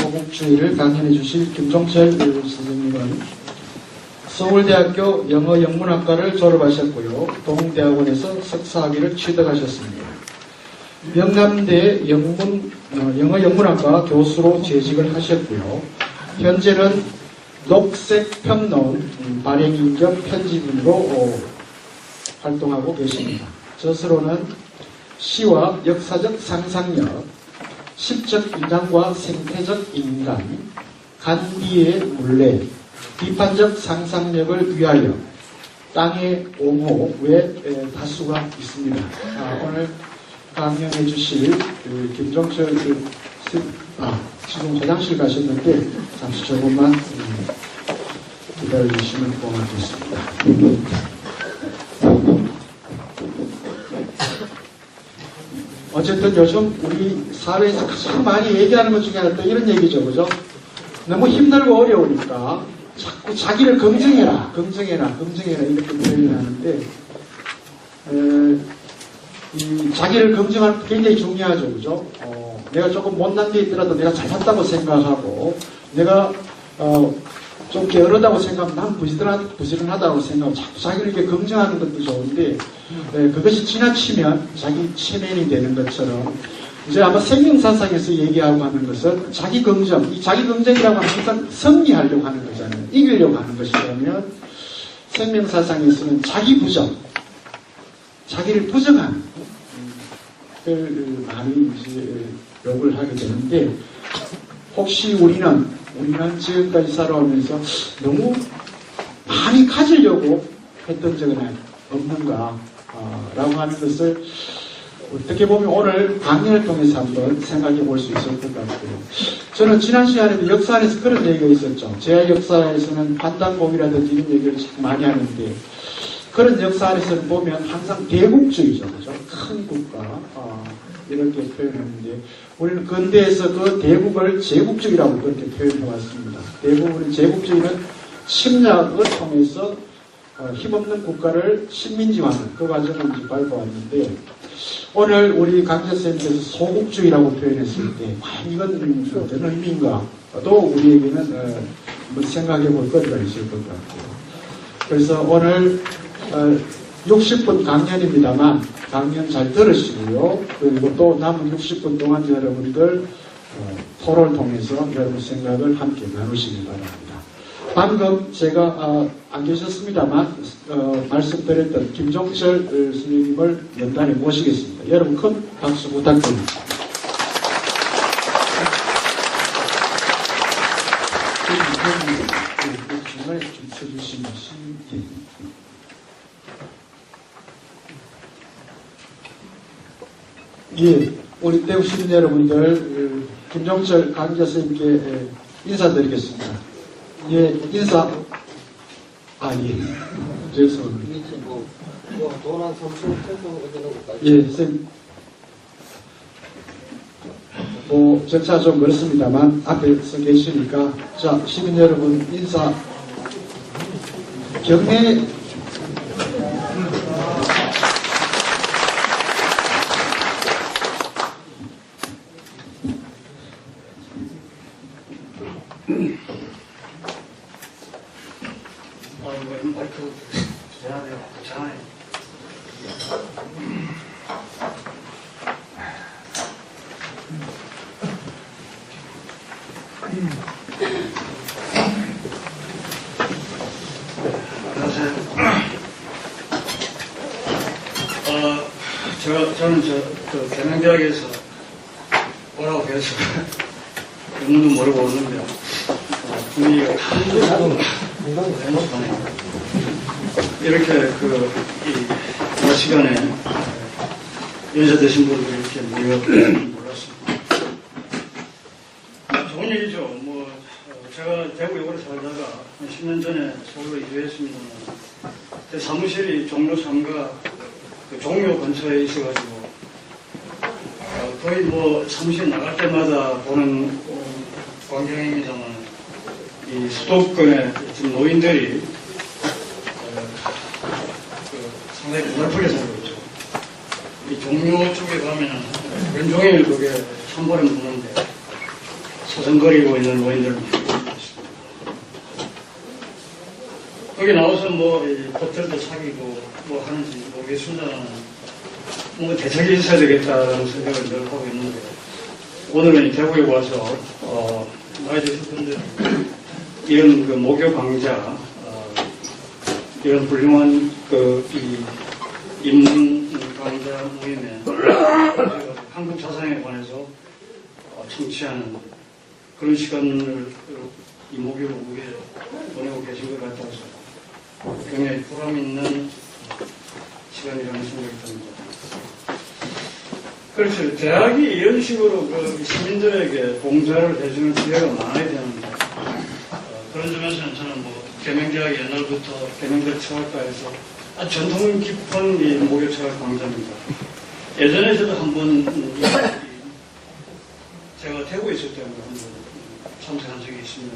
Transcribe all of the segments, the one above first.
소국주의를 강연해 주실 김종철 선생님은 서울대학교 영어영문학과를 졸업하셨고요. 동대학원에서 석사학위를 취득하셨습니다. 명남대 영어영문학과 교수로 재직을 하셨고요. 현재는 녹색평론 발행인 겸 편집인으로 활동하고 계십니다. 저서로는 시와 역사적 상상력, 시적 인간과 생태적 인간, 간디의 물레, 비판적 상상력을 위하여 땅의 옹호 외 다수가 있습니다. 오늘 강연해 주실 김종철 지금 화장실 가셨는데 잠시 조금만 기다려 주시면 고맙겠습니다. 어쨌든 요즘 우리 사회에서 가장 많이 얘기하는 것 중에 하나 또 이런 얘기죠, 그죠? 너무 힘들고 어려우니까 자꾸 자기를 긍정해라 이렇게 표현을 하는데 이 자기를 긍정하는 게 굉장히 중요하죠, 그죠? 내가 조금 못난 게 있더라도 내가 잘났다고 생각하고 내가 좀 게으르다고 생각하면 난 부지런하다고 생각하고 자꾸 자기를 이렇게 긍정하는 것도 좋은데 그것이 지나치면 자기 체면이 되는 것처럼 이제 아마 생명사상에서 얘기하고 하는 것은 자기 긍정, 이 자기 긍정이라고 하는 것은 승리하려고 하는 거잖아요. 이기려고 하는 것이라면 생명사상에서는 자기 부정, 자기를 부정하는 그 많이 이제 욕을 하게 되는데 혹시 우리는 지금까지 살아오면서 너무 많이 가지려고 했던 적은 없는가 라고 하는 것을 어떻게 보면 오늘 강연을 통해서 한번 생각해 볼 수 있을 것 같고요. 저는 지난 시간에도 역사 안에서 그런 얘기가 있었죠. 제 역사에서는 판단공이라든지 이런 얘기를 많이 하는데 그런 역사 안에서 보면 항상 대국주의죠. 그죠? 큰 국가 이렇게 표현하는데 우리는 근대에서 그 대국을 제국주의라고 그렇게 표현해 왔습니다. 대부분의 제국주의는 침략을 통해서 힘없는 국가를 식민지화하는 그 과정을 이제 밟아왔는데 오늘 우리 강재선생님께서 소국주의라고 표현했을 때 과연 이건 어떤 의미인가 또 우리에게는 한번 생각해 볼 거리가 있을 것 같고요. 그래서 오늘 60분 강연입니다만 강연 잘 들으시고요. 그리고 또 남은 60분 동안 여러분들 토론을 통해서 여러분 생각을 함께 나누시기 바랍니다. 방금 제가 안 계셨습니다만 말씀드렸던 김종철 선생님을 연단에 모시겠습니다. 여러분 큰 박수 부탁드립니다. 중간에 좀 쳐주시면 예, 우리 대구 시민 여러분들 김종철 강의자 선생님께 인사드리겠습니다. 예, 인사. 예. 죄송합니다. 예, 선생님. 절차 좀 그렇습니다만 앞에 서 계시니까 자, 시민 여러분 인사. 경례 저는 대명대학에서 오라고 해서 영문도 모르고 오는데 분위기가 이렇게 이 시간에 연세되신 분들이 이렇게 모였는지 몰랐습니다. 좋은 얘기죠. 제가 대구에 오래 살다가 10년 전에 서울로 이주했습니다만 제 사무실이 종로 3가 종묘 근처에 있어가지고 거의 사무실 나갈 때마다 보는 광경입니다만 이 수도권의 지금 노인들이 상당히 고달프게 살고 있죠. 이 종묘 쪽에 가면은 왼종일 그게 산보름 보는데 서성거리고 있는 노인들을 봤습니다. 거기 나와서 뭐 호텔도 사귀고 뭐 하는지 모르겠습니다만 뭔가 대책이 있어야 되겠다라는 생각을 늘 하고 있는데 오늘은 대구에 와서 나이 드신 분들 이런 그 목요 강좌 이런 훌륭한 이 인문 강좌 모임에 한국 사상에 관해서 청취하는 그런 시간을 이 목요일에 보내고 계신 것 같아서 굉장히 보람 있는 시간이라는 생각이 듭니다. 그렇죠. 대학이 이런 식으로 그 시민들에게 봉사를 해주는 기회가 많아야 되는데 그런 점에서는 저는 뭐 계명대학이 옛날부터 계명대 철학과에서 아주 전통 깊은 이 목요철학 강좌입니다. 예전에 저도 한번 제가 대구에 있을 때 한번 참석한 적이 있습니다.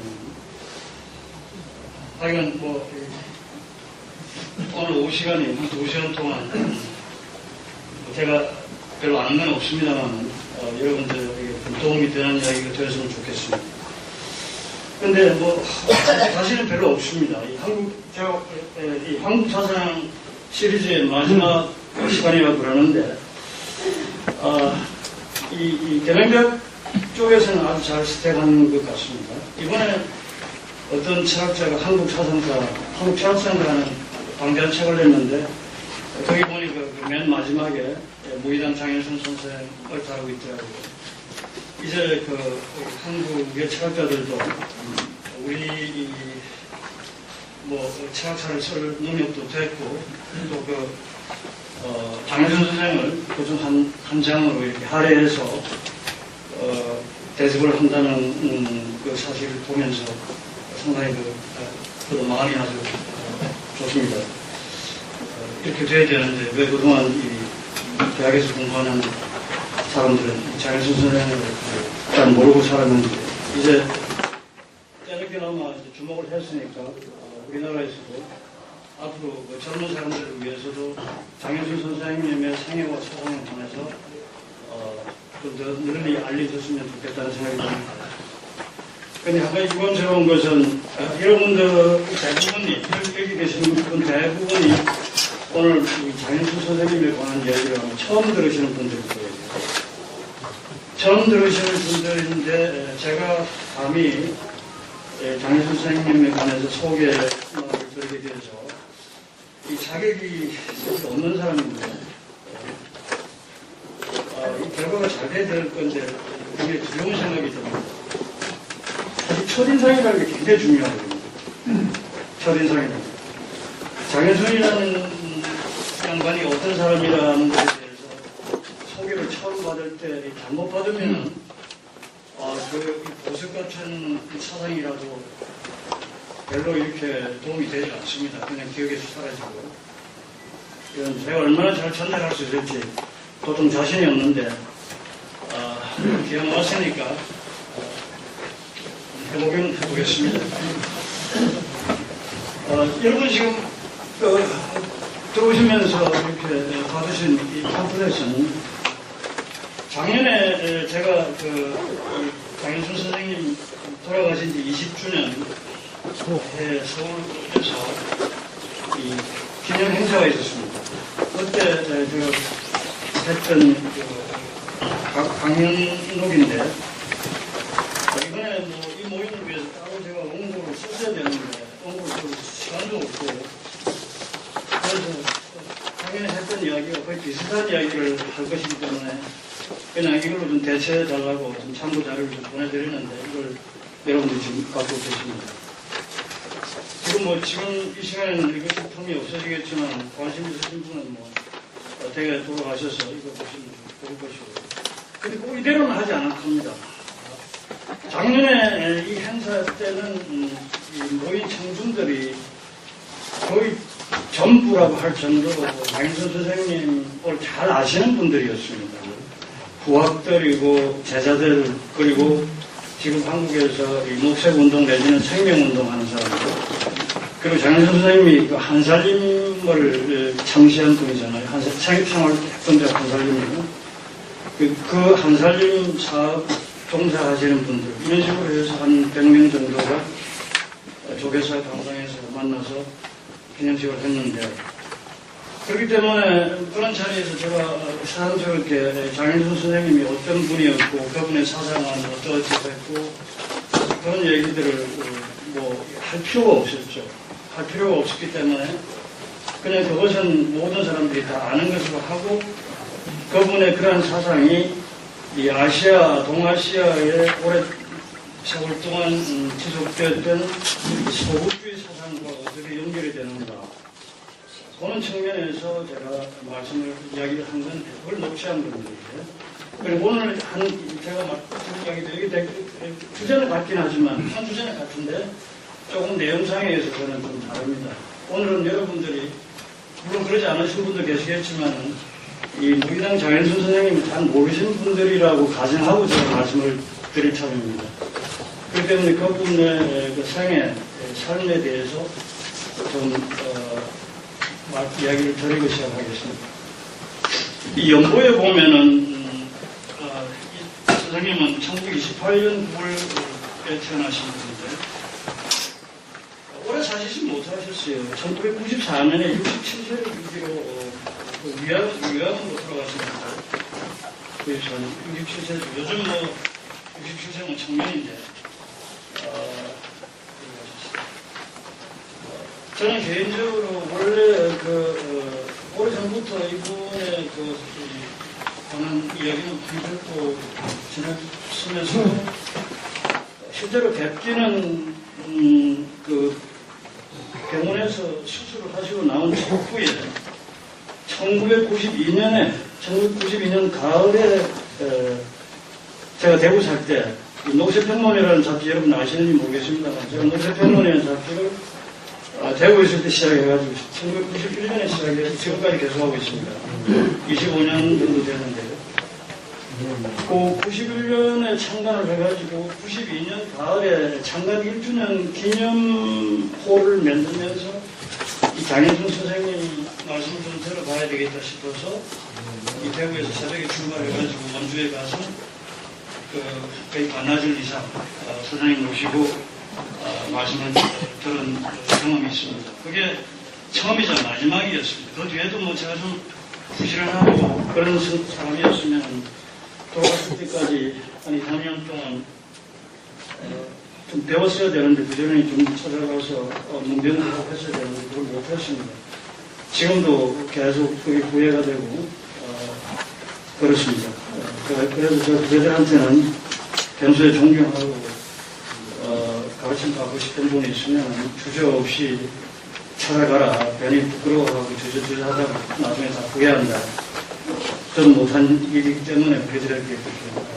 하여간 뭐 오늘 오후 시간이 한 2시간 동안 제가 별로 아는 건 없습니다만 여러분들에게 도움이 되는 이야기가 되었으면 좋겠습니다. 근데 뭐 사실은 별로 없습니다. 이 한국 사상 시리즈의 마지막 시간이라고 그러는데 이 계명대학 쪽에서는 아주 잘 스택한 것 같습니다. 이번에 어떤 철학자가 한국 철학사가 하는 방대한 책을 냈는데 거기 보니까 맨 마지막에 무의당 장현순 선생을 다루고 있더라고요. 이제 그 한국의 철학자들도 우리 뭐 철학사를 쓸 능력도 됐고 또 장현순 선생을 그중 한 장으로 이렇게 할애해서 대접을 한다는 그 사실을 보면서 상당히 저도 마음이 아주 좋습니다. 이렇게 돼야 되는데 왜 그동안 이 대학에서 공부하는 사람들은 장현순 선생을 잘 모르고 살았는지 이제 때늦게나마 주목을 했으니까 우리나라에서도 앞으로 그 젊은 사람들을 위해서도 장현순 선생님의 생애와 사상에 관해서 좀 더 널리 알려졌으면 좋겠다는 생각이 듭니다. 그런데 한 가지 유감스러운 것은 여러분들 대부분이 여기 계신 분 대부분이 오늘 장현순 선생님에 관한 이야기를 하면 처음 들으시는 분들일 거예요. 처음 들으시는 분들인데 제가 감히 장현순 선생님에 관해서 소개를 드리게 되어서 이 자격이 없는 사람인데 이 결과가 잘 돼야 될 건데 굉장히 두려운 생각이 듭니다. 사실 첫인상이라는 게 굉장히 중요하거든요. 첫인상이라는 게. 장현순이라는 양반이 어떤 사람이라는 것에 대해서 소개를 처음 받을 때 잘못 받으면 그 보석 같은 사상이라도 별로 이렇게 도움이 되지 않습니다. 그냥 기억에서 사라지고. 이건 제가 얼마나 잘 전달할 수 있을지 보통 자신이 없는데 기왕 왔으니까 해보겠습니다. 여러분 지금 들어오시면서 이렇게 받으신 이 팜플렛은 작년에 제가 장현순 선생님 돌아가신 지 20주년 서울에서 이 기념 행사가 있었습니다. 그때 제가 했던 강연록인데 이번에 뭐 이 모임을 위해서 따로 제가 원고를 썼어야 되는데 원고를 쓸 시간도 없고 그래서 작년에 했던 이야기가 거의 비슷한 이야기를 할 것이기 때문에 그냥 이걸로 좀 대체해달라고 좀 참고 자료를 좀 보내드리는데 이걸 여러분들이 지금 갖고 계십니다. 지금 이 시간에는 읽으실 틈이 없으시겠지만 관심 있으신 분은 대개 돌아가셔서 이거 보시면 좋을 것이고. 근데 꼭 이대로는 하지 않을 겁니다. 작년에 이 행사 때는 이 모인 청중들이 거의 전부라고 할 정도로 장현순 선생님을 잘 아시는 분들이었습니다. 부학들이고 제자들 그리고 지금 한국에서 이 녹색운동 내지는 생명운동 하는 사람들 그리고 장현순 선생님이 그 한살림을 창시한 분이잖아요. 생활 했던 데 한살림이고 그 한살림 사업 종사하시는 분들 이런 식으로 해서 한 100명 정도가 조계사 강당에서 만나서 기념식을 했는데 그렇기 때문에 그런 자리에서 제가 사람스럽게 장인순 선생님이 어떤 분이었고 그분의 사상은 어떠어쩌고 했고 그런 얘기들을 뭐 할 필요가 없었죠. 할 필요가 없었기 때문에 그냥 그것은 모든 사람들이 다 아는 것으로 하고 그분의 그러한 사상이 이 아시아, 동아시아에 오래 세월 동안 지속되었던 소국주의 사상과 어떻게 연결이 되는가. 그런 측면에서 제가 말씀을 이야기를 한 건 그걸 녹취한 겁니다. 그리고 오늘 제가 맡은 이야기도 여기 주제는 같긴 하지만 한 주제는 같은데 조금 내용상에 있어서는 좀 다릅니다. 오늘은 여러분들이 물론 그러지 않으신 분도 계시겠지만 이 무기당 장현순 선생님을 잘 모르시는 분들이라고 가정하고 제가 말씀을 드릴 참입니다. 그렇기 때문에 그분의 그 생애, 삶에 대해서 좀 이야기를 드리고 시작하겠습니다. 이 연보에 보면은 이 선생님은 1928년 9월에 태어나신 분인데 오래 사시진 못하셨어요. 1994년에 67세를 위기로 위암으로 돌아가십니다. 그래서 67세, 요즘 뭐 67세는 청년인데 저는 개인적으로 원래 오래전부터 이분의 하는 이야기는 듣고 지냈으면서 실제로 뵙기는 병원에서 수술을 하시고 나온 직후에 1992년 가을에 제가 대구 살 때 녹색평론이라는 잡지 여러분 아시는지 모르겠습니다만 제가 녹색평론이라는 잡지를 대구에 있을 때 시작해가지고 1991년에 시작해서 지금까지 계속하고 있습니다. 25년 정도 되는데요. 그 91년에 창간을 해가지고 92년 가을에 창간 1주년 기념호를 만들면서 이 장현순 선생님 말씀을 좀 들어봐야 되겠다 싶어서 이 대구에서 새벽에 출발해가지고 원주에 가서 거의 반나절 이상 선생님 모시고 말씀을 들은 경험이 있습니다. 그게 처음이자 마지막이었습니다. 그 뒤에도 뭐 제가 좀 부지런하고 그런 사람이었으면 돌아갔을 때까지 한 2, 3년 동안 좀 배웠어야 되는데 그전에 좀 찾아가서 문병을 했어야 되는데 그걸 못했습니다. 지금도 계속 그게 후회가 되고 그렇습니다. 그래서 저 그들한테는 평소에 존경하고 가르침 받고 싶은 분이 있으면 주저없이 찾아가라. 괜히 부끄러워하고 주저하다가 나중에 다 후회한다. 저는 못한 일이기 때문에 그들에게 그렇게 합니다.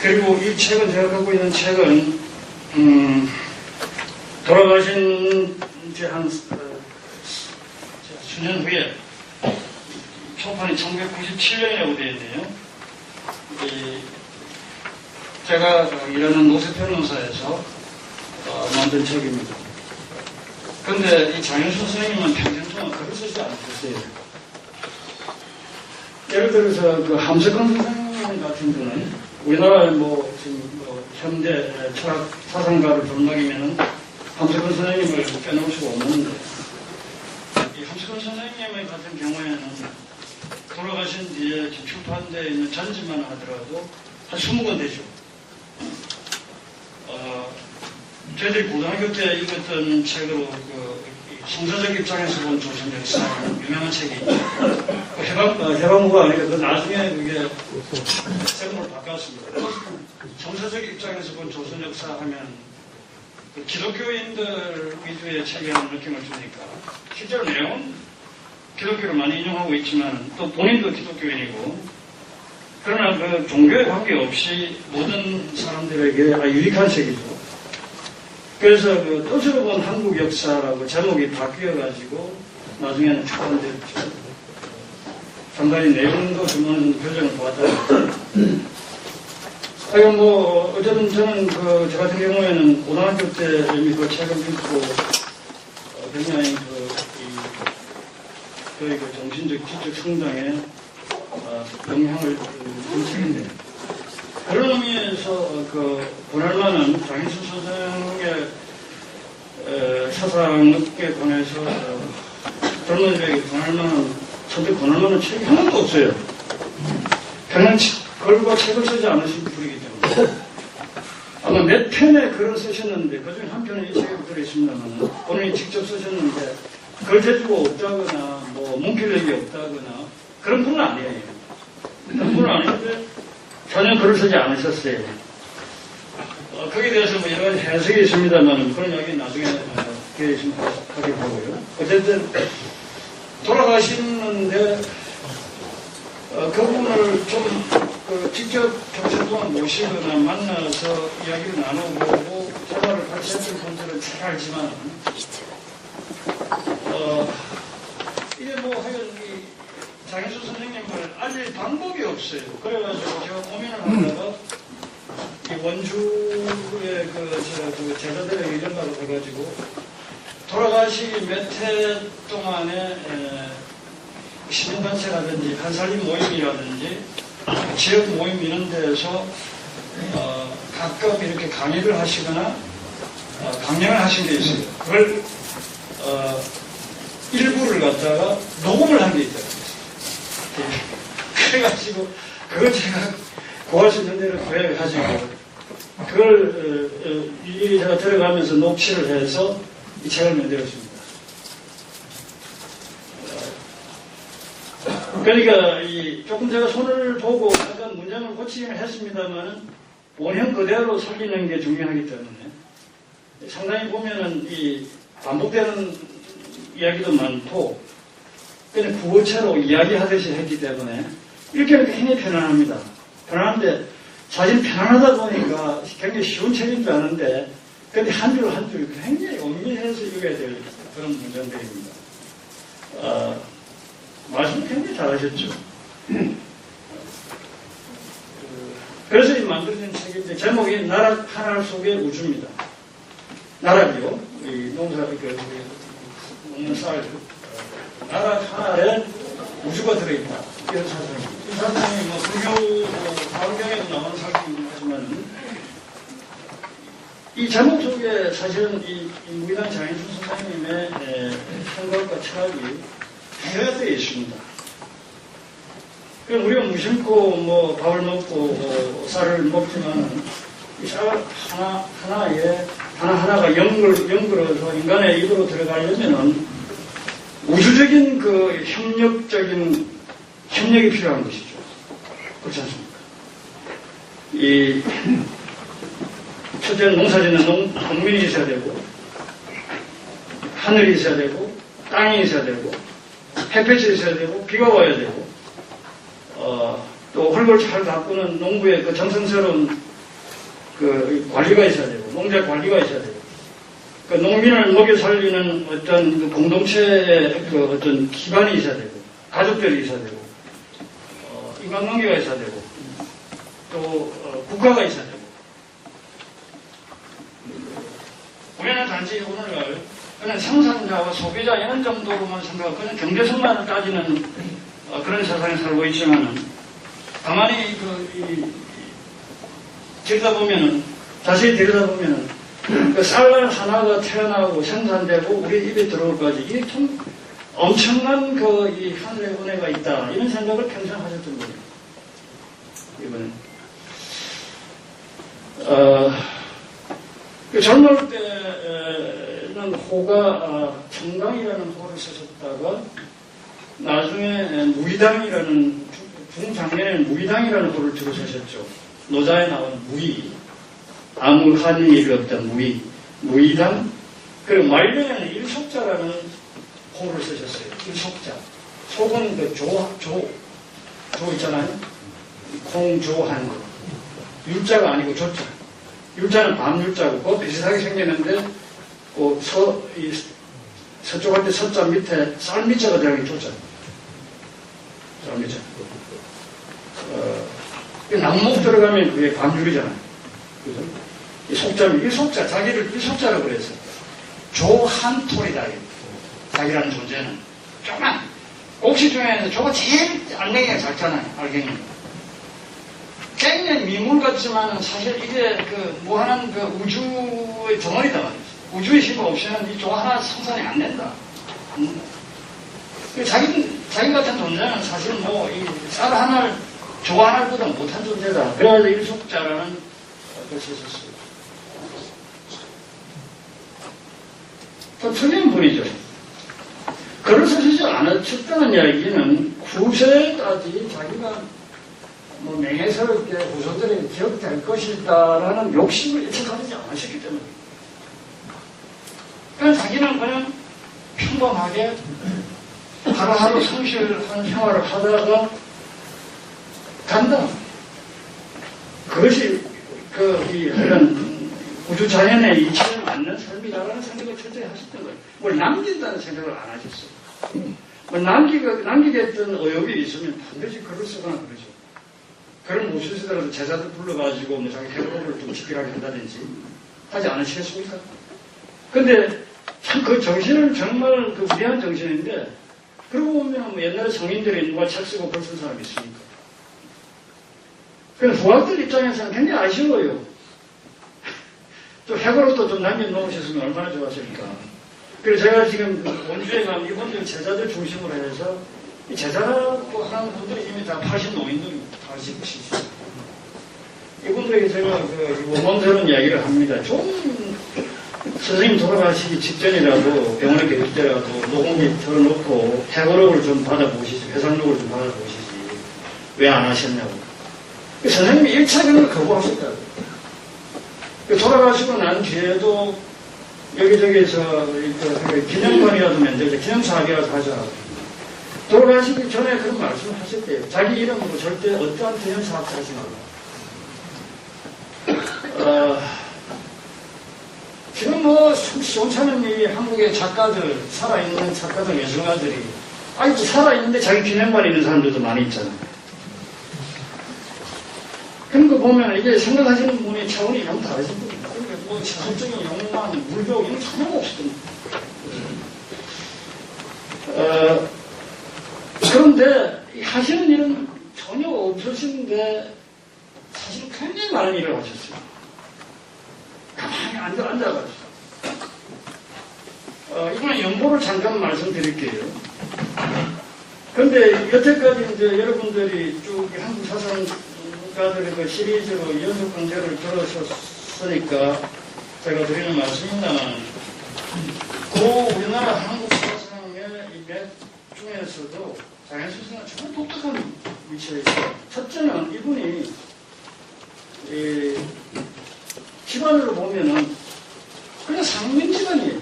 그리고 이 책은 제가 갖고 있는 책은 돌아가신 지 한 수년 후에 초판이 1997년이라고 되어 있네요. 제가 일하는 노세평론사에서 만든 책입니다. 그런데 이 장현순 선생님은 평생 동안 글을 쓰지 않으셨어요. 예를 들어서 그 함석헌 선생님 같은 분은 우리나라의 지금 현대 철학 사상가를 돌먹이면은 함석헌 선생님을 빼놓을 수가 없는데 이 함석헌 선생님 같은 경우에는 돌아가신 뒤에 출판되어 있는 전집만 하더라도 한 20권 되죠. 저희들이 고등학교 때 읽었던 책으로 성서적 입장에서 본 조선 역사 유명한 책이 있죠. 해방부가 아니라 그 나중에 그게 제목을 바꿨습니다. 성서적 입장에서 본 조선 역사 하면 그 기독교인들 위주의 책이라는 느낌을 주니까 실제로 내용은 기독교를 많이 인용하고 있지만 또 본인도 기독교인이고 그러나 그 종교에 관계없이 모든 사람들에게 유익한 책이죠. 그래서 그 뜻으로 본 한국 역사라고 제목이 바뀌어가지고 나중에는 출판됐죠. 상당히 내용도 좀 어느 정도 교정을 받았다. 하여간 어쨌든 저는 저 같은 경우에는 고등학교 때 이미 그 책을 읽고 굉장히 저희 그 정신적, 지적 성장에 영향을 준 책인데 그런 의미에서 보낼만한 장인순 선생의 사상에 관해서 젊은이들에게 보낼만한 선택 권할만한 책이 하나도 없어요. 그냥 글과 책을 쓰지 않으신 분이기 때문에 아마 몇 편의 글을 쓰셨는데 그중에 한 편은 이 책에 들어있습니다만 본인이 직접 쓰셨는데 글 재주가 없다거나 뭐 문필력이 없다거나 그런 분은 아니에요. 그런 분은 아닌데 전혀 글을 쓰지 않으셨어요. 거기에 대해서 뭐 여러 가지 해석이 있습니다만 그런 이야기 나중에 기회 있으면 하게 하고요. 어쨌든 돌아가시는데 그분을 좀 직접 평생 동안 모시거나 만나서 이야기를 나눠보고 생활을 같이 했던 분들은 잘 알지만 이게 뭐 하여간 이 장인수 선생님을 알릴 방법이 없어요. 그래가지고 제가 고민을 하다가 이 원주의 그 제자들의 연락을 해가지고 돌아가시기 몇 해 동안에 시민단체라든지 한살림 모임이라든지 지역 모임 이런 데서 가끔 이렇게 강의를 하시거나 강연을 하신 게 있어요. 그걸 일부를 갖다가 녹음을 한 게 있더라고요. 그래가지고 그걸 제가 구할 수 있는 대로 구해가지고 그걸 제가 들어가면서 녹취를 해서 이 책을 만들었습니다. 그러니까 조금 제가 손을 보고 약간 문장을 고치긴 했습니다만 원형 그대로 살리는 게 중요하기 때문에 상당히 보면은 이 반복되는 이야기도 많고 그냥 구어체로 이야기하듯이 했기 때문에 이렇게 굉장히 편안합니다. 편안한데 사실 편안하다 보니까 굉장히 쉬운 책인 줄 아는데 근데 한 줄 한 줄 굉장히 엄밀해서 읽어야 될 그런 문장들입니다. 말씀 굉장히 잘하셨죠. 그래서 이 만들어진 책인데 제목이 나락 하나 속의 우주입니다. 나락이요. 이 농는 쌀 나락 하나에 우주가 들어있다. 이런 사상입니다. 이 사상이 뭐 불교 가을경에도 나오는 사상이지만 이 제목 속에 사실은 이 무의당 장인순 선생님의 생각과 철학이 해야 되어 있습니다. 그럼 우리가 무심코 뭐 밥을 먹고 뭐 쌀을 먹지만 이 쌀 하나하나가 연결어서 인간의 입으로 들어가려면은 우주적인 그 협력이 필요한 것이죠. 그렇지 않습니까? 첫째는 농사짓는 농민이 있어야 되고, 하늘이 있어야 되고, 땅이 있어야 되고, 햇볕이 있어야 되고, 비가 와야 되고, 또 흙을 잘 가꾸는 농부의 그 정성스러운 그 관리가 있어야 되고, 농자 관리가 있어야 되고, 그 농민을 먹여 살리는 어떤 그 공동체의 그 어떤 기반이 있어야 되고, 가족들이 있어야 되고, 인간관계가 있어야 되고, 또 국가가 있어야 되고. 우리는 단지 오늘날 그냥 생산자와 소비자 이런 정도로만 생각하고 그냥 경제성만을 따지는 그런 세상에 살고 있지만 가만히 자세히 들여다보면은 그 쌀 하나가 태어나고 생산되고 우리 입에 들어올까지 이게 참 엄청난 이 하늘의 은혜가 있다 이런 생각을 평생 하셨던 거예요. 이번에 젊을 때는 호가 청강이라는 호를 쓰셨다가 나중에 무의당이라는 중장년에는 무의당이라는 호를 들으셨죠. 노자에 나온 무의, 아무 한 일이 없던 무의당. 그리고 말년에는 일속자라는 호를 쓰셨어요. 일속자. 속은 그 조 있잖아요. 콩조한 거. 율자가 아니고 조자. 율자는 밤율자고 그거 비슷하게 생겼는데 서쪽 할 때 서자 밑에 쌀미자가 들어가는 조자. 쌀미자. 남목 들어가면 그게 밤율이잖아요. 그죠? 이 속자는 일속자, 자기를 일속자라고 그랬어요. 조한톨이다. 자기라는 존재는. 조그만. 옥시 중에서 조가 제일 알갱이가 작잖아요. 알갱이. 굉장히 미물 같지만 사실 이게 그 무한한 그 우주의 덩어리다 말이죠. 우주의 힘 없이는 이 조 하나 생산이 안 된다. 자기 같은 존재는 사실 뭐, 쌀 하나를, 조 하나보다 못한 존재다. 그래가지고 일속자라는 것이 있었어요. 또 틀린 분이죠. 글을 쓰시지 않으셨다는 이야기는 후세까지 자기가 뭐 맹해스럽게 후손들에게 기억될 것이다라는 욕심을 일체 가지지 않으셨기 때문입니다. 그러니까 자기는 그냥 평범하게 하루하루 성실한 생활을 하다가 간다. 그것이 이런 우주 자연의 이치에 맞는 삶이다라는 생각을 철저히 하셨던 거예요. 뭘 남긴다는 생각을 안 하셨어요. 뭐 남기겠다는 의욕이 있으면 반드시 글을 쓰거나 그러죠. 그런 못 쓰시더라도 제자들 불러가지고 뭐 자기 회복을 좀 집필하게 한다든지 하지 않으시겠습니까? 근데 참 그 정신은 정말 그 위대한 정신인데, 그러고 보면 뭐 옛날에 성인들이 누가 책 쓰고 글 쓴 사람이 있습니까? 그래서 후학들 입장에서는 굉장히 아쉬워요. 좀 해고로도 좀 남겨놓으셨으면 얼마나 좋았을까. 그래서 제가 지금 원주에 가면 이분들 제자들 중심으로 해서 이 제자라고 하는 분들이 이미 다 80 노인들입니다. 80, 70. 이분들에게 제가 원원스러운 이야기를 합니다. 좀 선생님 돌아가시기 직전이라도 병원에 계실 때라도 노공기 털어놓고 해고록을 좀 받아보시지, 회상록을 좀 받아보시지. 왜 안 하셨냐고. 선생님이 1차 경을 거부하셨다고. 돌아가시고 난 뒤에도 여기저기서 기념관이라도 만들자, 기념사학이라도 하자. 돌아가시기 전에 그런 말씀을 하셨대요. 자기 이름으로 절대 어떠한 기념사학 하지 말라. 지금 뭐 시원찮은 이 한국의 작가들, 살아있는 작가들, 예술가들이 아직도 살아있는데 자기 기념관에 있는 사람들도 많이 있잖아요. 그런 거 보면 이게 생각하시는 분이 차원이 너무 다르신 분입니다. 그러니까 뭐 세속적인 욕망, 물욕 이런 거 전혀 없었던 거예요. 그런데 하시는 일은 전혀 없으신데 사실 굉장히 많은 일을 하셨어요. 가만히 앉아가지고. 이번에 연보를 잠깐 말씀드릴게요. 그런데 여태까지 이제 여러분들이 쭉 한국 사상가들의 그 시리즈로 연속 강좌를 들으셨으니까 제가 드리는 말씀입니다만, 우리나라 한국 사상의 이 몇 중에서도 장현수는 정말 독특한 위치에 있어요. 첫째는 이분이 집안으로 보면은 그냥 상민 집안이에요.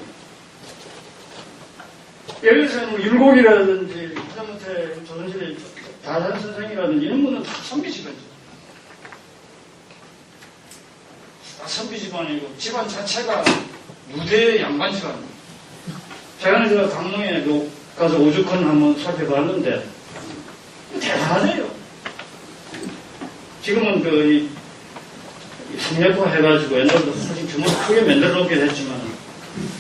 예를 들어서 뭐 율곡이라든지 하다못해 조선시대 다산 선생이라든지 이런 분은 다 선비 집안이죠. 다 선비 집안이고 집안 자체가 무대의 양반 집안이에요. 제가 강릉에 가서 오죽헌 한번 살펴봤는데 대단하네요. 지금은 성역화 해가지고 옛날부터 사실 규모를 크게 만들어 놓긴 했지만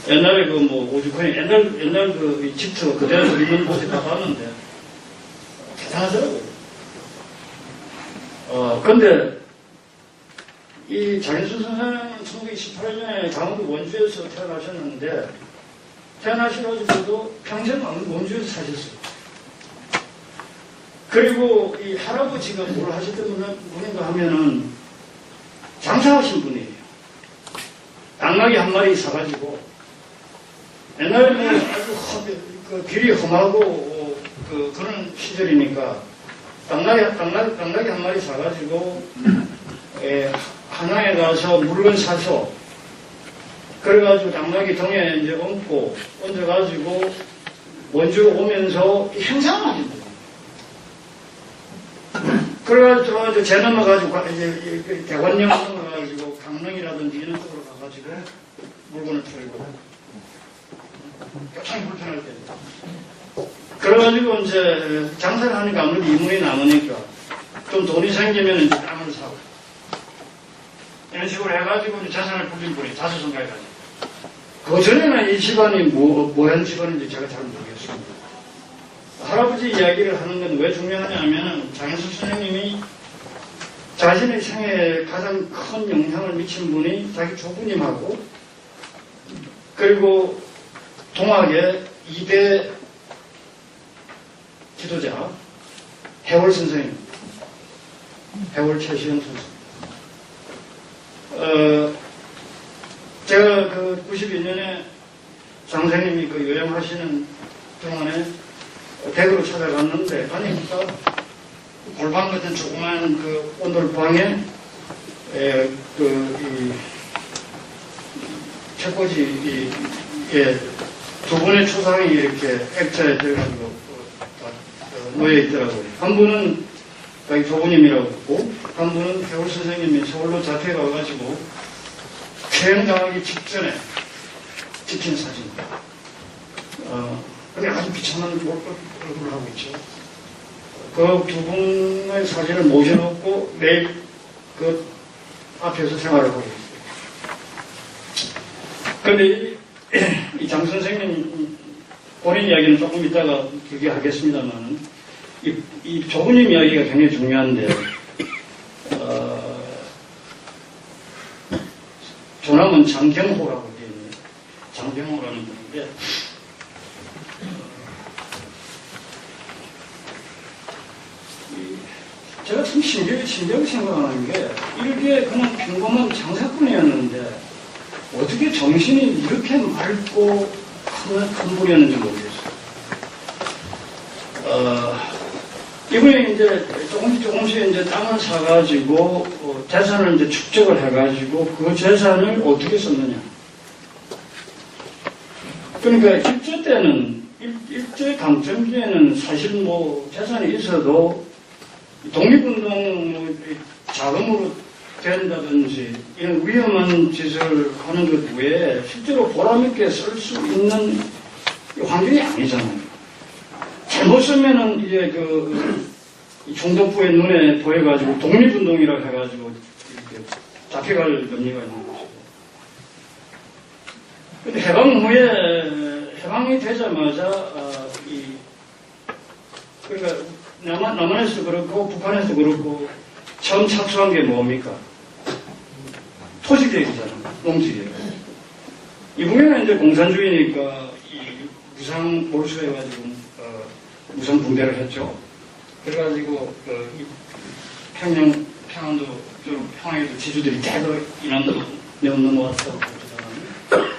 옛날에 오죽헌이 옛날 집터 그대로 그리는 곳에 가봤는데 대단하더라고요. 근데 이 장현수 선생님은 1928년에 강원도 원주에서 태어나셨는데 태어나셔가지고도 평생 원주에서 사셨어요. 그리고 이 할아버지가 뭘 하셨던 분인가 하면은 장사하신 분이에요. 당나귀 한 마리 사가지고 옛날에 아주 길이 험하고 그런 시절이니까 당나귀 한 마리 사가지고 하나에 가서 물건 사서 그래가지고 당나귀 등에 이제 얹어가지고 원주 오면서 행사를 하신 거예요. 그래가지고 재 넘어가지고 이제 대관령 넘어가가지고 강릉이라든지 이런 쪽으로 가가지고 물건을 털고 참 불편할 때. 그래가지고 이제 장사를 하니까 아무래도 이문이 남으니까 좀 돈이 생기면 이제 땅을 사고 이런 식으로 해가지고 이제 재산을 불린 분이 다섯 손가락이 가지고. 그 전에는 이 집안이 뭐한 집안인지 제가 잘 모르겠습니다. 할아버지 이야기를 하는 건 왜 중요하냐 하면 장현수 선생님이 자신의 생애에 가장 큰 영향을 미친 분이 자기 조부님하고 그리고 동학의 2대 지도자 해월 선생님, 해월 최시영 선생님. 제가 그 92년에 장 선생님이 그 요양하시는 동안에 댁으로 찾아갔는데 가니까 골방 같은 조그만 그 온돌방에 책꽂이 두 분의 초상이 이렇게 액자에 들어가지고 놓여 있더라고요. 한 분은 자기 조부님이라고 했고 한 분은 해월 선생님이 서울로 잡혀가가지고 퇴행당하기 직전에 찍힌 사진. 근데 아주 비참한 얼굴을 하고 있죠. 그 두 분의 사진을 모셔놓고 매일 그 앞에서 생활을 하고 있어요. 그런데 이 장 선생님 본인 이야기는 조금 이따가 길게 하겠습니다만 이 조부님 이야기가 굉장히 중요한데 조남은 장경호라고 되어 있네요. 장경호라는 분인데 제가 참 신기하게 생각하는 게 이렇게 그냥 평범한 장사꾼이었는데 어떻게 정신이 이렇게 맑고 큰 분이었는지 모르겠어요. 이분이 이제 조금씩 이제 땅을 사가지고 재산을 이제 축적을 해가지고 그 재산을 어떻게 썼느냐. 그러니까 일제 강점기에는 사실 뭐 재산이 있어도 독립운동 자금으로 된다든지 이런 위험한 짓을 하는 것 외에 실제로 보람있게 쓸 수 있는 환경이 아니잖아요. 잘못 쓰면은 이제 총독부의 눈에 보여가지고 독립운동이라고 해가지고 이렇게 잡혀갈 염려가 있는 것이고. 근데 해방 후에 해방이 되자마자 그러니까 남한에서도 그렇고 북한에서도 그렇고 처음 착수한 게 뭡니까? 토지개혁이잖아요. 농지개혁. 이분은 이제 공산주의니까 이 무상 몰수해가지고 무상 분배를 했죠. 그래가지고 평안도 평양에도 지주들이 대거 이남도 넘어왔다고 그러잖아요.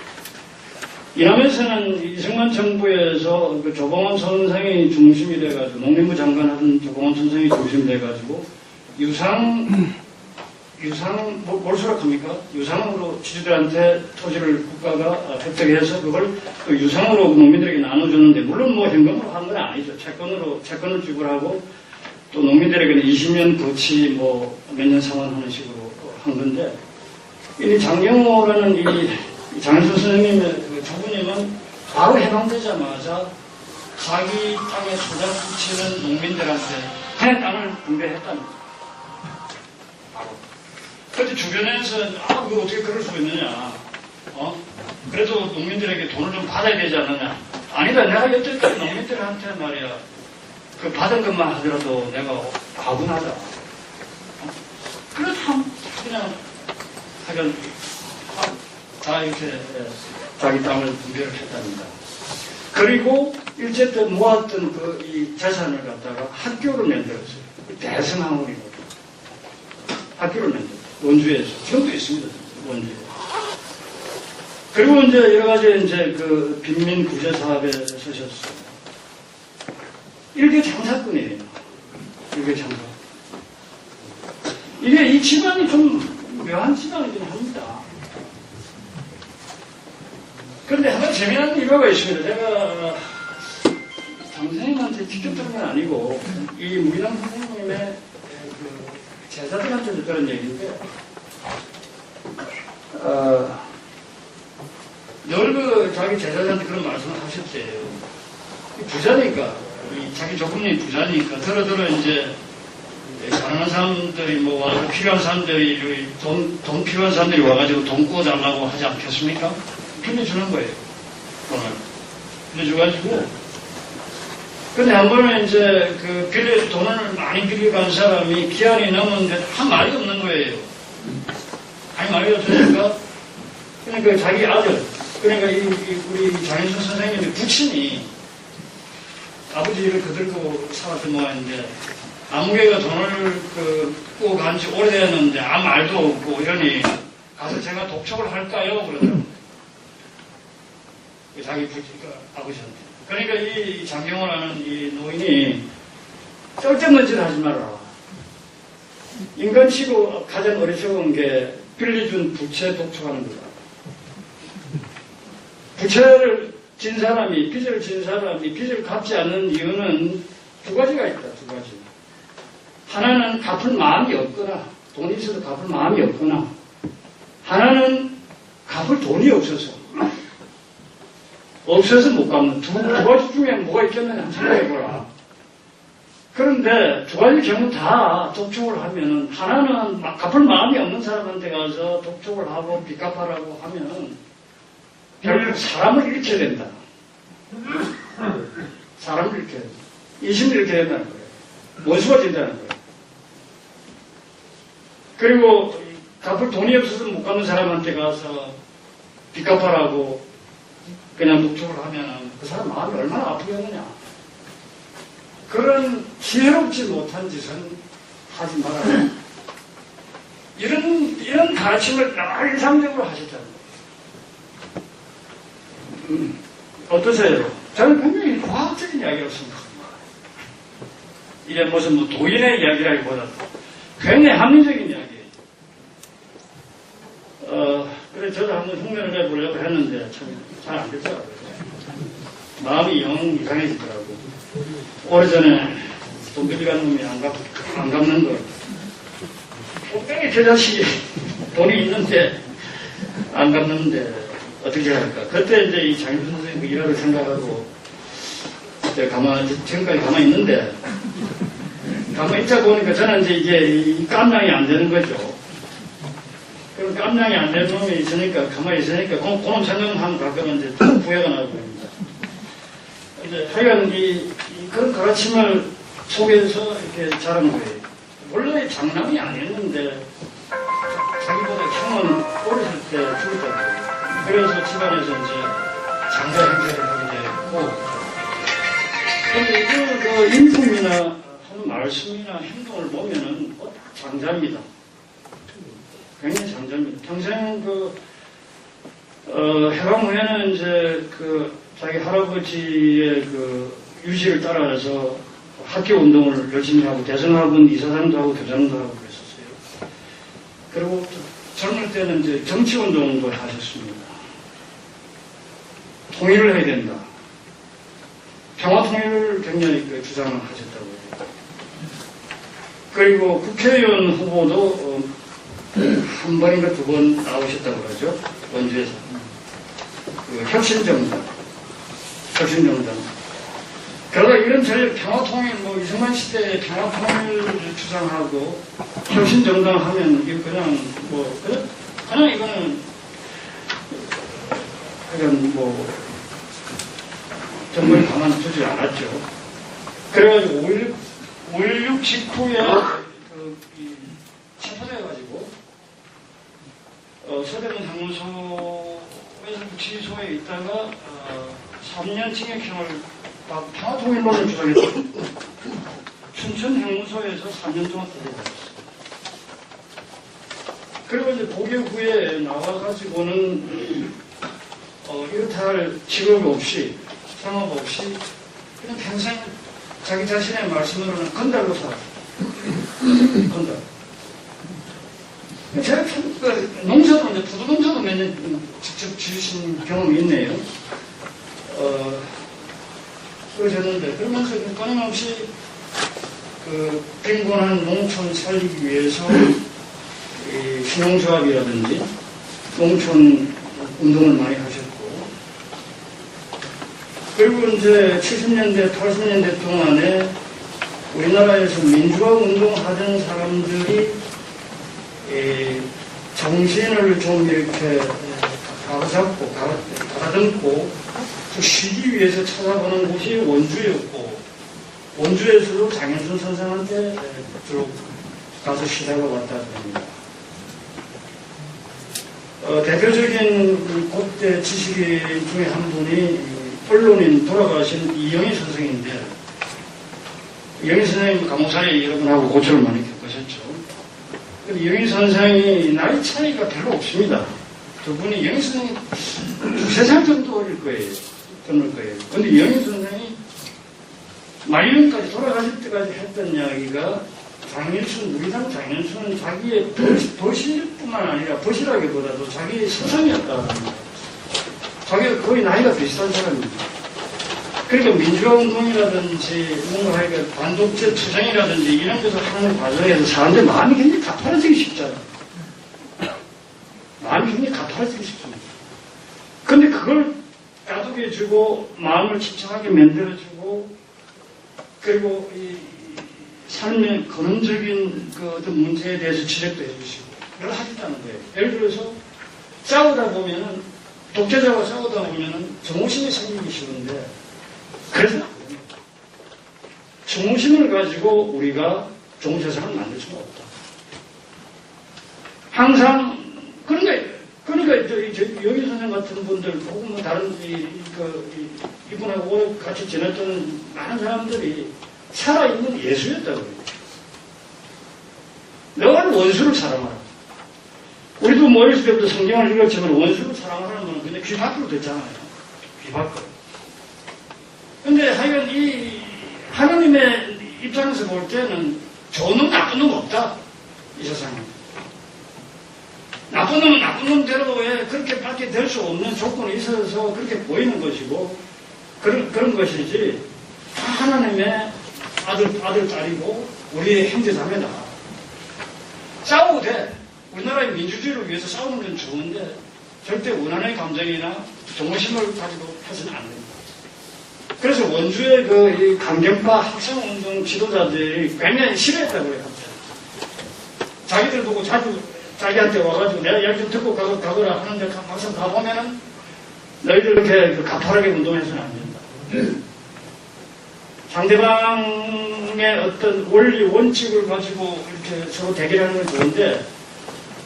이남에서는 이승만 정부에서 그 조봉원 선생이 중심이 돼가지고 농림부 장관 하던 조봉원 선생이 중심이 돼가지고 뭘 수락합니까? 유상으로 지주들한테 토지를 국가가 획득해서 그걸 그 유상으로 농민들에게 나눠주는데, 물론 뭐 현금으로 하는 건 아니죠. 채권을 지불하고 또 농민들에게는 20년 거치 뭐 몇 년 상환하는 식으로 한 건데, 이 장경호라는 이 장현수 선생님의 그 조부님은 바로 해방되자마자 자기 땅에 소작 붙이는 농민들한테 그냥 땅을 분배했답니다. 그런데 주변에서 그거 어떻게 그럴 수 있느냐, 그래도 농민들에게 돈을 좀 받아야 되지 않느냐. 아니다, 내가 여태까지 농민들한테 말이야 그 받은 것만 하더라도 내가 과분하다. 그래서 그냥 하여간 다 이렇게 자기 땅을 분배를 했답니다. 그리고 일제 때 모았던 이 재산을 갖다가 학교를 만들었어요. 대성항원이거든요. 학교를 만들었어요. 원주에서. 지금도 있습니다. 원주에. 그리고 이제 여러 가지 이제 그 빈민 구제 사업에 서셨어요. 일개 장사꾼이에요. 일개 장사. 이게 이 집안이 좀 묘한 집안이긴 합니다. 그런데 하나 재미난 일화가 있습니다. 제가 장 선생님한테 직접 들은 건 아니고 이 무기남 선생님의 제자들한테도 그런 얘기인데, 늘 자기 제자들한테 그런 말씀을 하셨대요. 부자니까, 자기 조부님이 부자니까, 들어 이제, 가난한 사람들이 와서 필요한 사람들이, 돈 필요한 사람들이 와가지고 돈 구워달라고 하지 않겠습니까? 빌려주는 거예요. 돈을. 빌려줘가지고, 근데 한 번은 이제 돈을 많이 빌려간 사람이 기한이 넘었는데 한 말이 없는 거예요. 아니, 말이 없으니까, 그러니까 자기 아들, 그러니까 우리 장인순 선생님의 부친이 아버지를 거들고 살았던 모양인데, 아무개가 돈을 꾸고 간 지 오래됐는데 아무 말도 없고 이러니, 가서 제가 독촉을 할까요? 그러더라고요. 자기 아버지한테. 그러니까 이 장경호라는 이 노인이 쓸데없는 짓 하지 마라. 인간치고 가장 어리석은 게 빌려준 부채 독촉하는 거다. 부채를 진 사람이, 빚을 진 사람이 빚을 갚지 않는 이유는 두 가지가 있다, 두 가지. 하나는 갚을 마음이 없거나, 돈이 있어서 갚을 마음이 없거나, 하나는 갚을 돈이 없어서 못 갚는 두 가지 중에 뭐가 있겠느냐 한번 생각해보라. 그런데 두 가지 경우 다 독촉을 하면은 하나는 갚을 마음이 없는 사람한테 가서 독촉을 하고 빚 갚아라고 하면은 결국 사람을 잃게 된다. 사람을 잃게 된다. 인심을 잃게 된다는 거예요. 원수가 된다는 거예요. 그리고 갚을 돈이 없어서 못 갚는 사람한테 가서 빚 갚아라고 그냥 독촉을 하면 그 사람 마음이 얼마나 아프겠느냐. 그런 지혜롭지 못한 짓은 하지 말아요. 이런 가르침을 늘 일상적으로 하셨잖아요. 어떠세요? 저는 굉장히 과학적인 이야기라고 생각합니다. 이게 무슨 뭐 도인의 이야기라기보다 굉장히 합리적인 이야기예요. 그래 저도 한번 흉내를 내보려고 했는데 참 잘 안 됐더라고요. 마음이 영 이상해지더라고요. 오래전에 돈 빌려간 놈이 안 갚는 걸. 꼭대기 저 자식이 돈이 있는데 안 갚는데 어떻게 할까. 그때 이제 이 장인순 선생님 그 일화를 생각하고 그때 지금까지 가만히 있는데 가만히 있자 보니까 저는 이제 이 깜냥이 안 되는 거죠. 그럼 깜냥이 안 되는 놈이 있으니까 가만히 있으니까 그놈 생각하면 가끔은 이제 후회가 나고 그럽니다. 이제 하여간 그런 가르침을 속에서 이렇게 자란 거예요. 원래 장남이 아니었는데 자기보다 형은 어렸을 때 죽었잖아요. 그래서 집안에서 이제 장자 행세를 하게 됐고, 근데 그 인품이나 하는 말씀이나 행동을 보면은 딱 장자입니다. 굉장히 장자입니다. 평생 해방 후에는 이제 자기 할아버지의 유지를 따라서 학교 운동을 열심히 하고 대선학원 이사장도 하고 교장도 하고 그랬었어요. 그리고 젊을 때는 이제 정치 운동도 하셨습니다. 통일을 해야 된다. 평화 통일을 굉장히 주장을 하셨다고 해요. 그리고 국회의원 후보도 한 번인가 두 번 나오셨다고 그러죠. 원주에서. 혁신정당. 그러다 이런 저희 평화통일, 이승만 시대의 평화통일을 주장하고 혁신정당 하면 이거 그냥 이거는 정말 가만두지 않았죠. 그래가지고 5.16 직후에 체포돼가지고 서대문 상무소에서 구치소에 있다가 3년 징역형을 평화통일론을 주장했고 춘천 형무소에서 3년 동안 들어갔어요. 그리고 이제 복역 후에 나와가지고는 이렇다 할 직업 없이 상업 없이 그냥 평생 자기 자신의 말씀으로는 건달로 살았어요. 건달. 제가 농사도 이제 부두농사도 몇 년 직접 지으신 경험이 있네요. 그러셨는데 그러면서 끊임없이 빈곤한 농촌 살리기 위해서 신용조합이라든지 농촌 운동을 많이 하셨고, 그리고 이제 70년대, 80년대 동안에 우리나라에서 민주화 운동하던 사람들이 정신을 좀 이렇게 가다듬고 그 쉬기 위해서 찾아보는 곳이 원주였고, 원주에서도 장현순 선생한테 주로 가서 시대가 왔다 그럽니다. 대표적인 그때 지식인 중에 한 분이 언론인 돌아가신 이영희 선생인데, 이영희 선생님 감옥살이 여러분하고 고초를 많이 겪으셨죠. 이영희 선생이 나이 차이가 별로 없습니다. 두 분이 이영희 선생이 두세 살 정도일 거예요. 그럴 거예요. 근데 이영희 선생이 말년까지 돌아가실 때까지 했던 이야기가 장현순, 우리당 장현순은 자기의 버실뿐만 아니라 버실하기보다도 자기의 서상이었다. 자기가 거의 나이가 비슷한 사람입니다. 그러니까 민주화운동이라든지 뭔가 하니까 반독재 투쟁이라든지 이런 것을 하는 과정에서 사람들 마음이 굉장히 가파라지기 쉽잖아요. 마음이 굉장히 가파라지기 쉽습니다. 근데 그걸 따뜻해주고 마음을 침착하게 만들어주고 그리고 이 삶의 근원적인 그 어떤 문제에 대해서 지적도 해주시고 그걸 하겠다는 거예요. 예를 들어서 싸우다 보면은 독재자와 싸우다 보면은 정오심이 생기기 쉬운데 그래서 정오심을 가지고 우리가 좋은 세상을 만들 수가 없다. 항상 그러니까 여기 선생 같은 분들 혹은 뭐 다른 이분하고 같이 지냈던 많은 사람들이 살아있는 예수였다고 해요. 너는 원수를 사랑하라. 우리도 뭐 어렸을 때부터 성경을 읽었지만 원수를 사랑하라는 건 근데 귀 밖으로 됐잖아요. 귀 밖으로. 근데 하여간 이 하나님의 입장에서 볼 때는 좋은 놈 나쁜 놈 없다. 이 세상에. 나쁜 놈은 나쁜 놈대로에 그렇게 밖에 될 수 없는 조건이 있어서 그렇게 보이는 것이고 그런 것이지 다 하나님의 아들, 딸이고 우리의 형제자매다. 싸워도 돼. 우리나라의 민주주의를 위해서 싸우는 건 좋은데 절대 원한의 감정이나 정오심을 가지고 해서는 안 됩니다. 그래서 원주의 이 강경파 학생운동 지도자들이 굉장히 싫어했다고 해요. 자기들 보고 자주 자기한테 와가지고 내가 이야기 좀 듣고 가거라 하는데 막상 가보면은 너희들 이렇게 가파르게 운동해서는 안 된다. 상대방의 어떤 원리, 원칙을 가지고 이렇게 서로 대결하는 건 좋은데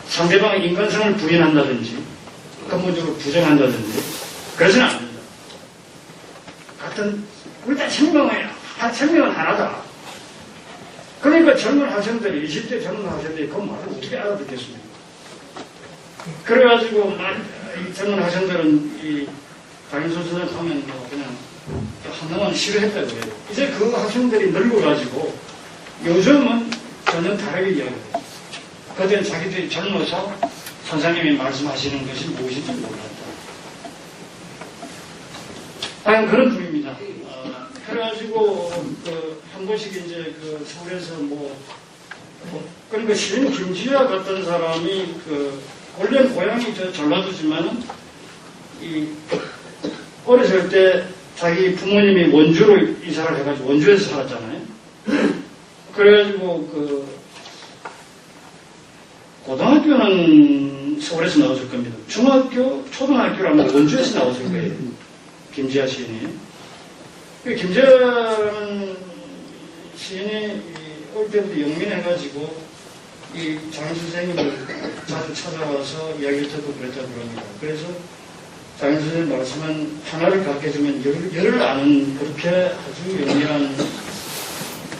상대방의 인간성을 부인한다든지 근본적으로 부정한다든지 그래서는 안 된다. 같은 우리 다 생명은 하나다. 그러니까 젊은 학생들이 20대 젊은 학생들이 그 말을 어떻게 알아듣겠습니까? 그래가지고 이 젊은 학생들은 이 강인수 선생 하면 뭐 그냥 한동안 싫어했다고 해요. 이제 그 학생들이 늙어가지고 요즘은 전혀 다르게 이야기해요. 그때는 자기들이 젊어서 선생님이 말씀하시는 것이 무엇인지 몰랐다. 과연 그런 분입니다. 그래가지고 한 번씩 이제 서울에서 그러니까 시인 김지아 같은 사람이 원래는 고향이 전라도지만은 어렸을 때 자기 부모님이 원주로 이사를 해가지고 원주에서 살았잖아요. 그래가지고 고등학교는 서울에서 나왔을 겁니다. 중학교, 초등학교라면 원주에서 나왔을 거예요. 김지아 시인이. 김지아라는 시인이 어릴 때부터 영민해가지고 이 장인 선생님을 자주 찾아와서 이야기를 듣고 그랬다고 그럽니다. 그래서 장인 선생님 말씀은 하나를 가르쳐주면 열을 아는 그렇게 아주 영리한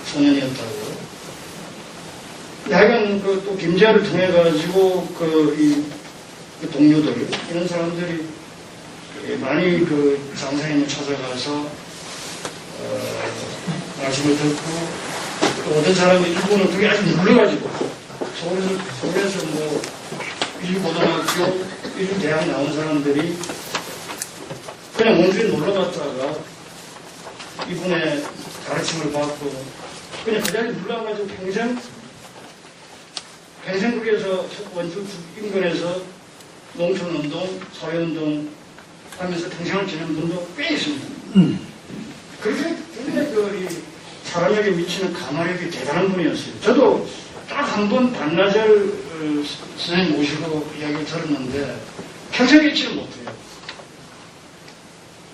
소년이었다고. 하여간 또 김지아를 통해가지고 동료들, 이런 사람들이 많이 장사님을 찾아가서 말씀을 듣고 또 어떤 사람이 일본은 그게 아주 눌러가지고 서울에서 일고등학교, 일대학 나온 사람들이 그냥 원주에 놀러갔다가 이분의 가르침을 받고 그냥 그 자리에 눌러가지고 평생 거기에서 원주 인근에서 농촌운동, 사회운동 하면서 평생을 지낸 분도 꽤 있습니다. 그렇게 굉장히 사람에게 미치는 감화력이 대단한 분이었어요. 저도 딱 한 번 반나절 선생님 모시고 이야기를 들었는데 평생 잊지를 못해요.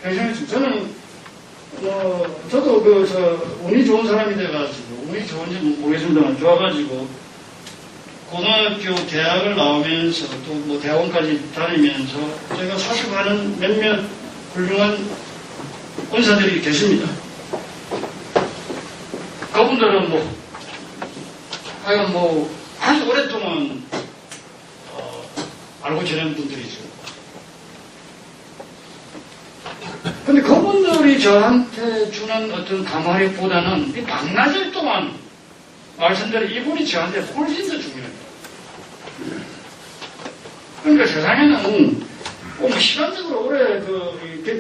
평생 저는 저도 운이 좋은 사람이 돼가지고, 운이 좋은지 모르겠습니다만, 좋아가지고, 고등학교, 대학을 나오면서, 또 뭐 대학원까지 다니면서, 제가 사수하는 몇몇 훌륭한 원사들이 계십니다. 그분들은 하여간 아주 오랫동안, 알고 지낸 분들이죠. 근데 그분들이 저한테 주는 어떤 감화력보다는 이 반나절 동안 말씀대로 이분이 저한테 훨씬 더 중요해요. 그러니까 세상에는 시간적으로 오래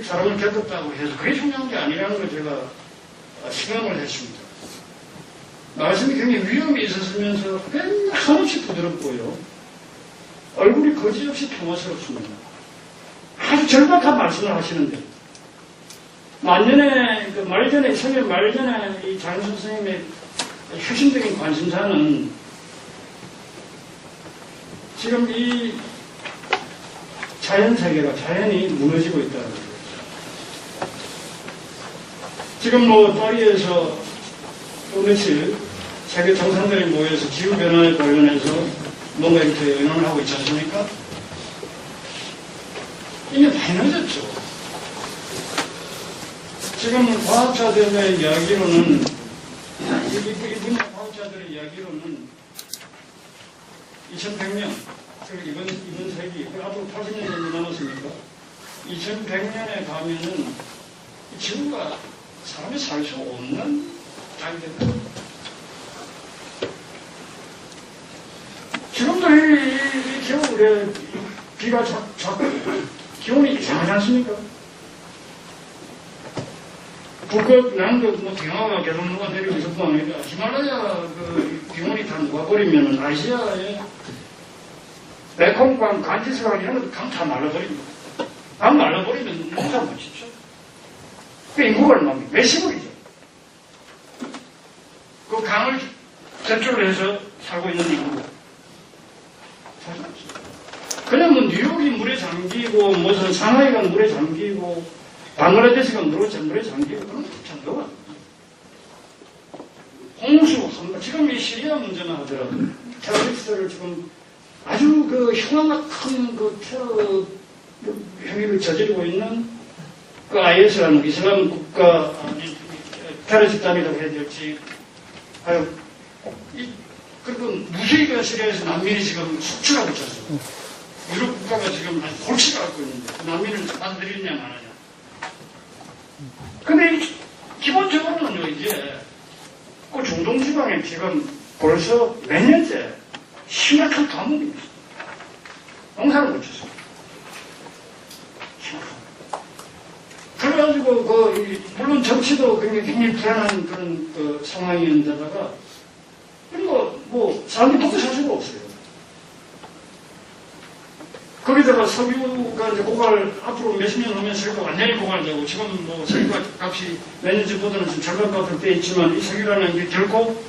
사람을 겪었다고 해서 그게 중요한 게 아니라는 걸 제가 생각을 했습니다. 말씀이 굉장히 위험이 있었으면서 맨날 한없이 부드럽고요. 얼굴이 거지없이 평화스럽습니다. 아주 절박한 말씀을 하시는데 말년에 성경 말년에 이 장수 선생님의 핵심적인 관심사는 지금 이 자연세계가 자연이 무너지고 있다는 거죠. 지금 파리에서 또 며칠 세계 정상들이 모여서 기후변화에 관련해서 뭔가 이렇게 의논을 하고 있지 않습니까? 이게 많이 늦었죠. 지금 과학자들의 이야기로는, 이분의 과학자들의 이야기로는 2100년, 이번 세기, 앞으로 80년 정도 남았습니까? 2100년에 가면은 이 지구가 사람이 살 수 없는 땅이 된다. 지금도 이 겨울에 비가 기온이 이상하지 않습니까? 북극, 남극, 빙하가 계속 녹아내리고 있을 뿐 아니라 히말라야 기온이 다 녹아버리면 아시아에 메콩강, 간지스강 이런 것도 강 다 말라버립니다. 강 말라버리면 농사 못 짓죠. 그 인구가 얼마입니까? 몇십억이죠. 그 강을 제출을 해서 살고 있는 인구가. 그냥 뉴욕이 물에 잠기고, 무슨 상하이가 물에 잠기고, 방글라데시가 물에 잠기고, 그런 것도 참 좋아. 홍수, 지금 이 시리아 문제만 하더라도, 테러리스트를 지금 아주 흉악한 큰 테러 행위를 저지르고 있는 IS라는 이슬람 국가 테러 집단이라고 해야 될지, 그리고 무수히 시리아에서 난민이 지금 속출하고 있잖아요. 유럽 국가가 지금 아주 골치가 앓고 있는데 난민을 받아들이느냐 마느냐. 근데 기본적으로는요, 이게 중동 지방에 지금 벌써 몇 년째 심각한 가뭄이 있어요. 농사를 못 쳤어요. 그래가지고 물론 정치도 굉장히 불안한 그런 상황이었는데다가 그리고 사람들이 먹고 살 수가 없어요. 거기다가 석유가 이제 앞으로 몇십 년 후면 석유가 완전히 고갈되고 지금 석유가 값이 몇 년 전보다는 좀 절반값을 떼 있지만 이 석유라는 게 결코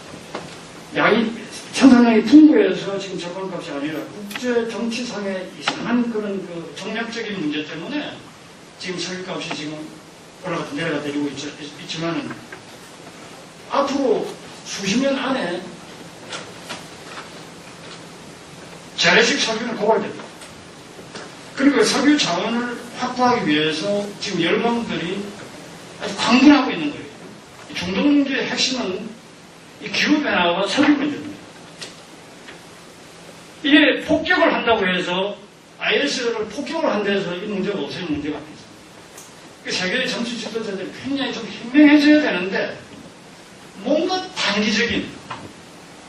생산량이 풍부해서 지금 절반값이 아니라 국제 정치상의 이상한 그런 정략적인 문제 때문에 지금 석유값이 지금 올라갔다 내려갔다 이러고 있지만은 앞으로 수십 년 안에 재래식 석유는 고갈됩니다. 그리고 석유 자원을 확보하기 위해서 지금 열강들이 아주 강분하고 있는 거예요. 중동 문제의 핵심은 이 기후변화와 석유 문제입니다. 이게 폭격을 한다고 해서 IS를 폭격을 한다고 해서 이 문제가 없어지는 문제가 아닙니다. 세계의 정치 지도자들이 굉장히 좀 현명해져야 되는데 뭔가 단기적인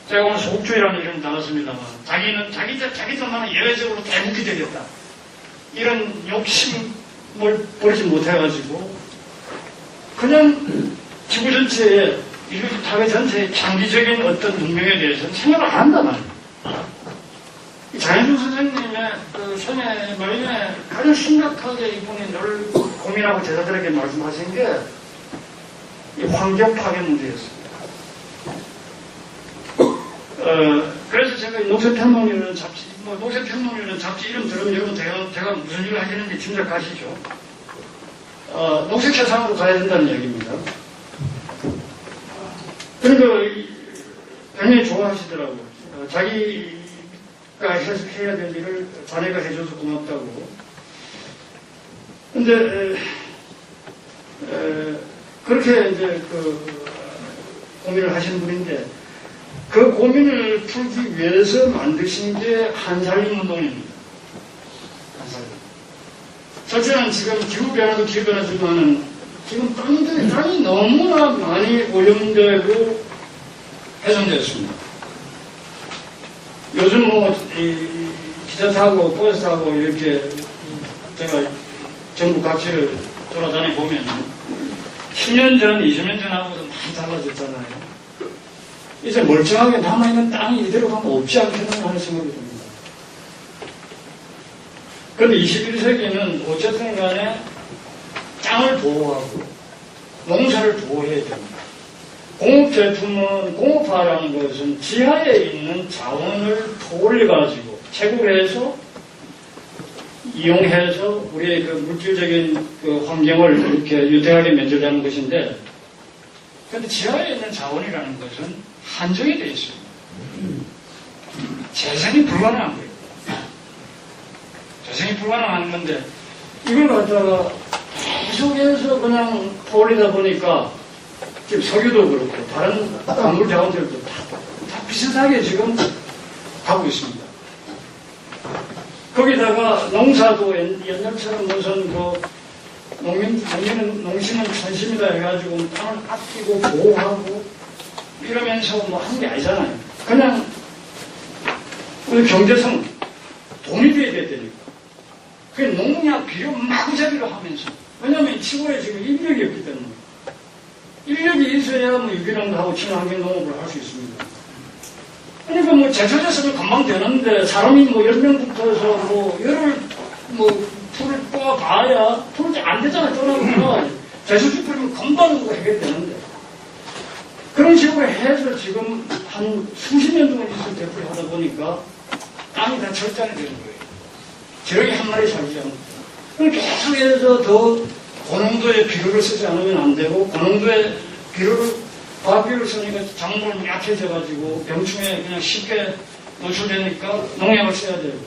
제가 오늘 소극주의라는 이름을 나눴습니다만 자기들만은 예외적으로 대국이 되겠다. 이런 욕심을 버리지 못해가지고 그냥 지구 전체에 인류 사회 전체의 장기적인 어떤 문명에 대해서는 생각을 안 한단 말이에요. 장혜준 선생님의 생애 말년에 가장 심각하게 이분이 늘 고민하고 제자들에게 말씀하신 게 이 환경 파괴 문제였습니다. 그래서 제가 녹색평론이라는 잡지, 녹색평론이라는 잡지 이름 들으면 여러분 제가 무슨 일을 하시는지 짐작하시죠? 녹색 세상으로 가야 된다는 얘기입니다. 그러니까 굉장히 좋아하시더라고요. 자기가 해야 될 일을 자네가 해줘서 고맙다고. 근데 그렇게 이제 고민을 하시는 분인데 그 고민을 풀기 위해서 만드신 게 한살림운동입니다. 한살림. 첫째는 지금 기후변화도 기후변화지만은 지금 땅이 너무나 많이 오염되고 훼손되었습니다. 요즘 기차 타고 버스 타고 이렇게 제가 전국 각지를 돌아다니 보면 10년 전, 20년 전하고도 많이 달라졌잖아요. 이제 멀쩡하게 남아있는 땅이 이대로 가면 없지 않겠나 하는 생각이 듭니다. 그런데 21세기는 어쨌든 간에 땅을 보호하고 농사를 보호해야 됩니다. 공업제품은 공업화라는 것은 지하에 있는 자원을 올려가지고 채굴해서 이용해서 우리의 그 물질적인 그 환경을 이렇게 유대하게 만들자는 것인데, 그런데 지하에 있는 자원이라는 것은 한정이 되어 있습니다. 재생이 불가능한 거예요. 재생이 불가능한 건데, 이걸 갖다가 계속해서 그냥 퍼올리다 보니까, 지금 석유도 그렇고, 다른 광물 자원들도 다 비슷하게 지금 가고 있습니다. 거기다가 농사도 옛날처럼 무슨 농심은 천심이다 해가지고 땅을 아끼고 보호하고 이러면서 뭐 하는 게 아니잖아요. 그냥 우리 경제성 돈이 돼야 되니까. 그 농약 비료 마구잡이로 하면서. 왜냐하면 시골에 지금 인력이 없기 때문에. 인력이 있어야 뭐 유기농도 하고 친환경 농업을 할 수 있습니다. 그러니까 뭐 제초됐으면 금방 되는데 사람이 뭐 10명 붙어서 풀을 뽑아봐야 풀이 안 되잖아요. 떠나보면 제초집 뿌리면 금방 해결되는데 그런 식으로 해서 지금 한 수십 년 동안 있을 대풀이 하다 보니까 땅이 다 절단이 되는 거예요. 저기 한 마리 살지 않고. 그럼 계속해서 더 고농도의 비료를 쓰지 않으면 안 되고 고농도의 과비료를 쓰니까 작물은 약해져가지고 병충해 그냥 쉽게 노출되니까 농약을 써야 되고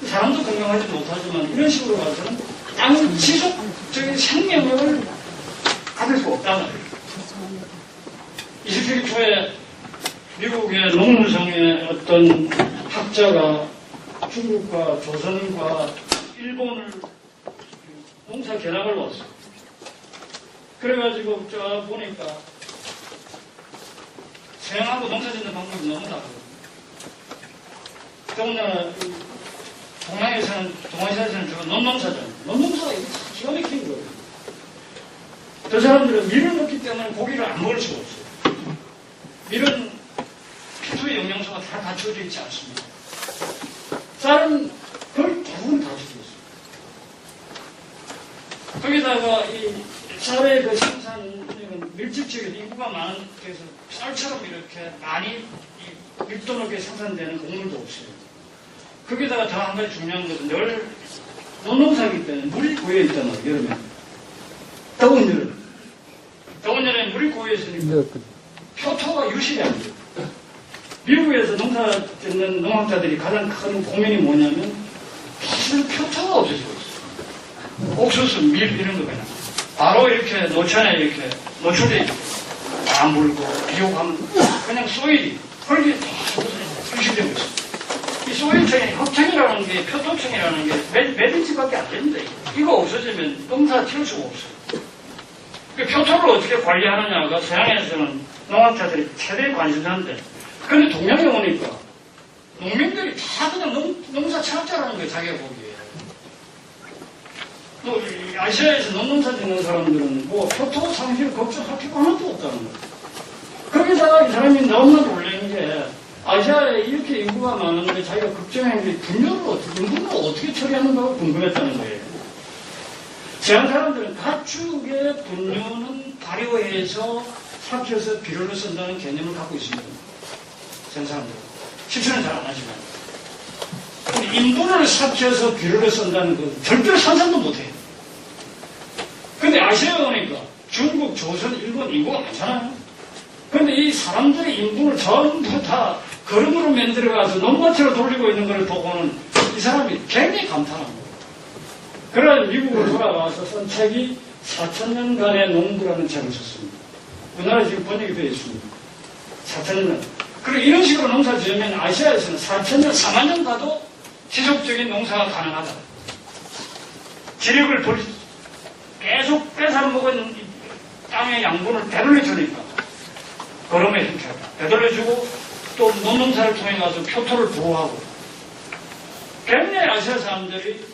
사람도 건강하지 못하지만 이런 식으로 가서는 땅은 지속적인 생명력을 가질 수 없다는 거예요. 20세기 초에 미국의 농무성의 어떤 학자가 중국과 조선과 일본을 농사 견학을 왔어요. 그래가지고 쫙 보니까 서양하고 농사 짓는 방법이 너무 다르거든요. 더군다나 동아시아에서는 주로 논농사잖아요. 논농사가 이게 기가 막힌 거예요. 저 사람들은 밀을 넣기 때문에 고기를 안 먹을 수가 없어요. 밀은 피부의 영양소가 다 갖춰져 있지 않습니다. 쌀은 거의 대부분 다 갖춰져 있어요. 거기다가 이 쌀의 그 생산은 밀집지역에 인구가 많은 데서 쌀처럼 이렇게 많이 밀도 높게 생산되는 곡물도 없어요. 거기다가 더 한 가지 중요한 것은 늘 논농사이기 때문에 물이 고여 있잖아요. 여름에 더운 여름에 물이 고여 있으니까 표토가 유실이 안 돼요. 미국에서 농사 짓는 농학자들이 가장 큰 고민이 뭐냐면 표토가 없어지고 있어요. 옥수수, 밀 이런 거 그냥 바로 이렇게 노천에 이렇게 노출돼 있고 안 물고 비 오고 하면 그냥 소일이 흙이 유실되고 있어요. 이 소일층이 흙층이라는 게 표토층이라는 게 몇 인치밖에 안 됩니다. 이거 없어지면 농사 키울 수가 없어요. 그 표토를 어떻게 관리하느냐가 서양에서는 농학자들이 최대 관심사인데 근데 동양에 오니까 농민들이 다 그냥 농사 철학자라는 거예요. 자기가 보기에. 또 아시아에서 농농사 짓는 사람들은 뭐 표토 상실 걱정할 필요 하나도 없다는 거예요. 거기다가 이 사람이 너무나 놀란 게 아시아에 이렇게 인구가 많은데 자기가 걱정한 게 인구를 어떻게 처리하는가 궁금했다는 거예요. 서양 사람들은 가축의 분뇨는 발효해서 삭혀서 비료를 쓴다는 개념을 갖고 있습니다. 서양 사람들은. 실천은 잘 안 하지만. 인분을 삭혀서 비료를 쓴다는 건 절대로 상상도 못해요. 근데 아시아에 오니까 중국, 조선, 일본 인구가 많잖아요. 그런데 이 사람들의 인구를 전부 다 걸음으로 만들어가서 농마처럼 돌리고 있는 걸 보고는 이 사람이 굉장히 감탄합니다. 그런 미국으로 돌아와서 쓴 책이 4,000년간의 농부라는 책을 썼습니다. 우리나라에 지금 번역이 되어 있습니다. 4,000년. 그리고 이런 식으로 농사 지으면 아시아에서는 4,000년, 4만 년 가도 지속적인 농사가 가능하다. 지력을 계속 뺏어 먹은 땅의 양분을 되돌려주니까 걸음의 형태가 되돌려주고 또 농농사를 통해 가서 표토를 보호하고 굉장히 아시아 사람들이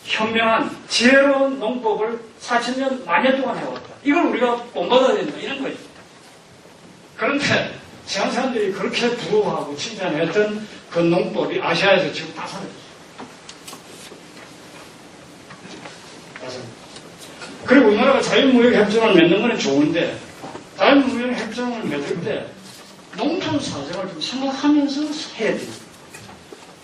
현명한 지혜로운 농법을 4,000년, 만년 동안 해왔다. 이걸 우리가 본받아야 된다. 이런 거예요. 그런데 서양 사람들이 그렇게 부러워하고 칭찬했던 그 농법이 아시아에서 지금 다 사라졌어요. 그리고 우리나라가 자유무역협정을 맺는 건 좋은데 자유무역협정을 맺을 때 농촌 사정을 좀 생각하면서 해야 돼요.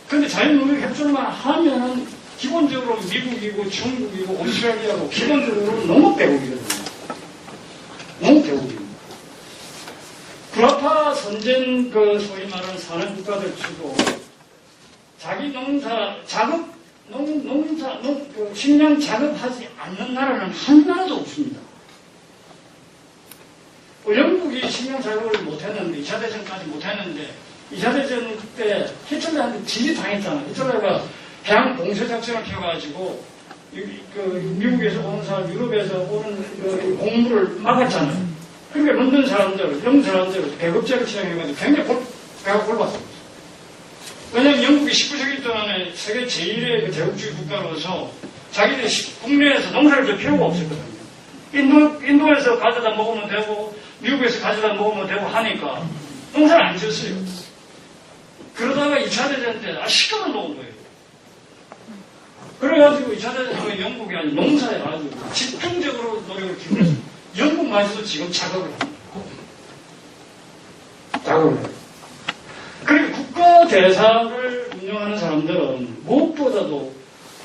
그런데 자유무역협정만 하면은 기본적으로 미국이고 중국이고 오스트레일리아고 기본적으로 농업대국이거든요. 농업대국입니다. 구라파 선진 소위 말하는 산업국가들 치고 자기 농사 작업 식량 작업하지 않는 나라는 한 나라도 없습니다. 영국이 식량 작업을 못했는데 2차 대전까지 못했는데 2차 대전 때 히틀러한테 진입당했잖아요. 히틀러가 해양 봉쇄 작전을 펴가지고 미국에서 오는 사람, 유럽에서 오는 공물을 막았잖아요. 그러니까 런던 사람들, 영국 사람들 배급제를 시행해가지고 굉장히 배가 골봤습니다. 왜냐하면 영국이 19세기 동안에 세계 제1의 제국주의 국가로서 자기들이 국내에서 농사를 줄 필요가 없었거든요. 인도에서 가져다 먹으면 되고 미국에서 가져다 먹으면 되고 하니까 농사를 안 지었어요. 그러다가 2차 대전 때 시간을 놓은 거예요. 그래가지고 2차 대전 하면 영국이 아니고 농사에 아주 집중적으로 노력을 기울였어요. 영국마저도 지금 작업을 합니다. 작업을 해요. 그리고 국가 대사를 운영하는 사람들은 무엇보다도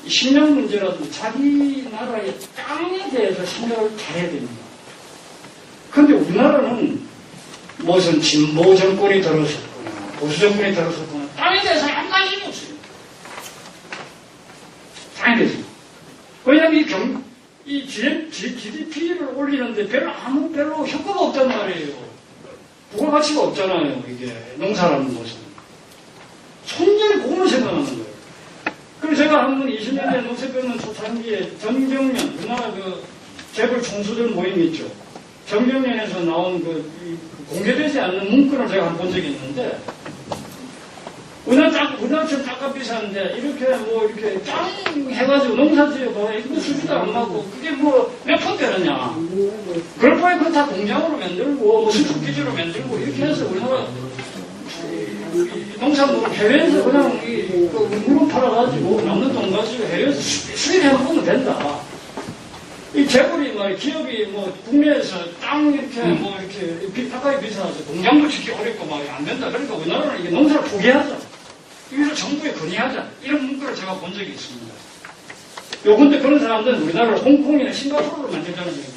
식량 문제라도 자기 나라의 땅에 대해서 생각을 잘해야 됩니다. 그런데 우리나라는 무슨 진보 정권이 들어섰거나 보수 정권이 들어섰거나 땅에 대해서 아무 관심이 없어요. 땅에 대해서. 왜냐하면 이 GDP를 올리는데 별로 효과가 없단 말이에요. 부가가치가 없잖아요, 이게. 농사라는 것은. 손님이 그것만 생각하는 거예요. 그리고 제가 한 번 20년 전 농사병원 초창기에 정경련, 우리나라 재벌 총수들 모임 있죠. 정경련에서 나온 공개되지 않는 문구를 제가 한 번 본 적이 있는데, 우리나라처럼 땅값 비싼데, 이렇게 짱 해가지고 농사 지어봐. 이거 수주도 안 맞고, 그게 몇 푼 되느냐. 그럴 바에 그거 다 공장으로 만들고, 수축기지로 만들고, 이렇게 해서 우리나라 농산물을 해외에서 그냥 물건 팔아가지고, 남는 돈 가지고 해외에서 수입해 먹으면 된다. 이 재벌이 기업이 국내에서 땅 이렇게 가까이 비싸서 공장도 짓기 어렵고 안 된다. 그러니까 우리나라는 이게 농사를 포기하자. 이래서 정부에 건의하자. 이런 문구를 제가 본 적이 있습니다. 요건데 그런 사람들은 우리나라를 홍콩이나 싱가포르로 만들자는 얘기예요.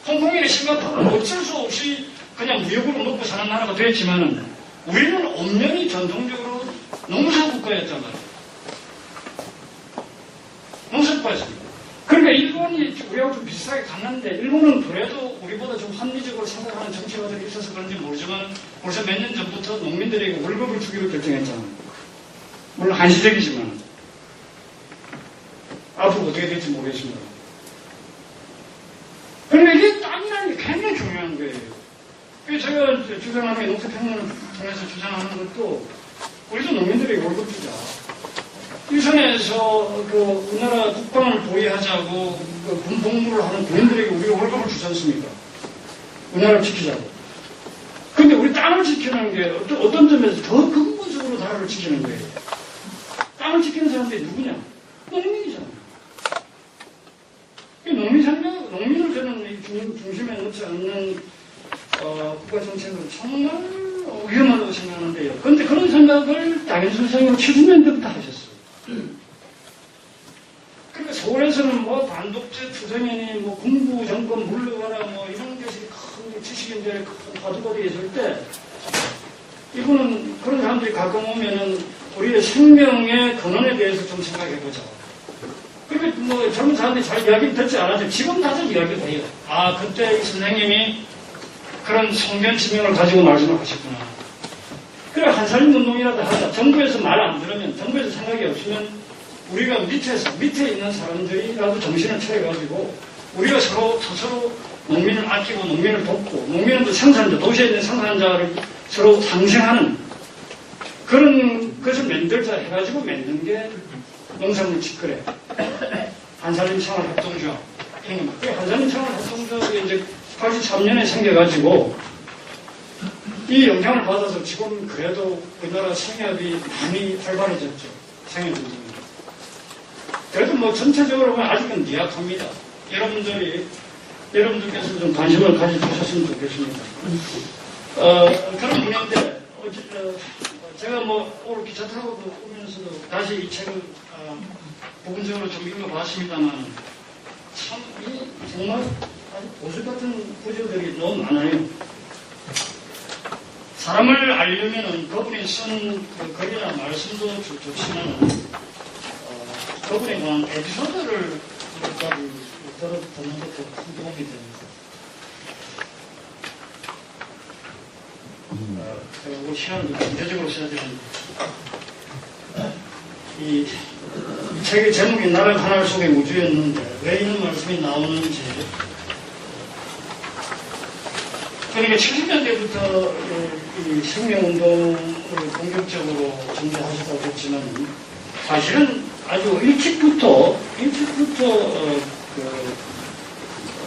홍콩이나 싱가포르는 어쩔 수 없이 그냥 무역으로 먹고 사는 나라가 되었지만은 우리는 엄연히 전통적으로 농사국가였단 말이에요. 농사국가였습니다. 그러니까 일본이 우리하고 좀 비슷하게 갔는데 일본은 그래도 우리보다 좀 합리적으로 생각하는 정치가들이 있어서 그런지 모르지만 벌써 몇 년 전부터 농민들에게 월급을 주기로 결정했잖아요. 물론 한시적이지만 앞으로 어떻게 될지 모르겠습니다. 그러니까 이게 땅이라는 게 굉장히 중요한 거예요. 제가 주장하는 농사평론을 통해서 주장하는 것도 우리도 농민들에게 월급 주자. 일선에서 우리나라 국방을 보위하자고 군복무를 하는 군인들에게 우리가 월급을 주지 않습니까? 우리나라를 지키자고. 근데 우리 땅을 지키는 게 어떤 점에서 더 근본적으로 나라를 지키는 거예요. 땅을 지키는 사람들이 누구냐? 농민이잖아요. 농민을 저는 중심에 놓지 않는 국가 정책은 정말 위험하다고 생각하는데요. 그런데 그런 생각을 당연히 선생님은 70년대부터 하셨어요. 그러니까 서울에 서울에서는 뭐 반독재 투쟁이니 뭐 군부 정권 물러가라 뭐 이런 것이 큰 지식인들의 큰 화두가 되었을 때 이분은 그런 사람들이 가끔 오면은 우리의 생명의 근원에 대해서 좀 생각해보자. 그렇게 뭐 젊은 사람들이 잘 이야기를 듣지 않아도 지금 다들 이야기를 해요. 아, 그때 이 선생님이 그런 성견 지명을 가지고 말씀을 하셨구나. 그래, 한살림 운동이라도 하자. 정부에서 말 안 들으면, 정부에서 생각이 없으면 우리가 밑에 있는 사람들이라도 정신을 차려가지고 우리가 서로 농민을 아끼고 농민을 돕고 농민은 또 생산자, 도시에 있는 생산자를 서로 상생하는 그런 것을 만들자 해가지고 만든 게 농산물 직거래, 한살림 생활협동조합 이런 거. 그 한살림 생활협동조합이 이제 83년에 생겨가지고 이 영향을 받아서 지금 그래도 우리나라 생협이 많이 활발해졌죠. 생협운동이. 그래도 뭐 전체적으로 보면 아직은 미약합니다. 여러분들께서 좀 관심을 가져주셨으면 좋겠습니다. 그런 분인데, 제가 뭐 오늘 기차 타고 오면서도 다시 이 책을 부분적으로 좀 읽어봤습니다만, 참, 정말 아주 보수 같은 구절들이 너무 많아요. 사람을 알려면은 그분이 쓴 그 글이나 말씀도 좋지만, 그분에 관한 에피소드를 듣는 것도 큰 도움이 됩니다. 제가 그 시간을 좀 전체적으로 써야 되는데, 이 책의 제목이 나를 하늘 속의 우주였는데 왜 이런 말씀이 나오는지. 그러니까 70년대부터 이 생명운동을 본격적으로 전개하셨다고 했지만 사실은 아주 일찍부터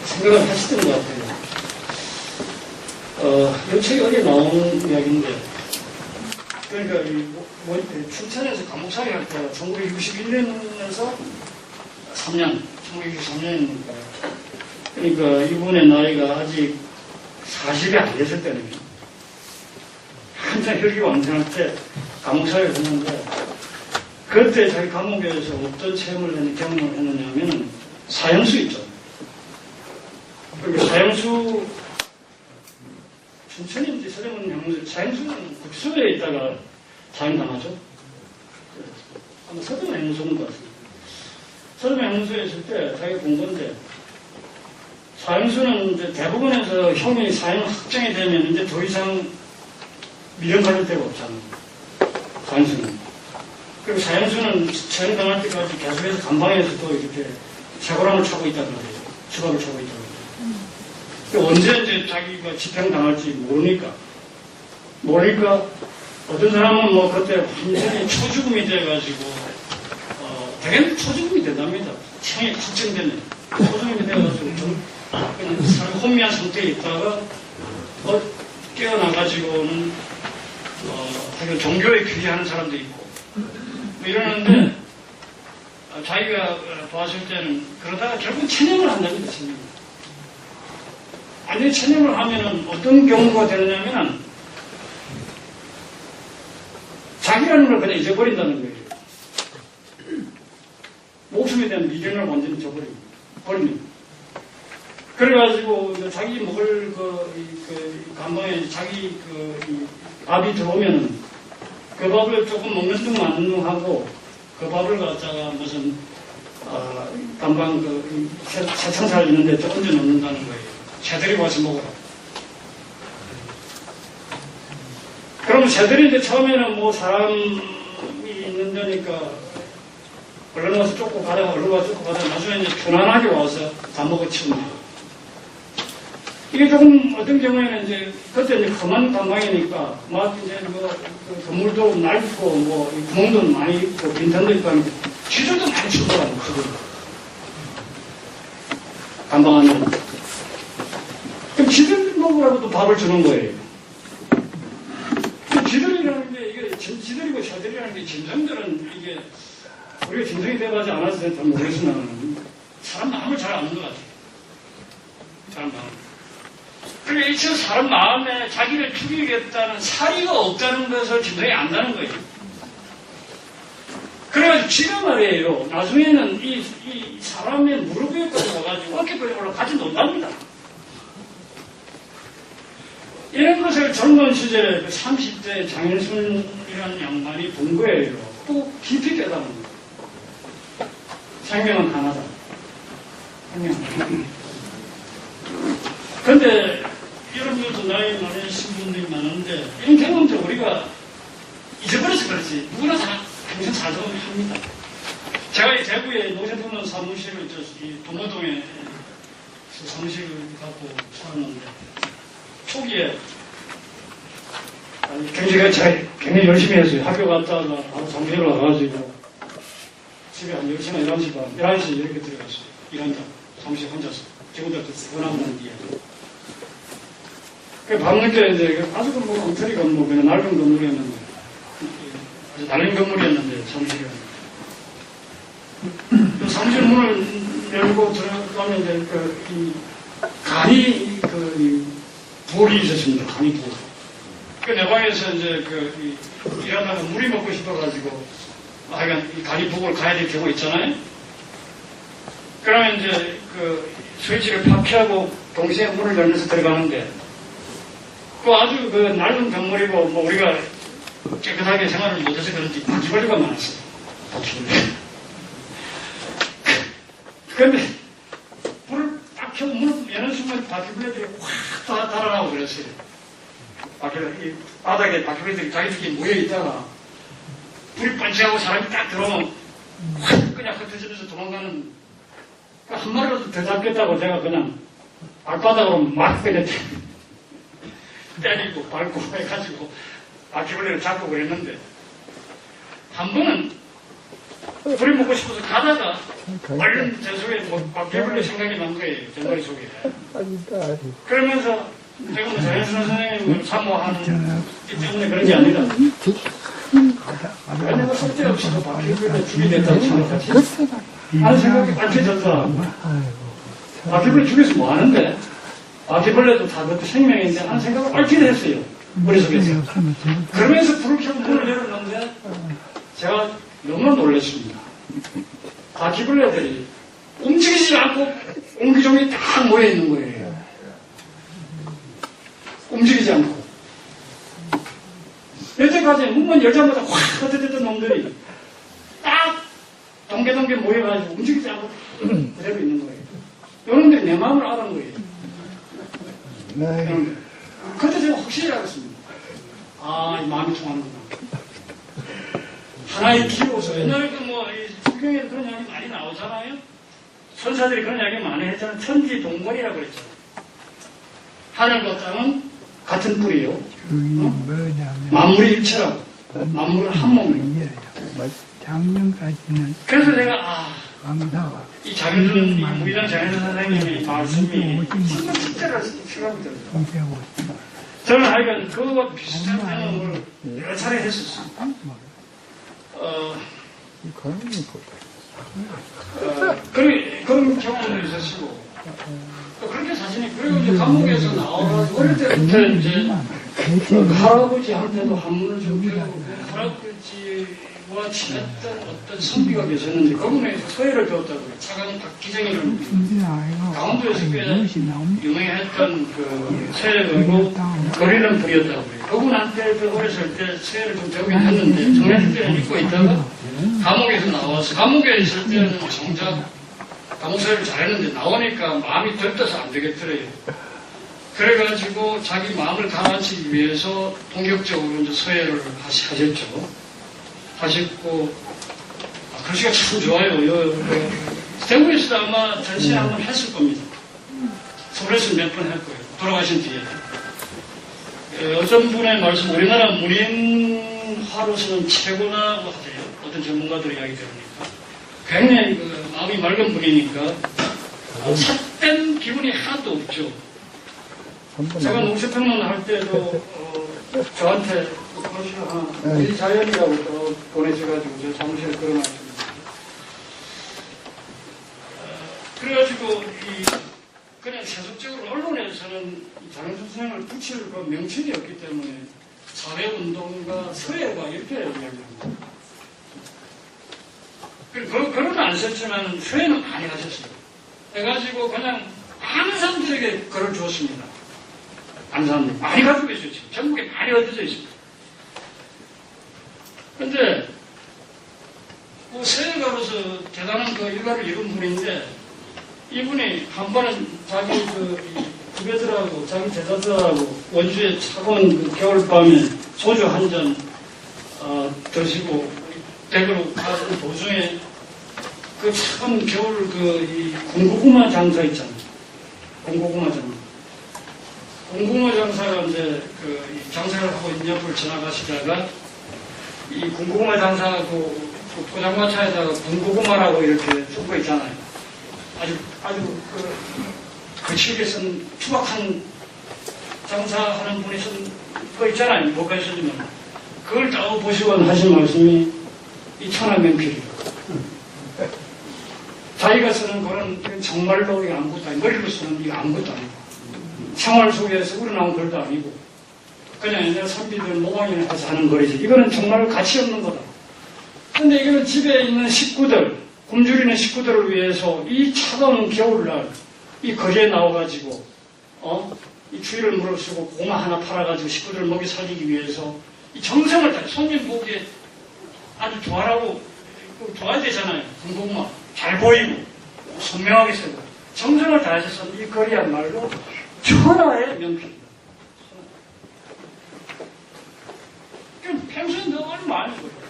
생각을 하시던 것 같아요. 이 책이 어디에 나오는 이야기인데, 그러니까 춘천에서 감옥살이 할 때 1961년에서 1963년이니까, 그러니까 이분의 나이가 아직 40이 안 됐을 때는 한참 혈기왕성할 때 감옥살이를 했는데, 그때 자기 감옥에서 어떤 체험을 경험을 했느냐 하면 사형수 있죠. 그리고 사형수, 춘천인지 서대문 형무소, 사형수는 국수에 있다가 사형당하죠. 아마 서대문 형무소인 것 같습니다. 서대문 형무소에 있을 때 자기가 본 건데, 사형수는 이제 대법원에서 형이 사형 확정이 되면 이제 더 이상 미련 가질 데가 없잖아요. 사형수는. 그리고 사형수는 처형당할 때까지 계속해서 감방에서도 이렇게 쇠고랑을 차고 있다는 거예요. 수박을 차고 있다는 거예요. 언제 이제 자기가 집행당할지 모르니까 어떤 사람은 뭐 그때 완전히 초죽음이 돼가지고 대개는 초죽음이 된답니다. 형이 확정되면 초죽음이 돼가지고 좀 혼미한 상태에 있다가 깨어나가지고는 종교에 귀의하는 사람도 있고 이러는데 자기가 봤을 때는 그러다가 결국 체념을 한답니다. 체념. 완전히 체념을 하면은 어떤 경우가 되느냐면 자기라는 걸 그냥 잊어버린다는 거예요. 목숨에 대한 미련을 완전히 버립니다. 그래가지고 자기 먹을 간방에 자기 밥이 들어오면은 그 밥을 조금 먹는 둥 마는 둥 하고 그 밥을 갖다가 무슨 간방 세창살 있는데 또 얹어 놓는다는 거예요. 새들이 와서 먹어라. 그럼 새들이 이제 처음에는 뭐 사람이 있는 데니까 얼른 와서 쫓고 가다가 얼른 와서 쫓고 가다가 나중에 이제 편안하게 와서 다 먹어치웁니다. 이게 조금 어떤 경우에는 이제 그때 이제 험한 관광이니까 막 이제 뭐 건물도 낡고 뭐 구멍도 많이 있고 빈탄도 있고 하니까 쥐들도 많이 치더라고요. 관광 안에. 그럼 쥐들 먹으라고도 밥을 주는 거예요. 쥐들이라는 게 이게 쥐들이고 새들이라는 게 짐승들은 이게 우리가 짐승이 돼가지 않아서 잘 모르겠으나 사람 마음을 잘 아는 것 같아요. 사람 마음. 그러니까 이 사람 마음에 자기를 죽이겠다는 사리가 없다는 것을 짐승이 안다는 거예요. 그래가지고 지가 말이에요. 나중에는 이 사람의 무릎 위에까지 와가지고 어깨까지 올라가지 논답니다. 이런 것을 젊은 시절에 그 30대 장현순이라는 양반이 본 거예요. 또 깊이 깨달은 거예요. 생명은 하나다. 생명은. 근데 이런 것도 나이 많으신 분들이 많은데 이런 경험도 우리가 잊어버려서 그렇지 누구나 다 평생 살도록 합니다. 제가 이 대구에 노세품원 사무실을 이 동호동에 사무실을 갖고 살았는데 초기에 굉장히 열심히 했어요. 학교 갔다가 바로 정비를 와가지고 집에 한 10시나 11시 반, 11시 이렇게 들어갔어요. 일한다고 사무실 혼자서 직원들도 원하고 난 뒤에 밤늦게 이제 아주 뭐 엉터리 건물, 그냥 낡은 건물이었는데 아주 낡은 건물이었는데 사무실이었는데 그 사무실 문을 열고 들어가면 이제 간이 부엌이 있었습니다. 간이 부엌. 내 방에서 이제 일하다가 물이 먹고 싶어가지고 하여간 이 간이 부엌을 가야 될 경우 있잖아요. 그러면 이제 스위치를 팍 켜고 동시에 문을 열면서 들어가는데 아주 낡은 건물이고 뭐 우리가 깨끗하게 생활을 못해서 그런지 바퀴벌레가 많았어요. 바퀴벌레. 근데 불을 딱 켜고 문을 여는 순간 바퀴벌레들이 확 달아나고 그랬어요. 바닥에 바퀴벌레들이 자기들끼리 모여있다가 불이 번쩍하고 사람이 딱 들어오면 확 그냥 흩어지면서 도망가는 한 마리라도 더 잡겠다고 제가 그냥 발바닥으로 막 그냥 때리고 밟고 해가지고 바퀴벌레를 잡고 그랬는데 한 번은 불이 먹고 싶어서 가다가 얼른 제 속에 바퀴벌레 생각이 난 거예요. 제 머릿속에. 그러면서 제가 뭐 자연스러운 선생님을 사모하는 이 때문에 그런 게 아니라 내가 쓸데없이도 바퀴벌레 죽이 됐다고 생각하지 하는 생각이 밝혀졌더라고. 바퀴벌레 죽여서 뭐 하는데 바퀴벌레도 다 그것도 생명인데 하는 생각을 밝히게 했어요. 머릿속에서. 그러면서 불을 켜고 문을 열었는데 제가 너무 놀랐습니다. 바퀴벌레들이 움직이지 않고 옹기종이 딱 모여있는 거예요. 움직이지 않고. 여태까지 문만 열자마자 확 흩어졌던 놈들이 딱 동계동계 모여가지고 움직이지 않고 그대로 있는 거예요. 이런데 내 마음을 알은 거예요. 그때 제가 확실히 알았습니다. 아, 이 마음이 통하는구나. 하나의 기호서. 옛날에 성경에 그런 이야기 많이 나오잖아요. 선사들이 그런 이야기 많이 했잖아요. 천지 동본이라고 그랬잖아요. 하늘과 땅은 같은 뿌리요. 만물이 일체라고. 만물은 한 몸이에요. 작년까지는 그래서 내가 이 장현준, 무기장 장현준 선생님의 말씀이 정말 진짜로 생각이 들어요. 저는 하여간 그거와 비슷한 경험을 여러 차례 했었습니다. 그런 경험도 있었고 그렇게 사진이 그리고 이제 감옥에서 나와가지고 어릴 때부터 이제 할아버지한테도 한문을 좀 배우고 할아버지와 친했던 어떤 선비가 계셨는데 그분에서 서예를 배웠다고 그래요. 차관 박기정이라는 강원도에서 꽤 유명했던 서예 배우고 거리는 부렸다고 그래요. 그분한테 어렸을 때 서예를 좀 배우긴 했는데 청년일 때는 잊고 있다가 감옥에서 나와서 감옥에 있을 때는 정작 감옥서예를 잘했는데 나오니까 마음이 들떠서 안 되겠더래요. 그래가지고 자기 마음을 가라앉히기 위해서 본격적으로 이제 서예를 하셨죠. 하셨고 글씨가 참 좋아요. 대구에서도 아마 전시회 한번 했을 겁니다. 서울에서 몇 번 할 거예요. 돌아가신 뒤에. 어떤 분의 말씀, 우리나라 문인화로서는 최고라고 하세요. 어떤 전문가들 이야기 들으니까. 굉장히 마음이 맑은 분이니까 삿된 기분이 하나도 없죠. 제가 농수평론 할 때도 저한테 글씨 하나 일자연이라고 또 보내셔가지고 제 사무실에 걸어놨습니다. 그래가지고 그냥 세속적으로 언론에서는 장현준 선생을 붙일 그 명칭이 없기 때문에 사회운동과 서예가 이렇게 이야기합니다. 글은 안 썼지만 후회는 많이 하셨어요. 해가지고 그냥 많은 사람들에게 글을 주었습니다. 많은 사람들이 많이 가지고 있어요. 지금 전국에 많이 얻어져 있습니다. 근데 서예가로서 대단한 그 일가를 이룬 분인데 이분이 한 번은 자기 후배들하고 자기 제자들하고 원주에 차가운 그 겨울밤에 소주 한 잔 드시고 댁으로 가는 도중에 그 차가운 겨울 이 군고구마 장사 있잖아요. 군고구마 장사. 군고구마 장사가 이제 이 장사를 하고 있는 옆을 지나가시다가 이 군고구마 장사 그 포장마차에다가 군고구마라고 이렇게 쓰고 있잖아요. 아주 거칠게 쓴 투박한 장사하는 분이 쓴 거 있잖아요. 뭐가 있으면 그걸 딱 보시고 하신 말씀이 이 천하명필이에요. 자기가 쓰는 글은 정말로 이거 아무것도 아니고 머리로 쓰는 이거 아무것도 아니고 생활 속에서 우러나온 글도 아니고 그냥 옛날 선비들 모방이나 해서 하는 글이지 이거는 정말 가치 없는 거다. 근데 이거는 집에 있는 식구들 굶주리는 식구들을 위해서 이 차가운 겨울날 이 거리에 나와가지고 이 추위를 무릅쓰고 고마 하나 팔아가지고 식구들을 먹이 살리기 위해서 이 정성을 다 손님 보기에 아주 좋아라고 좋아야 되잖아요. 군고구마 잘 보이고 선명하게 쓰고 정성을 다해서 이 글이야말로 천하의 명필입니다. 평소에 늘 많이 보여요.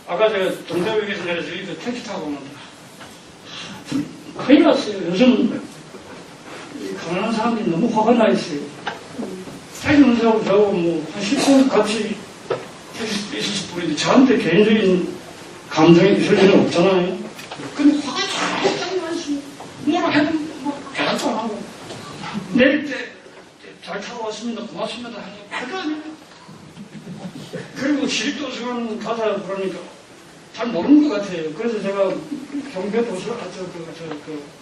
아까 제가 동대역에서 내려서 여기 택시 타고 오는데 큰일 났어요. 요즘 이 가난한 사람들이 너무 화가 나 있어요. 택시 운전하고 저하고 한 10분 같이 택시 있었을 뿐인데 저한테 개인적인 감정이 있을 일은 없잖아요. 근데 화가 잘 나있어요. 뭐라 해도 대답도 안 하고 내릴 때 잘 타고 왔습니다. 고맙습니다. 하니 말도 안 해요. 그리고 시립도서관 가자 그러니까 잘 모르는 것 같아요. 그래서 제가 경배 도서관,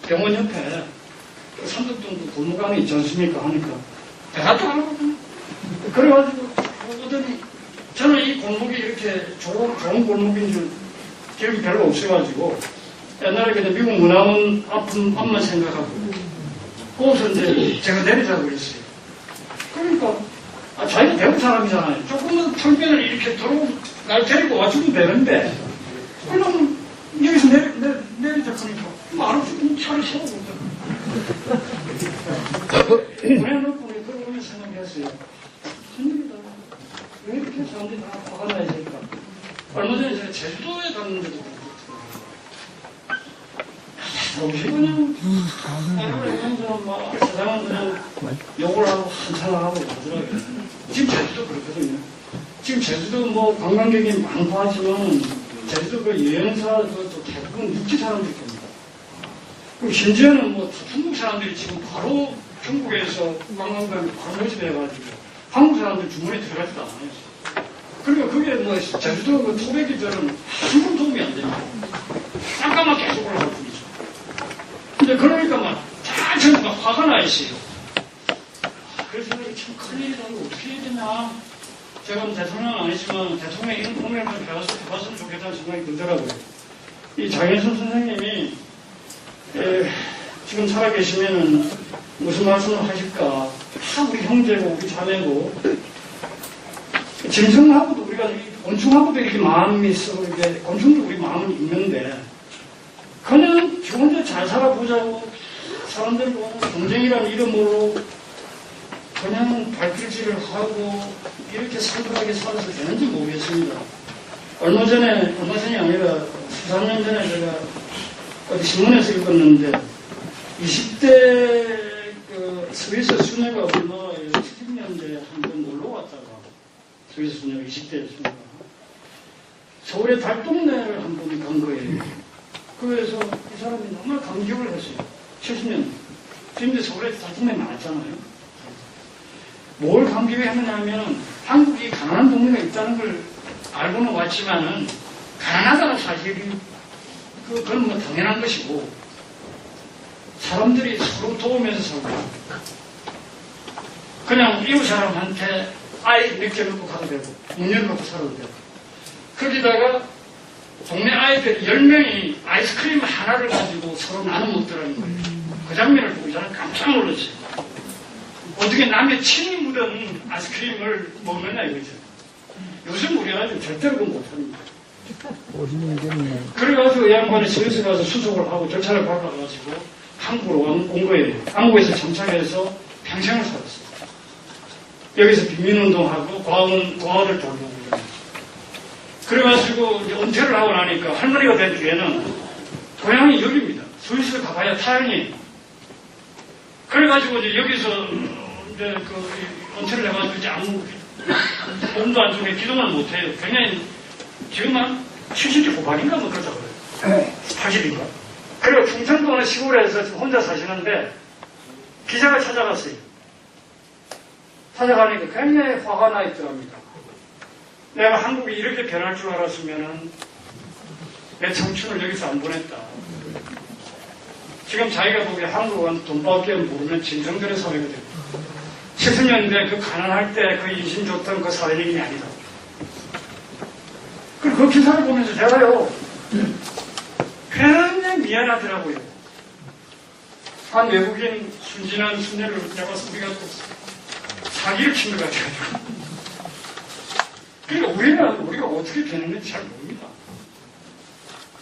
병원 옆에 삼덕동 골목안에 있지 않습니까? 하니까 대답도 안 하거든요. 그래가지고 오더니 저는 이 골목이 이렇게 좋은 골목인 줄 기억이 별로 없어가지고 옛날에 그냥 미국 문화원 앞만 생각하고 거기서 이제 제가 내리자고 그랬어요. 그러니까 자기가 배운 사람이잖아요. 조금만 털면을 이렇게 날 데리고 와주면 되는데 그럼 여기서 내리자 하니까 말없이 차를 세우고 보내놓고 그러고 생각했어요. 큰일이다. 왜 이렇게 사람들이 다 화가 나야 될까? 얼마 전에 제가 제주도에 갔는데도 그냥 세상은 그냥 욕을 하고 한탄을 하고 그러더라고요. 지금 제주도 그렇거든요. 지금 제주도 관광객이 많고 하지만 제주도 여행사 대부분 육지 사람들이 겁니다. 그리고 심지어는 중국 사람들이 지금 바로 중국에서 관광객을 바로 모집해가지고 한국 사람들 주문에 들어가지도 않아요. 그리고 그게 제주도 토백이들은 아무 도움이 안 됩니다. 잠깐만 계속 올라갈 뿐이죠. 근데 그러니까 전부 화가 나 있어요. 그래서 참 큰일이다. 이거 어떻게 해야 되나. 제가 대통령은 아니지만 대통령이 이런 공연을 배웠으면 좋겠다는 생각이 들더라고요. 이 장혜선 선생님이 지금 살아계시면은 무슨 말씀을 하실까. 다 우리 형제고 우리 자매고 짐승하고도 우리가 곤충하고도 이렇게 마음이 있어. 이렇게 곤충도 우리 마음은 있는데 그냥 지 혼자 잘 살아보자고 사람들과 경쟁이라는 이름으로 그냥 발길질을 하고 이렇게 살벌하게 살아서 되는지 모르겠습니다. 얼마 전이 아니라 13년 전에 제가 어디 신문에서 읽었는데 20대 스위스 수녀가 우리나라에 70년대에 한 번 놀러 왔다가 스위스 수녀 20대 수녀가 서울의 달동네를 한 번 간 거예요. 그래서 이 사람이 정말 감격을 했어요. 70년. 지금도 서울에 달동네 많았잖아요. 뭘 감격을 했느냐면 한국이 가난한 동네가 있다는 걸 알고는 왔지만은 가난하다는 사실이 그건 당연한 것이고 사람들이 서로 도우면서 살고 그냥 이웃 사람한테 아이 몇 개 넣고 가도 되고, 문 열어놓고 살아도 되고. 거기다가 동네 아이들 10명이 아이스크림 하나를 가지고 서로 나눠 먹더라는 거예요. 그 장면을 보고 저는 깜짝 놀랐어요. 어떻게 남의 침이 묻은 아이스크림을 먹느냐 이거죠. 요즘 우리가 절대로 그건 못합니다. 그래가지고 이 양반이 스위스 가서 수속을 하고 절차를 밟아가지고 한국으로 온 거예요. 한국에서 정착해서 평생을 살았어요. 여기서 빈민운동하고 고아들 돌보고. 그래가지고 이제 은퇴를 하고 나니까 할머니가 된 뒤에는 고향이 여기입니다. 스위스 가봐야 타양이. 그래가지고 이제 여기서 이제 은퇴를 해가지고 이제 아무 몸도 안 좋게 기동을 못해요. 굉장히 지금 한 70대 후반인가 뭐 그러자 그래요. 80인가. 그리고 충청도 어느 시골에서 지금 혼자 사시는데 기자가 찾아갔어요. 찾아가니까 굉장히 화가 나 있더랍니다. 내가 한국이 이렇게 변할 줄 알았으면은 내 청춘을 여기서 안 보냈다. 지금 자기가 보기에 한국은 돈밖에 모르는 진정들의 사회거든요. 70년대 그 가난할 때 그 인심 좋던 그 사회님이 아니다. 그리고 그 기사를 보면서 제가요, 굉장히 미안하더라고요. 한 외국인 순진한 순례를 내가 우리가 사기를 친 것 같아가지고. 그러니까 우리가 어떻게 되는지 잘 모릅니다.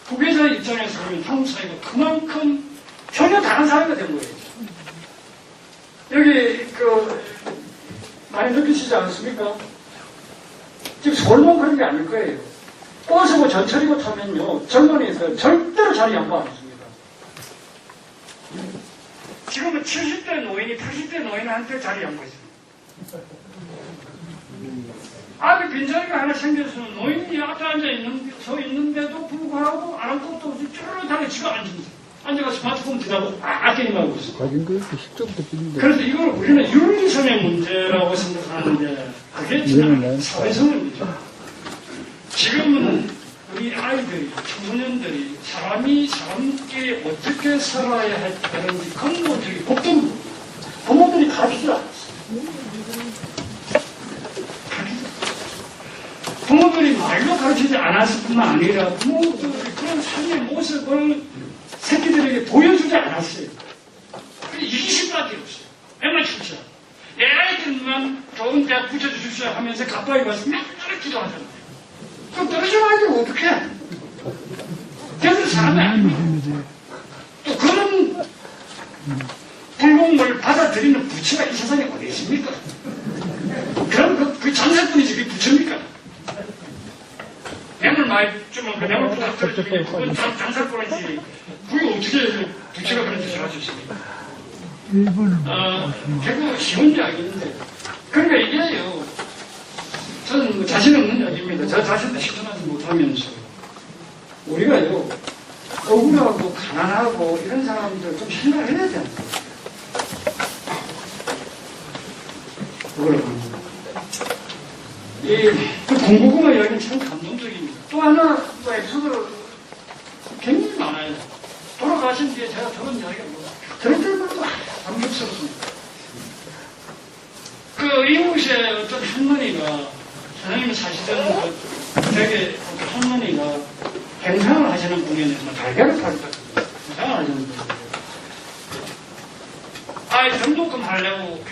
후계자 입장에서 보면 한국 사회가 그만큼 전혀 다른 사회가 된 거예요. 여기 많이 느끼시지 않습니까? 지금 서울만 그런 게 아닐 거예요. 버스고 전철이고 타면요, 젊은이에서 절대로 자리 양보 안 했습니다. 지금은 70대 노인이 80대 노인한테 자리 양보했습니다. 앞에 빈자리가 하나 생겨서 노인이 앞에 서 있는데도 불구하고 안 할 것도 없이 쭈르륵하게 지가 앉아가 스마트폰 뒤다고 게임하고 있어. 그래서 이걸 우리는 윤리성의 문제라고 생각하는데 그게 지금 사회성의 문제죠. 지금은 우리 아이들이, 청소년들이 사람이 사람끼리 어떻게 살아야 되는지 근본적인 복종 부모들이 가르치지 않았어요. 부모들이 말로 가르치지 않았을 뿐만 아니라 부모들이 그런 삶의 모습을 새끼들에게 보여주지 않았어요. 이기심밖에 없어요. 애만 출자. 내 아이들만 좋은 대학 붙여주십시오 하면서 가까이 가서 맨날 기도하잖아요. 그럼 떨어지는 아이들 어떡해? 걔들 사람이 아닙니다. 또 그런 불공을 받아들이는 부처가 이 세상에 어디 있습니까? 그럼 그 장사꾼이지 그게 부처입니까? 뇌물 많이 주면 그 뇌물 부탁드려주면 그건 장사꾼이지 그게 어떻게 부처가 그런 짓을 할 수 있습니까? 결국 쉬운 이야기인데 그러니까 이게요 저는 뭐 자신 없는 이야기입니다. 저 자신도 실천하지 못하면서 우리가요 억울하고 가난하고 이런 사람들 좀 생각을 해야 되는 거예요. 그걸 합니다. 그 공고구마 이야기는 참 감동적입니다. 또 하나 뭐 에피소드가 굉장히 많아요. 돌아가신 뒤에 제가 들은 이야기가 들을 때마다 감격스럽습니다. 그 이웃에 어떤 할머니가 사장님이 사시던 되게 할머니가 행상을 하시는 분이었는데 달걀을 팔았거든요. 행상을 하시는 분이에요. 아이 등록금 하려고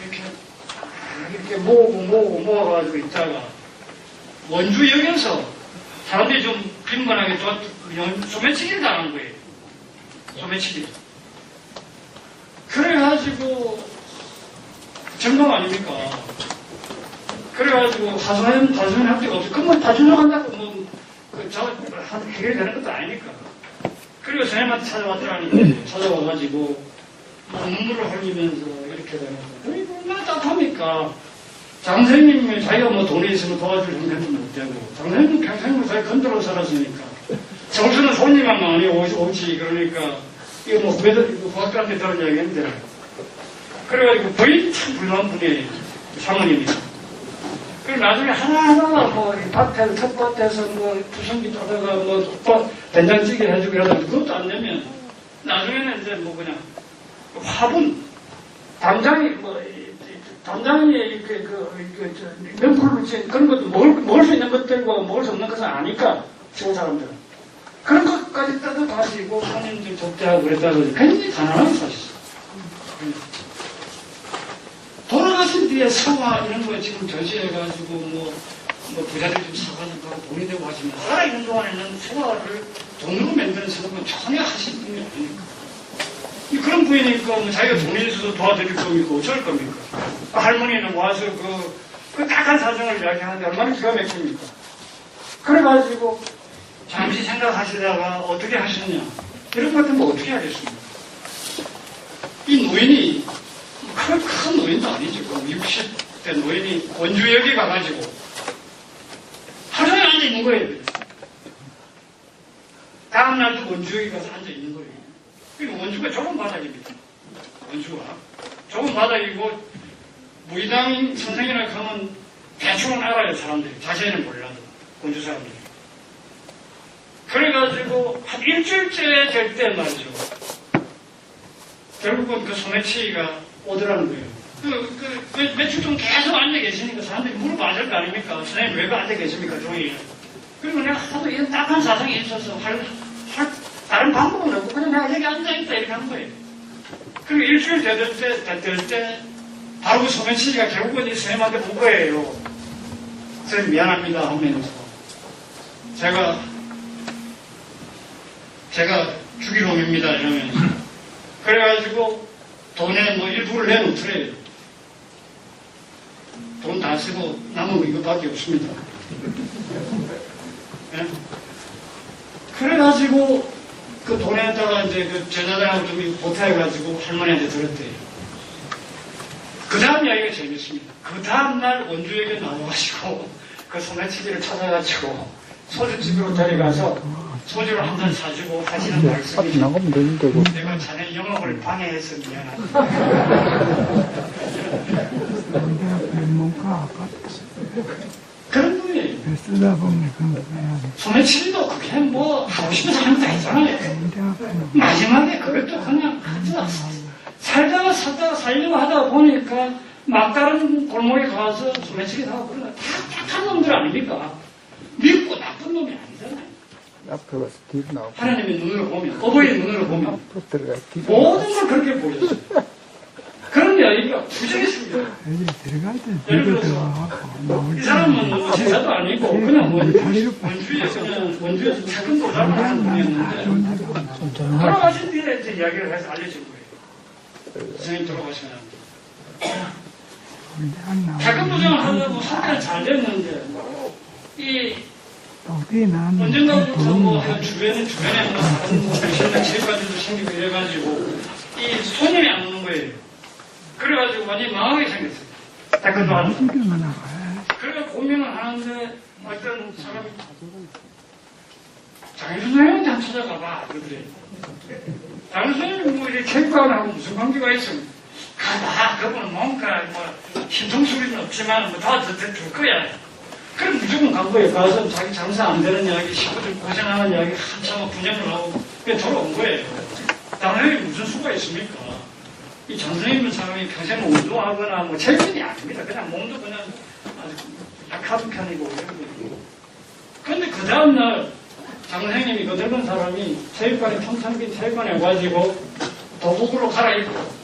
이렇게 모아가지고 있다가 원주역에서 사람들이 좀 빈번하게 소매치기를 당한 거예요. 소매치기. 그래가지고 정당 아닙니까? 그래가지고 하소연 할 데가 없어. 그건 다 주장한다고 해결되는 것도 아니니까. 그리고 선생님한테 찾아왔더라니 찾아와가지고 눈물을 흘리면서 이렇게 되면서 얼마나 따뜻합니까? 장선생님이 자기가 뭐 돈이 있으면 도와줄 형편도 못 되고 장선생님은 평생을 자기 건드려 살았으니까 정수는 손님만 많이 오지 그러니까 이거 뭐 후학들한테 들은 얘기인데 그래가지고 부인 참 훌륭한 분이에요. 사모님이. 그리고 나중에 하나하나 뭐 밭에 텃밭에서 뭐 부성기 따다가 뭐 된장찌개 해주고 이러다 그것도 안 되면 나중에는 이제 뭐 그냥 화분 당장이 뭐 담당이 이렇게 명품을 붙인 그런 것도 먹을 수 있는 것들과 먹을 수 없는 것은 아니까 지금 사람들은 그런 것까지 따도 가지고 손님들 접대하고 그랬다고 굉장히 가난하게 사셨어요. 돌아가신 뒤에 성화 이런 거에 지금 저지해가지고 뭐 부자들 좀 사가지고 돈이 되고 하시면 살아있는 동안에는 성화를 돈으로 만드는 생각은 전혀 하실 분이 아니니까. 그런 부이니까 뭐 자기가 돈이 있어서 도와드릴 겁니까? 어쩔 겁니까? 할머니는 와서 그 딱한 사정을 이야기하는데 얼마나 기가 막힙니까? 그래가지고 잠시 생각하시다가 어떻게 하셨냐? 이런 것 같으면 어떻게 하겠습니까? 이 노인이 큰 노인도 아니죠. 60대 노인이 원주역에 가가지고 하루 종일 앉아있는 거예요. 다음날도 원주역에 가서 앉아있는 거예요. 그리고 원주가 좁은 바닥입니다. 원주가 좁은 바닥이고 무의당 선생이라 하면 대충은 알아요. 사람들이. 자세히는 몰라도 원주 사람들이. 그래가지고 한 일주일째 될 때 말이죠. 결국은 그 소매치기가 오더라는 거예요. 며칠 동안 계속 앉아 계시니까 사람들이 물어봐줄 거 아닙니까? 선생님 왜 앉아 계십니까? 종일. 그리고 내가 하도 이런 딱한 사정이 있어서 다른 방법은 없고 그냥 내가 여기 앉아있다 이렇게 한 거예요. 그리고 일주일 될 때 바로 그 소매치기가 결국은 이 선생님한테 온 거예요. 선생님 미안합니다 하면서 제가 죽일 놈입니다 이러면서 그래가지고 돈에 뭐 일부를 내놓더래요. 돈 다 쓰고 남은 거 이거밖에 없습니다. 네? 그래가지고 그 돈에다가 이제 그 제자들하고 좀 보태가지고 할머니한테 들었대요. 그 다음 이야기가 재밌습니다. 그 다음날 원주역에 나와가지고 그 소매치기를 찾아가지고 소주집으로 데려가서 소주를 한 잔 사주고 하시는 말씀이 내가 자네 영업을 방해해서 미안하다. 그런 분이에요. 소매치기도 그게 뭐 하고 싶은 사람 다 있잖아요. 마지막에 그것도 그냥 살다가 살려고 하다 보니까 막다른 골목에 가서 소매치기 하고 그런 거 다 착한 놈들 아닙니까? 믿고 나쁜 놈이 아니잖아요. 하나님의 눈으로 보면, 어버이의 눈으로 보면 모든 걸 그렇게 보였어요. 그런 이야기가 부정했습니다. 예를 들어서 이 사람은 뭐 제사도 아니고 그냥 원주에서 작은 도장을 하는 분이었는데 돌아가신 뒤에 이제 이야기를 해서 알려진 거예요. 선생님 돌아가시면 작은 도장을 하려고 상태는 잘 됐는데 이 언젠가부터 뭐 주변에 뭐 다른 뭐 신랑 집까지도 생기고 이래가지고 이 손님이 안 오는 거예요. 그래가지고 완전히 망하게 생겼어요. 태권도 하는 거. 그래서 고민을 하는데 어떤 사람이 장선생님한테 한번 찾아가봐 그러더래요. 장선생님이 뭐 이렇게 체육관하고 무슨 관계가 있으면 가봐. 그분은 뭔가 뭐 신통수리는 없지만 뭐 다 줄 거야. 그럼 무조건 간 거예요. 가서 자기 장사 안 되는 이야기, 식구들 고생하는 이야기 한참 분양을 하고 그냥 돌아온 거예요. 당연히 무슨 수가 있습니까? 이 장선생님은 사람이 평생 운동하거나 뭐 체력이 아닙니다. 그냥 몸도 그냥 아주 약한 편이고 이런 거고. 그런데 그 다음날 장선생님이 그 늙은 사람이 체육관에 평창 빈 체육관에 와가지고 도복으로 갈아입고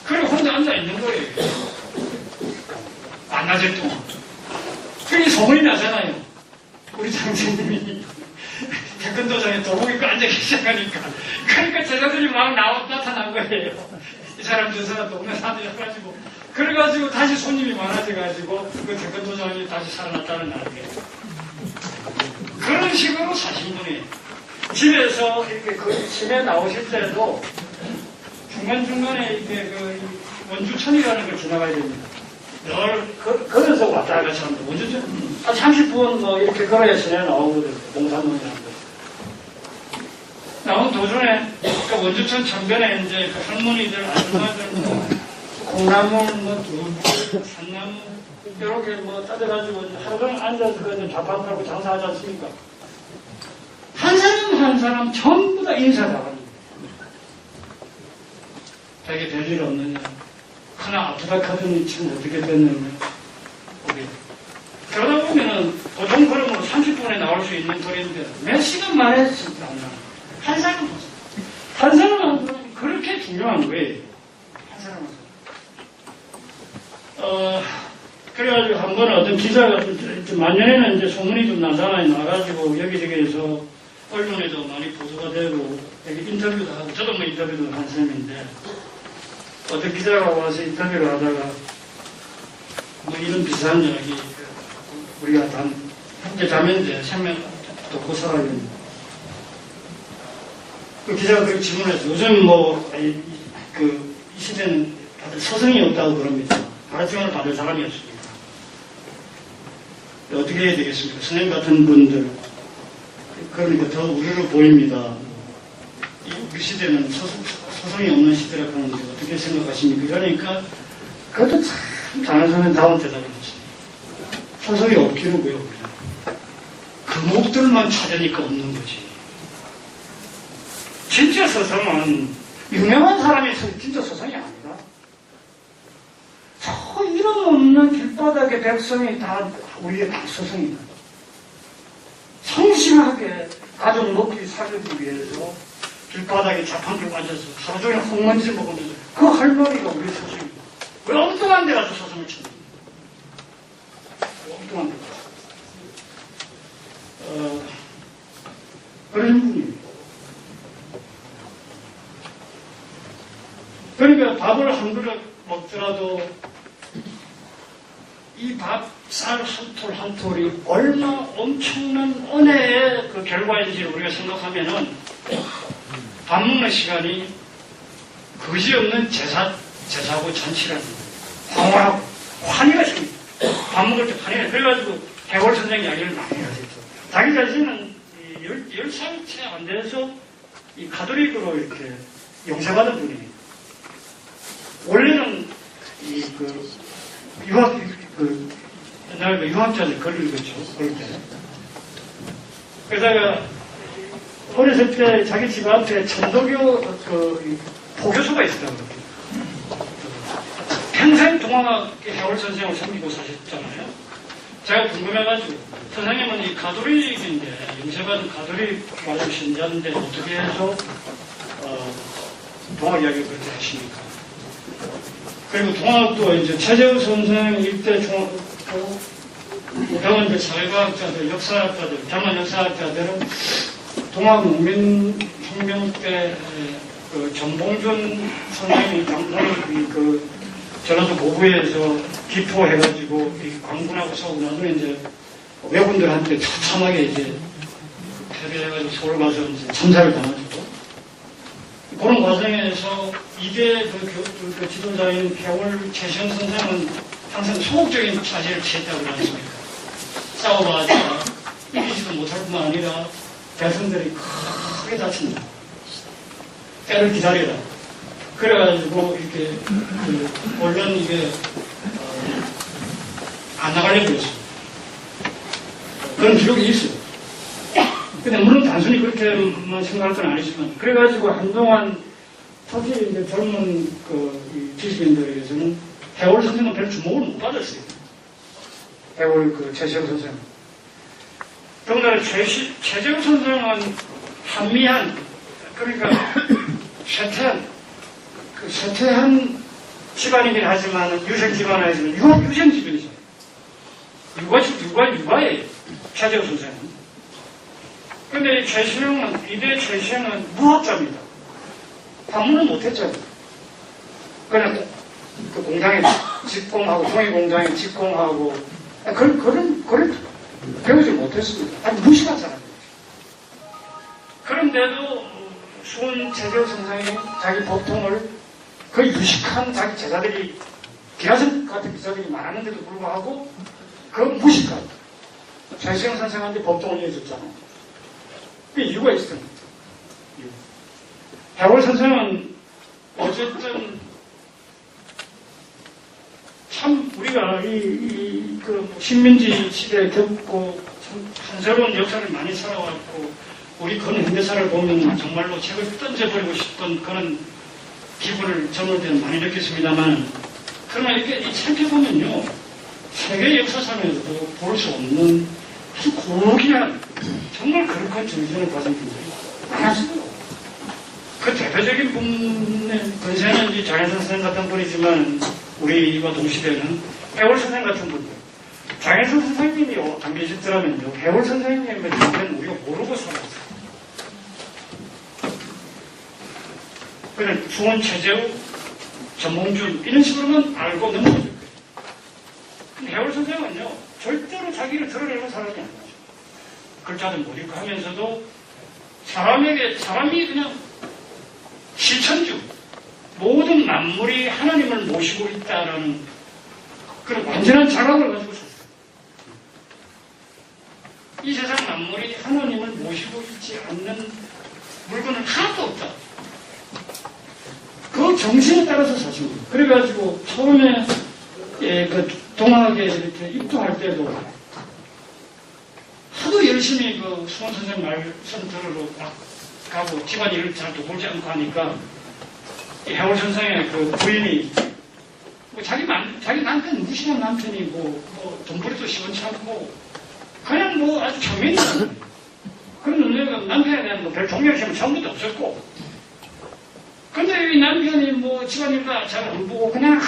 그리고 혼자 앉아있는 거예요. 반나절 동안. 그게 소문이 나잖아요. 우리 장선생님이 태권도장에 도복 입고 앉아 계시니까. 그러니까 제자들이 막 나타난 거예요. 이 사람 저 사람 동네 사람이어가지고. 그래가지고 다시 손님이 많아져가지고 그 태권도장이 다시 살아났다는 말이에요. 그런 식으로 사신 분이 집에서 이렇게 그 집에 나오실 때도 중간중간에 이렇게 그 원주천이라는 걸 지나가야 됩니다. 늘 걸어서 왔다 갔다 하는데 원주천 한 30분 뭐 이렇게 걸어야 시내 나오거든요. 농산문이라는 거. 나온 도중에 그 원주천 전변에 이제 그 할머니들, 아줌마들, 뭐 콩나물, 뭐 두부, 산나무 이렇게 뭐 따져가지고 하루 종일 앉아서 그 좌판 팔고 장사하지 않습니까? 한 사람 한 사람 전부 다 인사 나갑니다. 자기 별일 없느냐? 하나 아픈 부탁하더니 지금 어떻게 됐느냐. 그러다 보면은 보통 걸음으로 30분에 나올 수 있는 거리인데 몇 시간 만에 진짜 안 나와요. 한 사람은 한 사람은 그렇게 중요한 거예요. 한 사람은. 그래가지고 한 번은 어떤 기자가 만년에는 이제 소문이 좀 나잖아요. 나가지고 여기저기에서 언론에도 많이 보도가 되고 여기 인터뷰도 하고 저도 뭐 인터뷰도 한 셈인데 어떤 기자가 와서 인터뷰를 하다가 뭐 이런 비슷한 이야기 우리가 현재 자면제 생명 돕고 살아야 됩니다. 그 기자가 그렇게 질문했어요. 요즘 이 시대는 다들 서성이 없다고 그럽니다. 가르침을 받을 사람이 없습니다. 어떻게 해야 되겠습니까? 선생님 같은 분들 그러니까 더 우려를 보입니다. 우리 시대는 서성이 없는 시대라고 하는데 어떻게 생각하십니까? 그러니까 그것도 참 잘하는 다운 대답을 했습니다. 서성이 없기로고요. 금옥들만 찾으니까 없는 거지. 진짜 서성은 유명한 사람이 진짜 서성이 아니다. 저 이름 없는 길바닥의 백성이 다 우리의 다 서성이다. 성실하게 가족 먹기 살기 위해서 길바닥에 자판기 앉아서 하루 종일 흙먼지 먹으면서 그 할머니가 우리 서성입니다. 왜 엉뚱한 데 가서 서성을 칩니까? 엉뚱한 데 가서. 그런 분입니다. 그러니까 밥을 한 그릇 먹더라도 이 밥, 쌀 한 톨 한 톨이 얼마 엄청난 은혜의 그 결과인지 우리가 생각하면은 밥 먹는 시간이 그지없는 제사고 잔치라는 황홀하고 환희가 생깁니다. 밥 먹을 때 환희가 그래가지고 해골 선생 이야기를 많이 하셨죠. 자기 자신은 10살 채 안 돼서 이 가톨릭으로 이렇게 용서받은 분입니다. 원래는 옛날에 유학자들 글을 읽었죠. 그럴 때. 그러다가 어렸을 때 자기 집 앞에 천도교 포교소가 있었다고 그러더라고요. 평생 동화학 해월 선생을 섬기고 사셨잖아요. 제가 궁금해가지고 선생님은 이 가톨릭인데 용서받은 가톨릭 말씀 신자인데 어떻게 해서 동화 이야기를 그렇게 하십니까? 그리고 동학도 이제 최재우 선생 일대 그다음 이제 사회과학자들, 역사학자들, 젊은 역사학자들은 동학 농민혁명 때 그 전봉준 선생님이 장군을 전라도 고구에서 기포해가지고 광군하고 싸우고 나서 이제 외군들한테 처참하게 이제 패배해가지고 서울 가서 이제 참사를 당하죠. 그런 과정에서 이게 그 지도자인 개월 최시영 선생은 항상 소극적인 자세를 취했다고 그러지 않습니까? 싸워봐야 이기지도 못할 뿐만 아니라 백성들이 크게 다친다. 때를 기다려라. 그래가지고 이렇게 언론 이게 안 나가려고 했습니다. 그런 기록이 있어요. 근데 물론 단순히 그렇게만 생각할 건 아니지만 그래가지고 한동안 특히 이제 젊은 이 지식인들에게서는 해월 선생은 별 주목을 못 받았어요. 해월 최재우 선생. 더군다나 최재우 선생은 한미한 그러니까 쇠퇴한 집안이긴 하지만 유생 집안은 하지만 유생 집안이죠. 육아예요. 최재우 선생은. 근데 이대 최시영은 무학자입니다. 방문은 못했잖아요. 그냥 그 공장에 직공하고, 종이 공장에 직공하고, 그런 배우지 못했습니다. 아니, 무식한 사람이에요. 그런데도 수은 최재우 선생이 자기 법통을 그 유식한 자기 제자들이, 기라성 같은 기자들이 많았는데도 불구하고, 그 무식한 최시영 선생한테 법통을 해줬잖아요. 그 이유가 있습니다. 해월 선생은 어쨌든 참 우리가 그 식민지 시대에 겪고 참 한새로운 역사를 많이 살아왔고 우리 근현대사를 보면 정말로 책을 던져버리고 싶던 그런 기분을 젊을 때는 많이 느꼈습니다만 그러나 이렇게 살펴보면요, 세계 역사상에서도 볼 수 없는 아주 고귀한, 정말 거룩한 정신을 가진 분들이 많았어요. 그 대표적인 분의 근세는 이제 장혜선 선생 같은 분이지만, 우리와 동시대는 해월 선생 같은 분들. 장혜선 선생님이 안 계셨더라면요, 해월 선생님의 존재는 우리가 모르고 살았어요. 그냥 수원 최재우, 전봉준 이런 식으로만 알고 넘어갔을 거예요. 근데 해월 선생은요, 절대로 자기를 드러내는 사람이 아니죠. 글자도 못 읽고 하면서도 사람이 그냥 실천주, 모든 만물이 하나님을 모시고 있다라는 그런 완전한 자각을 가지고 샀어요. 이 세상 만물이 하나님을 모시고 있지 않는 물건은 하나도 없다. 그 정신에 따라서 사신 거예요. 그래가지고 처음에 그 동학에 이렇게 입도할 때도 하도 열심히 그 수원 선생 말씀 들으러 막 가고 집안일을 잘 돌보지 않고 하니까 이 해월 선생의 그 부인이 뭐 자기 남편 무시한 남편이고 뭐 돈벌이도 시원찮고 그냥 뭐 아주 청명이잖아요. 그런 내가 남편에 대한 뭐 별 동경심은 전부도 없었고, 근데 이 남편이 뭐 집안일도 잘 안 보고 그냥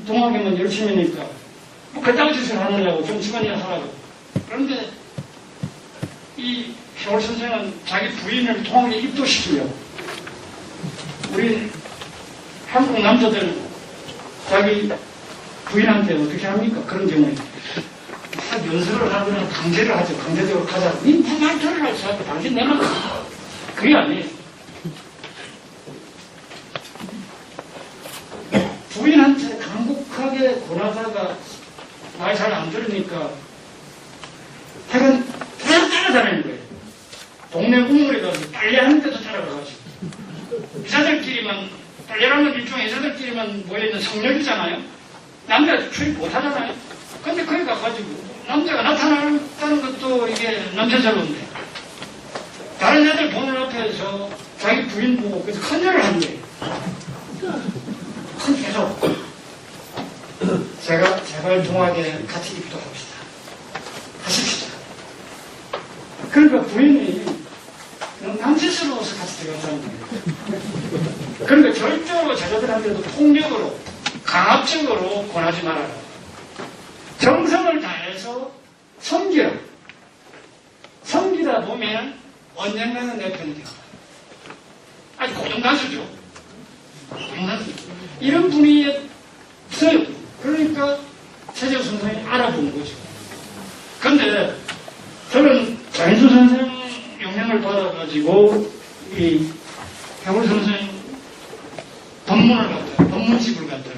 동학에만 열심히니까 뭐 그딴 짓을 하느냐고 좀 집안일 하라고. 그런데 이 해월 선생은 자기 부인을 동학에 입도시키려고. 우리 한국 남자들 자기 부인한테 어떻게 합니까? 그런 경우에 연습을 하거나 강제를 하죠. 강제적으로 가자. 니 말 들으라. 당신 내만 그게 아니에요. 부인한테 강국하게 권하다가 말 잘 안 들으니까 하여간 따라다니는 거예요. 동네 우물에 가서 빨래하는 데도 따라가가지고 여자들끼리만, 빨래라면 일종의 여자들끼리만 모여있는 성역이잖아요. 남자 출입 못하잖아요. 근데 거기 가가지고 남자가 나타나는 것도 이게 남자스러운데 다른 애들 보는 앞에서 자기 부인 보고 그래서 큰절을 한 거예요. 계속 제발 동학에 같이 입도합시다. 하십시다. 그러니까 부인이 남자스러워서 같이 들어간다는 거예요. 그러니까 절대로 제자들한테도 폭력으로 강압적으로 권하지 말아라. 정성을 다해서 섬기라. 섬기다 보면 언젠가는 내 편이 되고. 아주 고등가수죠. 고등가수. 이런 분이 없어요. 그러니까 최재우 선생님이 알아본 거죠. 근데 저는 장인수 선생 영향을 받아가지고 이 해월 선생 법문을 갖다가 법문집을 갖다가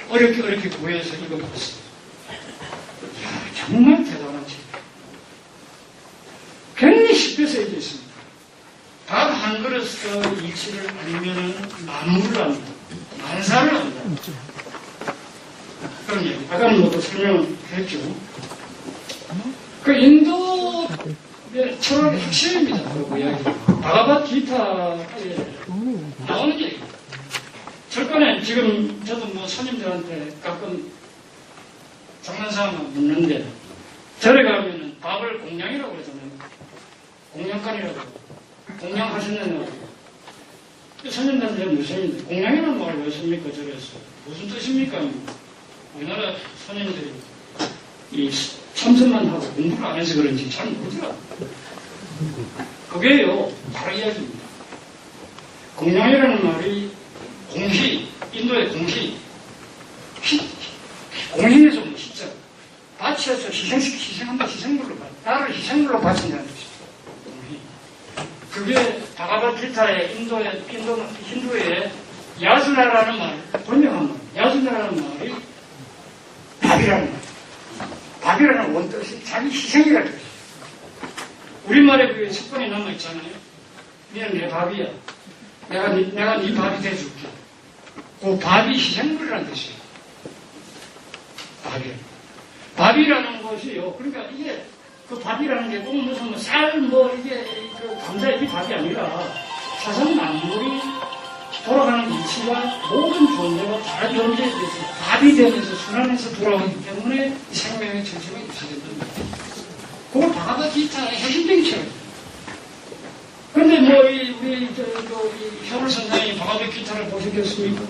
어렵게 구해서 읽어봤어요. 정말 대단한 책. 굉장히 쉽게 써져 있습니다. 밥 한 그릇의 이치를 알면은 만물을 안다. 만사를 안다. 그런 얘기. 아까는 뭐또 설명했죠. 그 인도 철학의 핵심입니다. 그 이야기. 바가바기타에 나오는 얘기. 철권에 지금 저도 뭐 손님들한테 가끔 장난삼아 묻는데 절에 가면은 밥을 공양이라고 그러잖아요. 공양간이라고. 공양하셨느냐고. 손님들한테 무슨 공양이라는 말을 왜 씁니까? 절에서. 무슨 뜻입니까? 우리나라 손님들이 이 참선만 하고 공부를 안 해서 그런지 잘 모르더라. 그게요, 바로 이야기입니다. 공양이라는 말이 공희, 인도의 공희, 공희에서 온 희자. 바쳐서 희생한다, 희생물로 나를 희생물로 바친다는 뜻입니다. 공희. 그게 바가바기타의 힌두의 야수나라는 말, 번역한 말, 야수나라는 말이 밥이라는 말. 밥이라는 원뜻이 자기 희생이라는 뜻이에요. 우리말에 그 습관이 남아있잖아요. 니는 내 밥이야. 내가 네 밥이 돼줄게. 그 밥이 희생물이라는 뜻이에요. 밥이. 밥이라는 것이요. 그러니까 이게 그 밥이라는 게 꼭 무슨 쌀 이게 그 감자 이 밥이 아니라 사상 만물이 돌아가는 이치가 모든 존재가 다른 존재에 대해서 답이 되면서 순환해서 돌아오기 때문에 이 생명의 정체가 유지된다. 그걸 바가다 기타의 핵심쟁이처럼. 근데 뭐, 우리 혀를 선생님이 바가다 기타를 보셨겠습니까?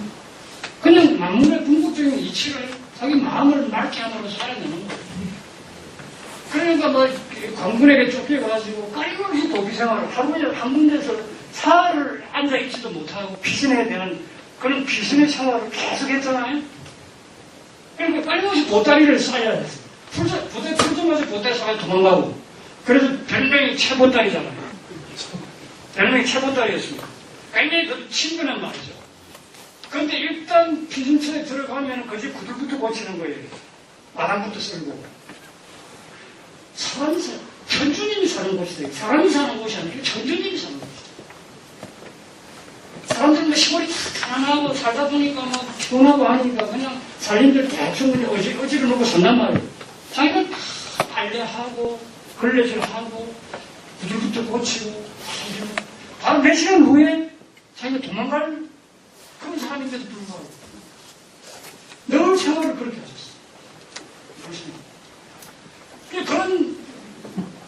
그냥 만물의 궁극적인 이치를 자기 마음을 맑게 함으로 살아내는 거예요. 그러니까 뭐, 광군에게 쫓겨가지고 끊임없이 도피 생활을 하루에 한 군데서 사흘을 앉아있지도 못하고 피신해야 되는 그런 피신의 생활을 계속 했잖아요. 그러니까 끊임없이 보따리를 쌓아야 했어요. 부대 풀자마자 보따리 쌓아 도망가고. 그래서 별명이 채보따리잖아요. 별명이 채보따리였습니다. 굉장히 그 친근한 말이죠. 그런데 일단 피신처에 들어가면 거기 구들부터 고치는 거예요. 마당부터 쓸고. 천주님이 사는 곳이다. 사람이 사는 곳이 아니라 천주님이 사는 곳이다. 사람들은 시골이 가난하고 살다 보니까 뭐 피곤하고 하니까 그냥 살림들 대충 그냥 어지러 놓고 산단 말이에요. 자기가 다 빨래하고 걸레질하고 구들부터 고치고 바로 몇 시간 후에 자기가 도망갈 그런 사람인데도 불구하고 늘 생활을 그렇게 하셨어요.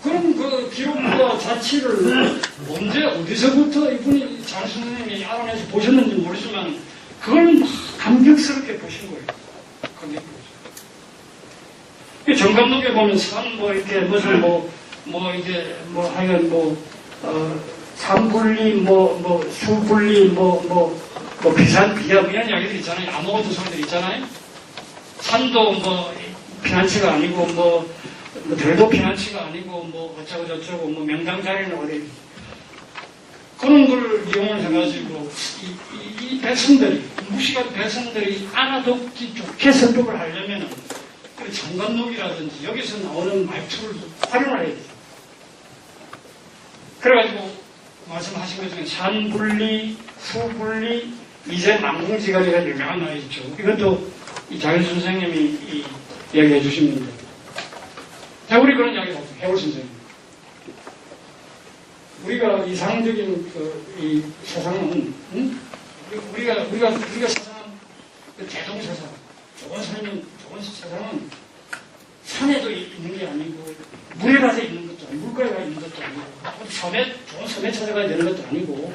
그런 그 기록과 자취를 언제 어디서부터 이분이 장 선생님이 알아내서 보셨는지 모르지만 그걸 막 감격스럽게 보신 거예요. 정감독에 보면 뭐 이렇게 무슨 이게 하여간 산분리 수분리 비산 비야 이런 이야기들 있잖아요. 아무것도 소리들 있잖아요. 산도 피난처가 아니고 별도 피난처가 아니고 어쩌고 저쩌고 명당자리는 어디 그런 걸 이용을 해가지고 이 백성들이 무식한 백성들이 알아듣기 좋게 설득을 하려면은 그 정감독이라든지 여기서 나오는 말투를 활용을 해야 돼요. 그래가지고 말씀하신 것 중에 산분리, 수분리, 이제 만공지간이가 유명한 말이 있죠. 이것도 이 장일 선생님이 이야기해 주십니다. 우리 그런 이야기 하죠. 해월 선생님. 우리가 이상적인 이 세상은, 우리가 세상은 대동세상, 좋은 세상은 산에도 있는 게 아니고, 물에 가서 있는 것도 아니고, 물가에 가서 있는 것도 아니고, 좋은 섬에 찾아가야 되는 것도 아니고,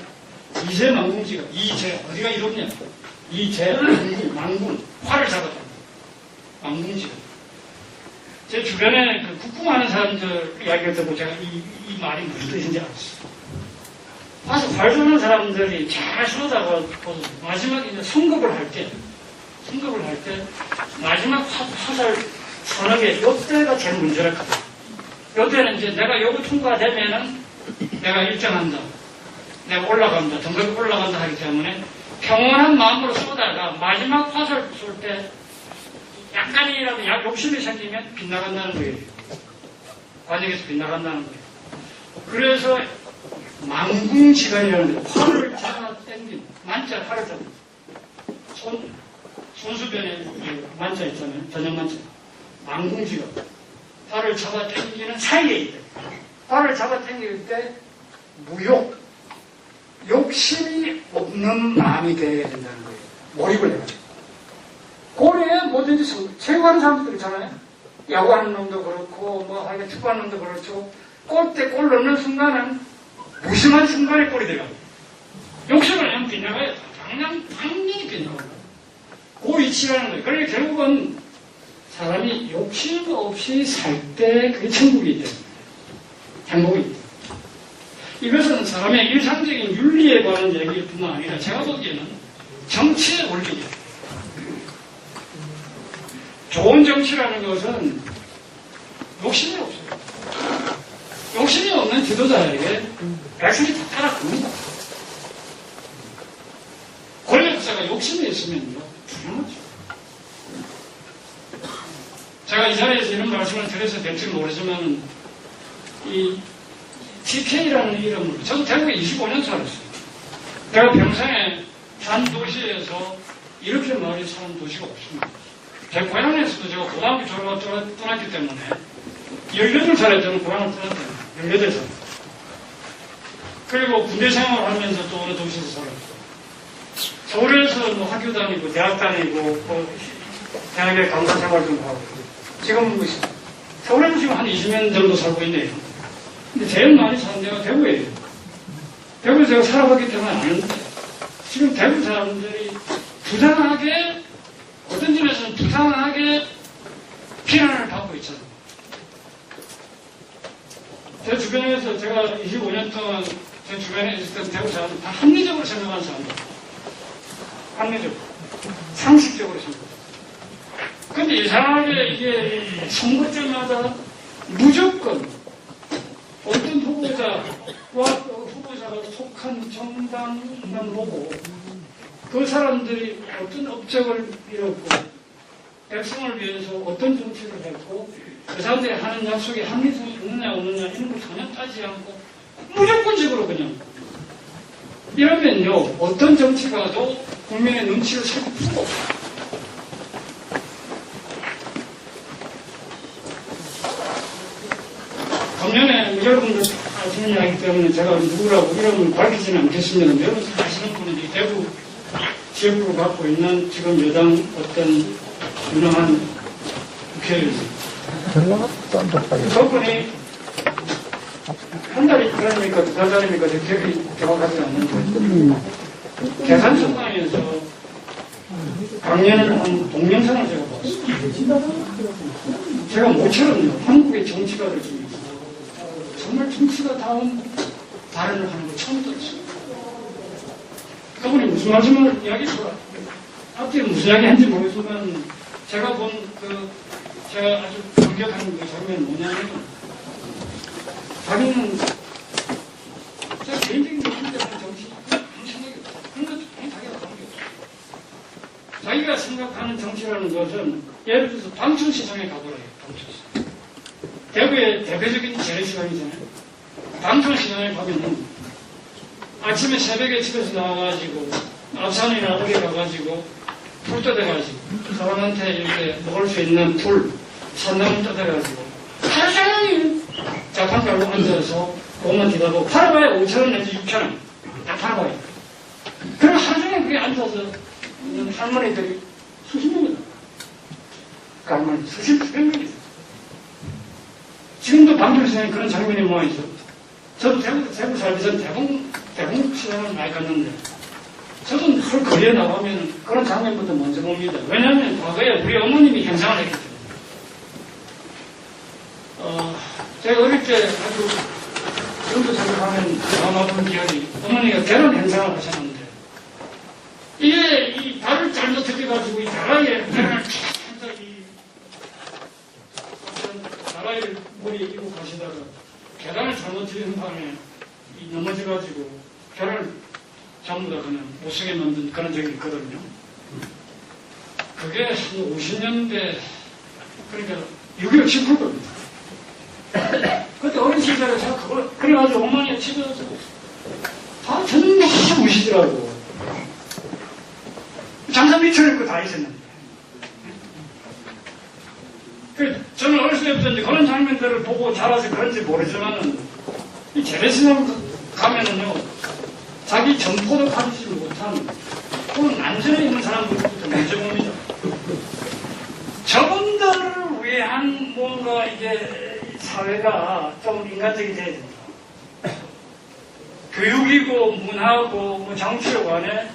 이제 만궁지가, 이제, 어디가 이롭냐? 이제, 만궁, 활을 잡았다. 만궁지가. 제 주변에 국궁하는 사람들 이야기를 듣고 제가 이 말이 무슨 뜻인지 알았어요. 아주 활쏘는 사람들이 잘 쏘다가 마지막에 이제 성급을 할 때, 마지막 화살 서너 개, 요때가 제일 문제를 하거든요. 요때는 이제 내가 요거 통과되면은 내가 일정한다. 내가 올라간다. 등급이 올라간다 하기 때문에 평온한 마음으로 쏘다가 마지막 화살 쏠 때 약간이라도 욕심이 생기면 빗나간다는 거예요. 관역에서 빗나간다는 거예요. 그래서 만궁지간이라는 게 활을 잡아 당긴 만자 활을 잡아 손수변에 만자 있잖아요. 저녁 만자. 만궁지간. 활을 잡아 당기는 사이에 있다. 활을 잡아 당길 때 무욕, 욕심이 없는 마음이 되어야 된다는 거예요. 몰입을 해가지고. 고래에 뭐든지 체육하는 사람들 있잖아요. 야구하는 놈도 그렇고, 하여간 축구하는 놈도 그렇죠. 골대 골 넣는 순간은 무심한 순간에 골이 들어가요. 욕심을 하면 빗나가요. 당연히 빗나가요. 그 위치라는 거예요. 그러니까 결국은 사람이 욕심 없이 살 때 그게 천국이 있다. 행복이 있다. 이것은 사람의 일상적인 윤리에 관한 얘기일 뿐만 아니라 제가 보기에는 정치의 원리예요. 좋은 정치라는 것은 욕심이 없어요. 욕심이 없는 지도자에게 백성이 다 따라갑니다. 권력자가 욕심이 있으면요, 불안하죠. 제가 이 자리에서 이런 말씀을 드려서 될지 모르지만, 이 TK라는 이름으로, 저도 대구에 25년 살았어요. 내가 평생에 한 도시에서 이렇게 많이 사는 도시가 없습니다. 제 고향에서도 제가 고등학교 졸업하고 떠났기 때문에 18살에 저는 고향을 떠났거든요. 18살. 그리고 군대 생활을 하면서 또 어느 도시에서 살았고 서울에서 뭐 학교 다니고 대학 다니고 뭐 대학에 강사 생활 좀 하고 지금 서울에서 지금 한 20년 정도 살고 있네요. 근데 제일 많이 사는 데가 대구예요. 대구에서 제가 살아봤기 때문에 아는데 지금 대구 사람들이 부당하게 어떤 점에서는 부당하게 비난을 받고 있잖아요. 제 주변에서 제가 25년 동안 제 주변에 있었던 대구 사람들 다 합리적으로 생각하는 사람들. 합리적으로. 상식적으로 생각합니다. 근데 이상하게 이게 선거 때마다 무조건 어떤 후보자가 속한 정당만 보고 그 사람들이 어떤 업적을 이뤘고 백성을 위해서 어떤 정치를 했고 그 사람들이 하는 약속에 합리성이 있느냐 없느냐 이런 걸 전혀 따지지 않고 무조건적으로 그냥 이러면요 어떤 정치가도 국민의 눈치를 살고 풀고 작년에 여러분들 아시는 이야기 때문에 제가 누구라고 이름을 밝히지는 않겠습니다. 여러분 아시는 분이 대구 지역구를 갖고 있는 지금 여당 어떤 유명한 국회의원입니다. 그분이 한 달이 그러니까 두 달입니까? 제 기억이 정확하지 않는데 계산 순간에서 작년에 한 동영상을 제가 봤어요. 제가 모처럼요 한국의 정치가들 중에서 정말 정치가다운 발언을 하는 걸 처음 들었어요. 그분이 무슨 말씀을 이야기했어요? 앞뒤에 무슨 이야기 했는지 모르겠지만 제가 본 제가 아주 감격하는 그 장면이 뭐냐면 자기는 제가 개인적인 얘기 때문에 정치 아무 생각이 없어요. 그런 것도 그냥 자기가 관계 없어요. 자기가 생각하는 정치라는 것은 예를 들어서 방촌시장에 가보라 해요. 방촌시장. 대구의 대표적인 재래시장이잖아요. 방촌시장에 가면은 아침에 새벽에 집에서 나와가지고 앞산이나 어디 가가지고 풀 뜯어가지고 사람한테 이렇게 먹을 수 있는 풀 산나물 뜯어가지고 하루 종일 자판 깔고 앉아서 공만 뒤다보고 팔아봐야 5,000원 내지 6,000원 다 팔아봐요. 그럼 하루 종일 그게 앉아서 있는 할머니들이 수십 명이다. 그 할머니 수십 명이다. 지금도 방송시장에 그런 장면이 모아있어. 저도 대구 살기 전 대봉 시장을 많이 갔는데, 저도 헐 거리에 나가면 그런 장면부터 먼저 봅니다. 왜냐하면 과거에 우리 어머님이 행상을 했기 때문에. 제가 어릴 때 아주 지금도 생각하면 마음 아픈 기억이, 어머니가 결혼 행상을 하셨는데, 이게 이 발을 잘못 들여가지고 이 다라이에 계란을 다라이를 머리에 입고 가시다가 계란을 잘못 들이는 바람에 넘어져가지고 계란을 전부 다 그냥 못쓰게 만든 그런 적이 있거든요. 그게 한 50년대 그러니까 6.25 직후 겁니다. 그때 어린 시절에 제가 그걸 그래가지고 어머니가 집에서 다 전부 우시더라고. 장사 미쳐놓고 다 있었는데. 저는 어렸을 때부터 이제 그런 장면들을 보고 자라서 그런지 모르지만은, 이 재래시장 가면은요, 자기 점포도 가지지 못한, 또는 난전에 있는 사람들부터 먼저 봅니다. 저분들을 위한 뭔가 이게 사회가 좀 인간적이 돼야 된다. 교육이고 문화고 뭐 정치로 간에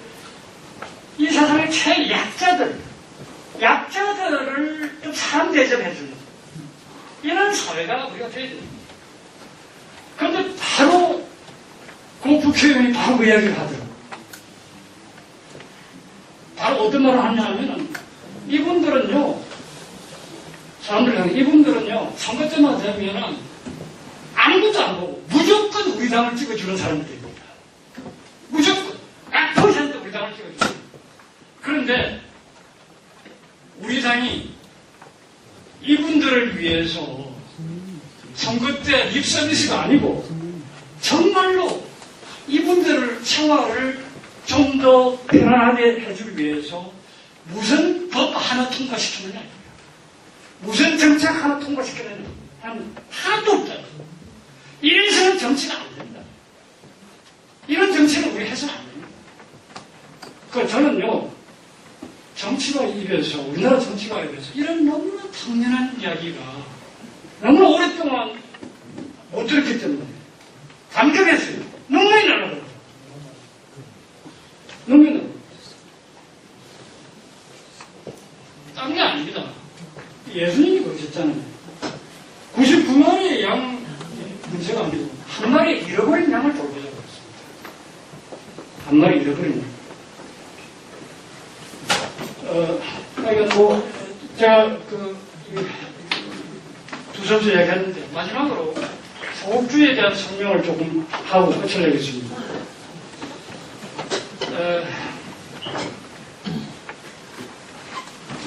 이 세상의 약자들을 좀 사람 대접해주는 이런 사회가 우리가 돼야 됩니다. 그런데 바로 그 국회의원이 바로 그 이야기를 하더라고요. 바로 어떤 말을 하냐면은 이분들은요 선거 때마다 되면은 아무것도 안 보고 무조건 우리 당을 찍어주는 사람들입니다. 무조건 100% 우리 당을 찍어주는. 그런데 우리 당이 이분들을 위해서 선거 때 립서비스가 아니고 정말로 이분들을 생활을 좀 더 편안하게 해주기 위해서 무슨 법 하나 통과시키느냐, 무슨 정책 하나 통과시키느냐 하는 하나도 없잖아요. 이래서는 정치가 안 된다. 이런 정치는 우리 해서는 안 됩니다. 저는 위해서, 우리나라 정치가에 대해서 이런 너무나 당연한 이야기가 너무나 오랫동안 못 들었기 때문에 감격했어요. 눈물이 나더라고요. 눈물이 나더라고요. 딴 게 아닙니다. 예수님이 그러셨잖아요. 99마리의 양 문제가 아니고 한 마리 잃어버린 양을 돌보자고 했습니다. 한 마리 잃어버린 양. 그러니까 제가 두 선수 얘기했는데 마지막으로 소극주의에 대한 설명을 조금 하고 끝을 내겠습니다.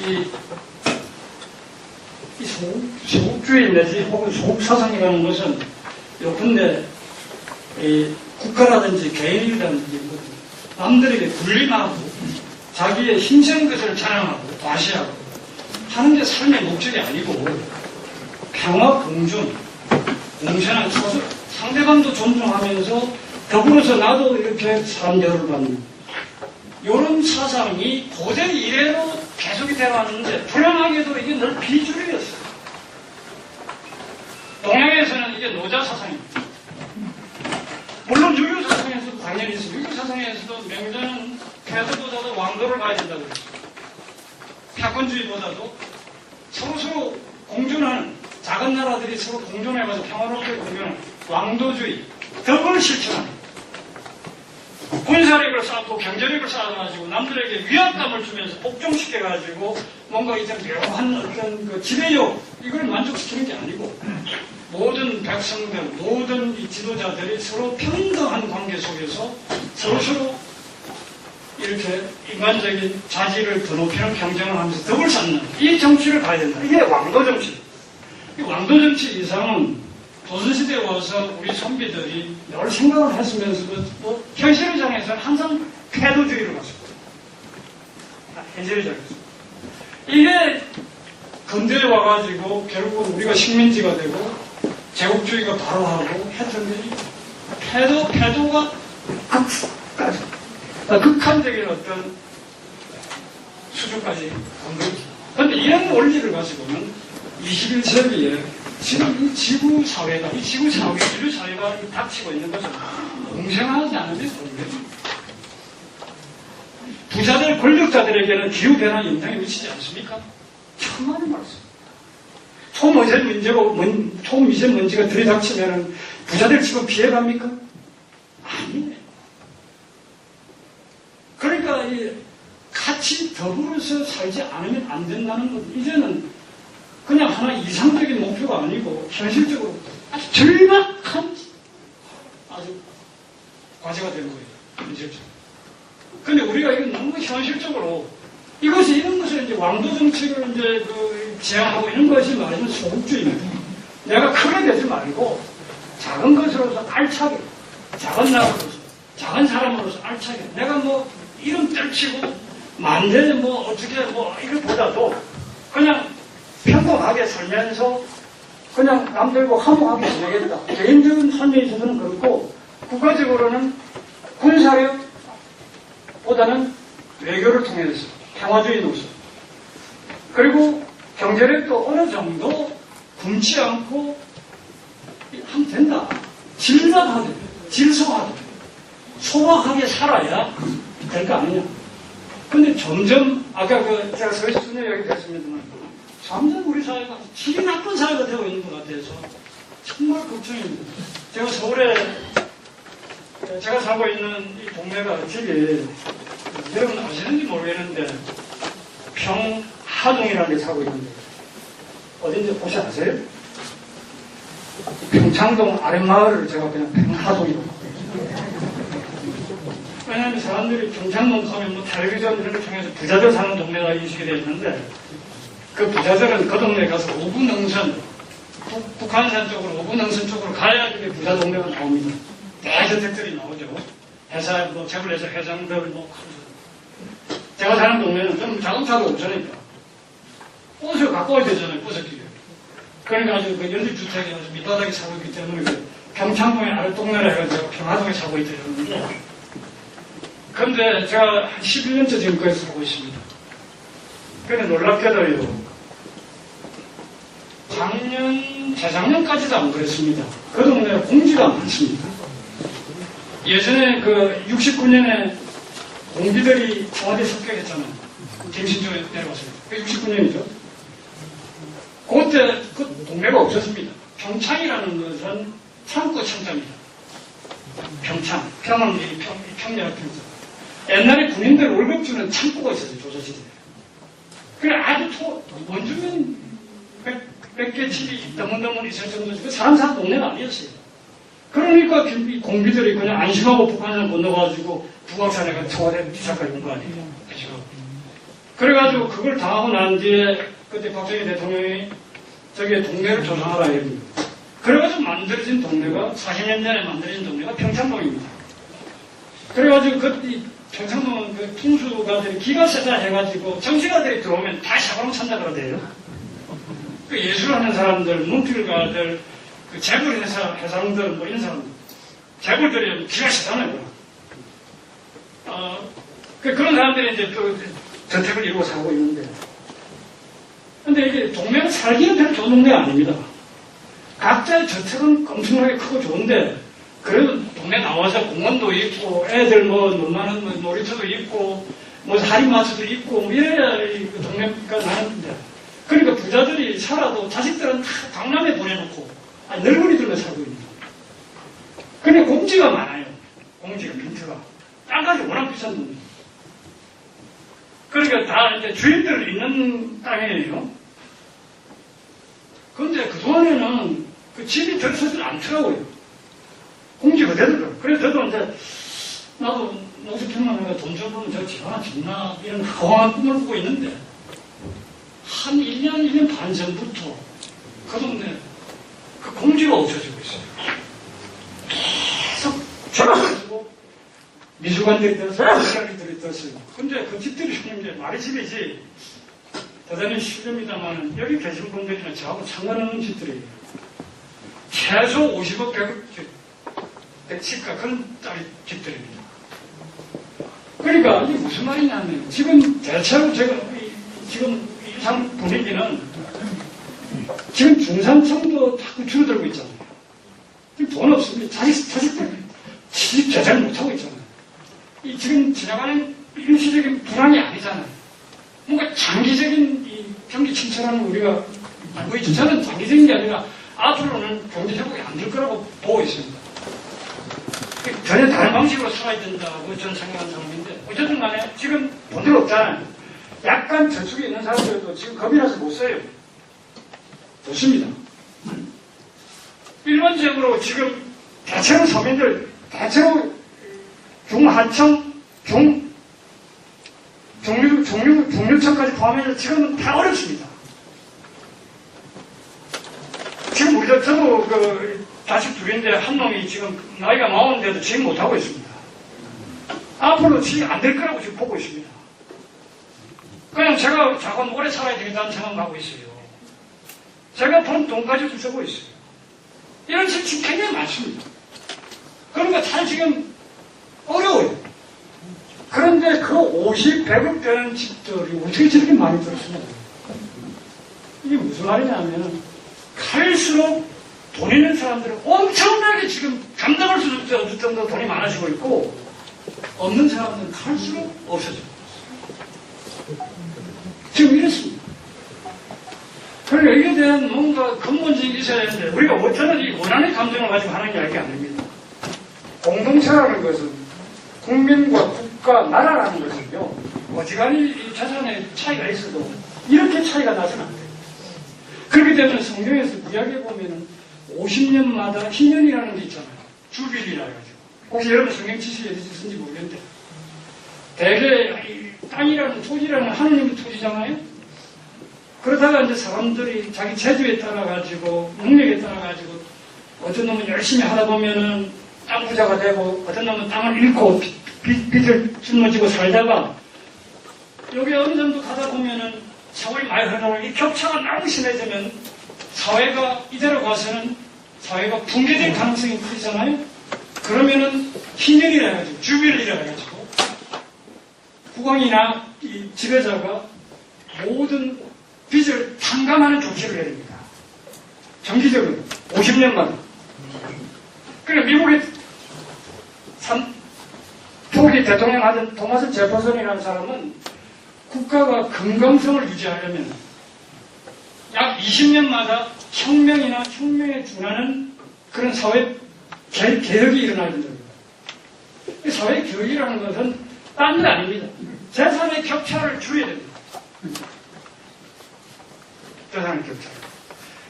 이 소극주의 내지 혹은 소극사상이라는 것은 요컨대 국가라든지 개인이라든지 남들에게 군림하고 자기의 힘센 것을 자랑하고 과시하고 하는 게 삶의 목적이 아니고 평화 공존, 공존한 소설, 상대방도 존중하면서 더불어서 나도 이렇게 사람 대우를 받는 이런 사상이 고대 이래로 계속이 되어왔는데 불행하게도 이게 늘 비주류였어요. 동양에서는 이게 노자 사상입니다. 물론 유교 사상에서도 당연히 있어요. 유교 사상에서도 명제는 패도보다도 왕도를 가야 된다고 그랬어요. 패권주의보다도 서로 공존하는 작은 나라들이 서로 공존해가지고 평화롭게 공존하는 왕도주의, 덕을 실천하는 군사력을 쌓고 경제력을 쌓아가지고 남들에게 위압감을 주면서 복종시켜가지고 뭔가 이제 묘한 어떤 그 지배욕 이걸 만족시키는 게 아니고 모든 백성들, 모든 이 지도자들이 서로 평등한 관계 속에서 서로 이렇게 인간적인 자질을 더 높이는 경쟁을 하면서 덕을 쌓는 이 정치를 가야 된다. 이게 왕도 정치. 이 왕도 정치 이상은 조선시대에 와서 우리 선비들이 늘 생각을 했으면서도 현실의 장에서는 항상 패도주의로 갔습니다. 현실의 장에서. 이게 근대에 와가지고 결국은 우리가 식민지가 되고 제국주의가 바로 하고 했던 게 패도가 극한적인 어떤 수준까지 간 거죠. 그런데 이런 원리를 가지고는 21세기에 지금 이 지구사회가, 인류 사회가 닥치고 있는 것은 공생하지 않으면 공개입니다. 부자들, 권력자들에게는 기후변화 영향이 미치지 않습니까? 천만의 말씀. 초미세먼지가 들이닥치면 부자들 집은 피해갑니까? 아니네. 그러니까 같이 더불어서 살지 않으면 안 된다는 것, 이제는 그냥 하나 이상적인 목표가 아니고 현실적으로 아주 절박한 아주 과제가 되는 거예요. 현실적으로. 근데 우리가 이건 너무 현실적으로 이것이 이런 것을 이제 왕도 정치를 이제 지향하고 이런 것이 말하자면 소극주의입니다. 내가 크게 되지 말고 작은 것으로서 알차게, 작은 나라로서, 작은 사람으로서 알차게, 내가 뭐 이름 떨치고 만대에 뭐 어떻게 뭐 이것보다도 그냥 평범하게 살면서 그냥 남들과 화목하게 지내겠다. 개인적인 선에 있어서는 그렇고 국가적으로는 군사력보다는 외교를 통해서 평화주의 노선 그리고 경제력도 어느 정도 굶지 않고 하면 된다. 질납하게, 질서하게, 소박하게 살아야 될 거 아니냐. 근데 점점 아까 제가 서울시 순회 얘기했습니다만 점점 우리 사회가 질이 나쁜 사회가 되고 있는 것 같아서 정말 걱정입니다. 제가 서울에 제가 살고 있는 이 동네가 집이 여러분 아시는지 모르겠는데 평하동이라는 데 살고 있는데 어딘지 혹시 아세요? 평창동 아랫마을을 제가 그냥 평하동이라고. 왜냐하면 사람들이 평창동 가면 뭐 텔레비전 이런 걸 통해서 부자들 사는 동네가 인식이 되어 있는데 그 부자들은 그 동네에 가서 오분능선, 북한산 쪽으로 오분능선 쪽으로 가야 그게 부자 동네가 나옵니다. 대저택들이 나오죠. 회사, 뭐 재벌회사 회장들 뭐 제가 사는 동네는 좀 자동차도 없으니까 버스 갖고 와야 되잖아요. 버스길에. 그러니까 아주 그 연립주택에 아주 밑바닥에 살고 있기 때문에 평창동의 아랫동네라 해가지고 평화동에 살고 있다 이러는데 근데 제가 한 11년째 지금 거기서 살고 있습니다. 근데 놀랍게도요. 작년, 재작년까지도 안 그랬습니다. 그 동네에 공지가 많습니다. 예전에 그 69년에 공비들이 청와대 습격했잖아요. 김신조에 내려왔어요. 69년이죠. 그때 그 동네가 없었습니다. 평창이라는 것은 창고 청자입니다. 평창. 평은 평야의 평자. 옛날에 군인들 월급 주는 창고가 있었어요. 조선시대에. 그래 아주 원주민 몇 개 집이 드문드문 있을 정도지. 그 사람 사는 동네가 아니었어요. 그러니까 공비들이 그냥 안심하고 북한을 건너가지고 북악산에가 청와대 비사까지 온 거 아니에요. 그래가지고 그걸 다 하고 난 뒤에 그때 박정희 대통령이 저기 동네를 조성하라 이럽니다. 그래가지고 만들어진 동네가 40년 전에 만들어진 동네가 평창동입니다. 그래가지고 그 평창동은 그 풍수가들이 기가 세다 해가지고 정치가들이 들어오면 다 샤방 찬다 그러대요. 그 예술하는 사람들, 문필가들, 그 재벌회사원들, 뭐 이런 사람들. 재벌들이 기가 세잖아요. 그런 사람들이 이제 또 저택을 이루고 살고 있는데. 근데 이게 동네는 살기는 별로 좋은 동네가 아닙니다. 각자의 저택은 엄청나게 크고 좋은데, 그래도 동네 나와서 공원도 있고, 애들 뭐, 놀만한 뭐 놀이터도 있고, 뭐 할인마트도 있고, 뭐 이래야 그 동네가 나는데. 그러니까 부자들이 살아도 자식들은 다 강남에 보내놓고, 늙은이들만 살고 있는 거예요. 근데 공지가 많아요. 공지가, 빈트가. 땅값이 워낙 비싼 돈이에요. 그러니까 다 이제 주인들 있는 땅이에요. 그런데 그동안에는 그 집이 들어서질 않더라고요. 공지가 되더라고요. 그래서 저도 이제, 나도 농수평론가 돈 줘보면 저 집 하나 짓나, 이런 허황한 꿈을 꾸고 있는데, 한 1년 반 전부터 그 동네 그 공지가 없어지고 있어요. 계속 줄어가지고 미술관들이 들었어요. 미술관들이 들었어요. 근데 그 집들이 이제 말이 집이지 대단히 실례입니다만 여기 계신 분들이나 저하고 상관없는 집들이에요. 최소 50억, 100억, 100칠까 그런 짜리 집들입니다. 그러니까 이게 무슨 말이냐면 지금 대체로 제가 지금 이 분위기는 지금 중산층도 자꾸 줄어들고 있잖아요. 지금 돈 없습니다. 자식들 시집 제대로 못하고 있잖아요. 이 지금 지나가는 일시적인 불황이 아니잖아요. 뭔가 장기적인 이 경기 침체라는 우리가 알고 있죠. 저는 장기적인 게 아니라 앞으로는 경제 회복이 안 될 거라고 보고 있습니다. 전혀 다른 방식으로 살아야 된다고 저는 생각하는 사람인데 어쨌든 간에 지금 돈이 없잖아요. 약간 저축에 있는 사람들도 지금 겁이 나서 못 써요. 좋습니다. 일반적으로 지금 대체로 서민들, 대체로 중하청, 중류층까지 포함해서 지금은 다 어렵습니다. 지금 저도 그 자식 둘인데 한 놈이 지금 나이가 많은데도 지금 못하고 있습니다. 앞으로 지금 안 될 거라고 지금 보고 있습니다. 그냥 제가 자꾸 오래 살아야 되겠다는 생각하고 있어요. 제가 번 돈까지 좀 쓰고 있어요. 이런 집 지금 굉장히 많습니다. 그러니까 잘 지금 어려워요. 그런데 그 50, 100억 되는 집들이 어떻게 저렇게 많이 들었습니까? 이게 무슨 말이냐면 갈수록 돈 있는 사람들은 엄청나게 지금 감당할 수 없을 정도로 돈이 많아지고 있고 없는 사람들은 갈수록 없어지고 지금 이렇습니다. 그러니까 이에 대한 뭔가 근본적인 게 있어야 되는데 우리가 어쩌면 이 원한의 감정을 가지고 하는 이야기 아닙니다. 공동체라는 것은 국민과 국가, 나라라는 것은요 어지간히 이 재산의 차이가 있어도 이렇게 차이가 나서는 안 돼요. 그렇기 때문에 성경에서 이야기해 보면은 50년마다 희년이라는 게 있잖아요. 주빌이라 해가지고. 혹시 여러분 성경 지식에 있으신지 모르겠는데 대개 이 땅이라는 토지라는 하느님의 토지잖아요. 그러다가 이제 사람들이 자기 재주에 따라가지고 능력에 따라가지고 어떤 놈은 열심히 하다 보면은 땅 부자가 되고 어떤 놈은 땅을 잃고 빚을 짊어지고 살다가 여기 어느 정도 가다 보면은 세월이 많이 흐르고 이 격차가 너무 심해지면 사회가 이대로 가서는 사회가 붕괴될 가능성이 크잖아요. 그러면은 희년이라 해가지고 주빌이라 해가지고 국왕이나 이 지배자가 모든 빚을 탕감하는 조치를 해야 됩니다. 정기적으로 50년마다. 그러니까 미국의 초기 대통령 하던 토마스 제퍼슨이라는 사람은 국가가 건강성을 유지하려면 약 20년마다 혁명이나 혁명에 준하는 그런 사회 개혁이 일어나야 된다고. 사회 개혁이라는 것은 딴 일 아닙니다. 재산의 격차를 줄여야 됩니다. 재산의 격차.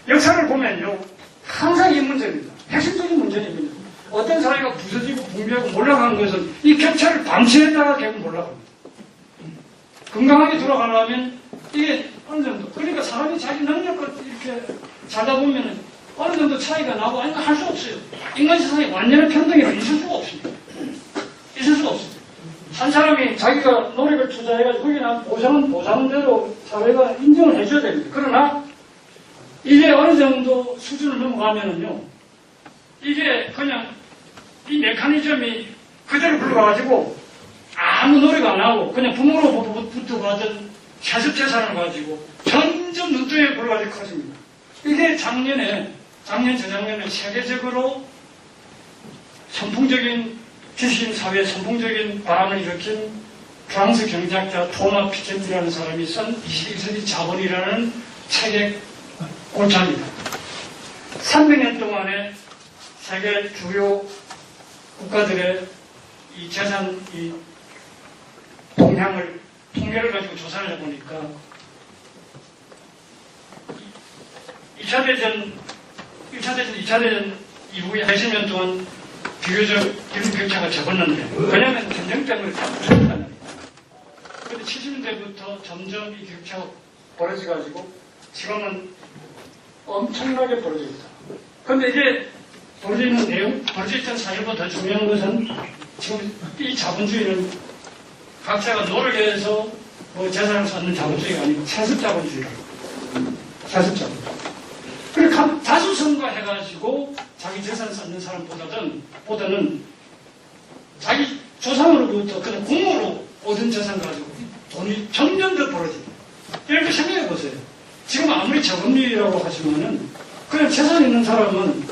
역사를 보면요, 항상 이 문제입니다. 핵심적인 문제입니다. 어떤 사회가 부서지고 붕괴하고 몰락하는 것은 이 격차를 방치했다가 결국 몰락합니다. 건강하게 돌아가려면 이게 어느 정도, 그러니까 사람이 자기 능력을 이렇게 살다 보면 어느 정도 차이가 나고 아니면 할 수 없어요. 인간 세상에 완전한 평등이 있을 수가 없습니다. 있을 수가 없습니다. 한 사람이 자기가 노력을 투자해가지고 거기에 나온 보상은 보상대로 사회가 인정을 해줘야 됩니다. 그러나 이게 어느 정도 수준을 넘어가면은요, 이게 그냥 이 메커니즘이 그대로 굴러가가지고 아무 노력 안 하고 그냥 부모로부터 받은 세습 재산을 가지고 점점 눈덩이에 굴러가지고 커집니다. 이게 작년, 저작년에 세계적으로 선풍적인 지식인 사회에 선풍적인 바람을 일으킨 프랑스 경제학자 토마 피케티라는 사람이 쓴 21세기 자본이라는 책의 골자입니다. 300년 동안에 세계 주요 국가들의 이 재산, 이 동향을, 통계를 가지고 조사를 해보니까 2차 대전 이후에 80년 동안 비교적 기후 격차가 적었는데, 왜냐하면 전쟁 때문에 다 부족하다. 그런데 70년대부터 점점 이 격차가 벌어져가지고 지금은 엄청나게 벌어져 있다. 그런데 이게 벌어지는 내용, 벌어졌던 사실보다 더 중요한 것은 지금 이 자본주의는 각자가 노력해서 뭐 재산을 쌓는 자본주의가 아니고 세습 자본주의라고. 세습 자본주의. 그리고 다수성과 해가지고 자기 재산 쌓는 사람보다는 자기 조상으로부터 그냥 공으로 얻은 재산 가지고 돈이 점점 더 벌어집니다. 이렇게 생각해 보세요. 지금 아무리 저금리라고 하지만은 그냥 재산 있는 사람은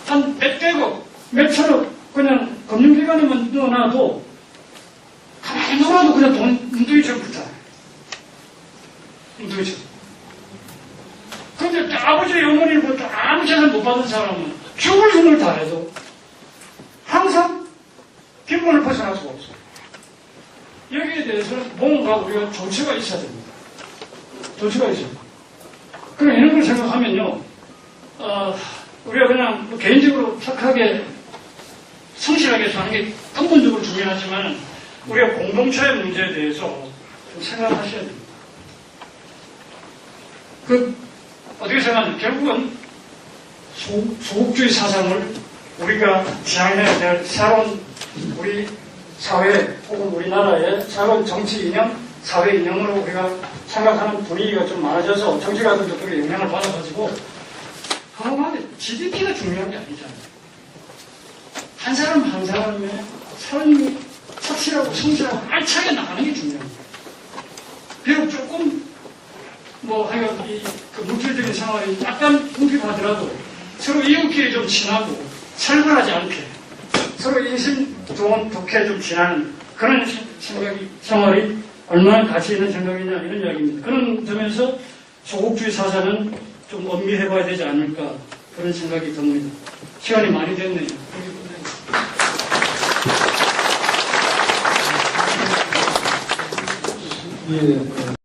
한 몇백억, 몇천억 그냥 금융기관에만 넣어놔도 가만히 놀아도 그냥 돈 문둥이처럼 붙어요. 문둥이처럼. 그런데 아버지 어머니부터 아무 재산 못 받은 사람은 죽을 힘을 다해도 항상 빈곤을 벗어날 수가 없어요. 여기에 대해서는 뭔가 우리가 조치가 있어야 됩니다. 조치가 있어요. 그럼 이런 걸 생각하면요, 우리가 그냥 뭐 개인적으로 착하게 성실하게 사는 게 근본적으로 중요하지만 우리가 공동체의 문제에 대해서 좀 생각하셔야 됩니다. 어떻게 생각하면 결국은 소극주의 사상을 우리가 지향해야 될 새로운 우리 사회 혹은 우리나라의 새로운 정치 이념, 사회 이념으로 우리가 생각하는 분위기가 좀 많아져서 정치가들도 그게 영향을 받아가지고 한마디 GDP가 중요한 게 아니잖아요. 한 사람 한 사람의 삶이 착실하고 성실하고 알차게 나가는 게 중요합니다. 비록 조금 하여간 그 물질적인 생활이 약간 궁핍하더라도 서로 이웃끼리 좀 친하고 살벌하지 않게 서로 인심 좋게 좀 지나는 그런 생활이 얼마나 가치 있는 생각이냐 이런 이야기입니다. 그런 점에서 소극주의 사상은 좀 엄미해봐야 되지 않을까 그런 생각이 듭니다. 시간이 많이 됐네요. 예.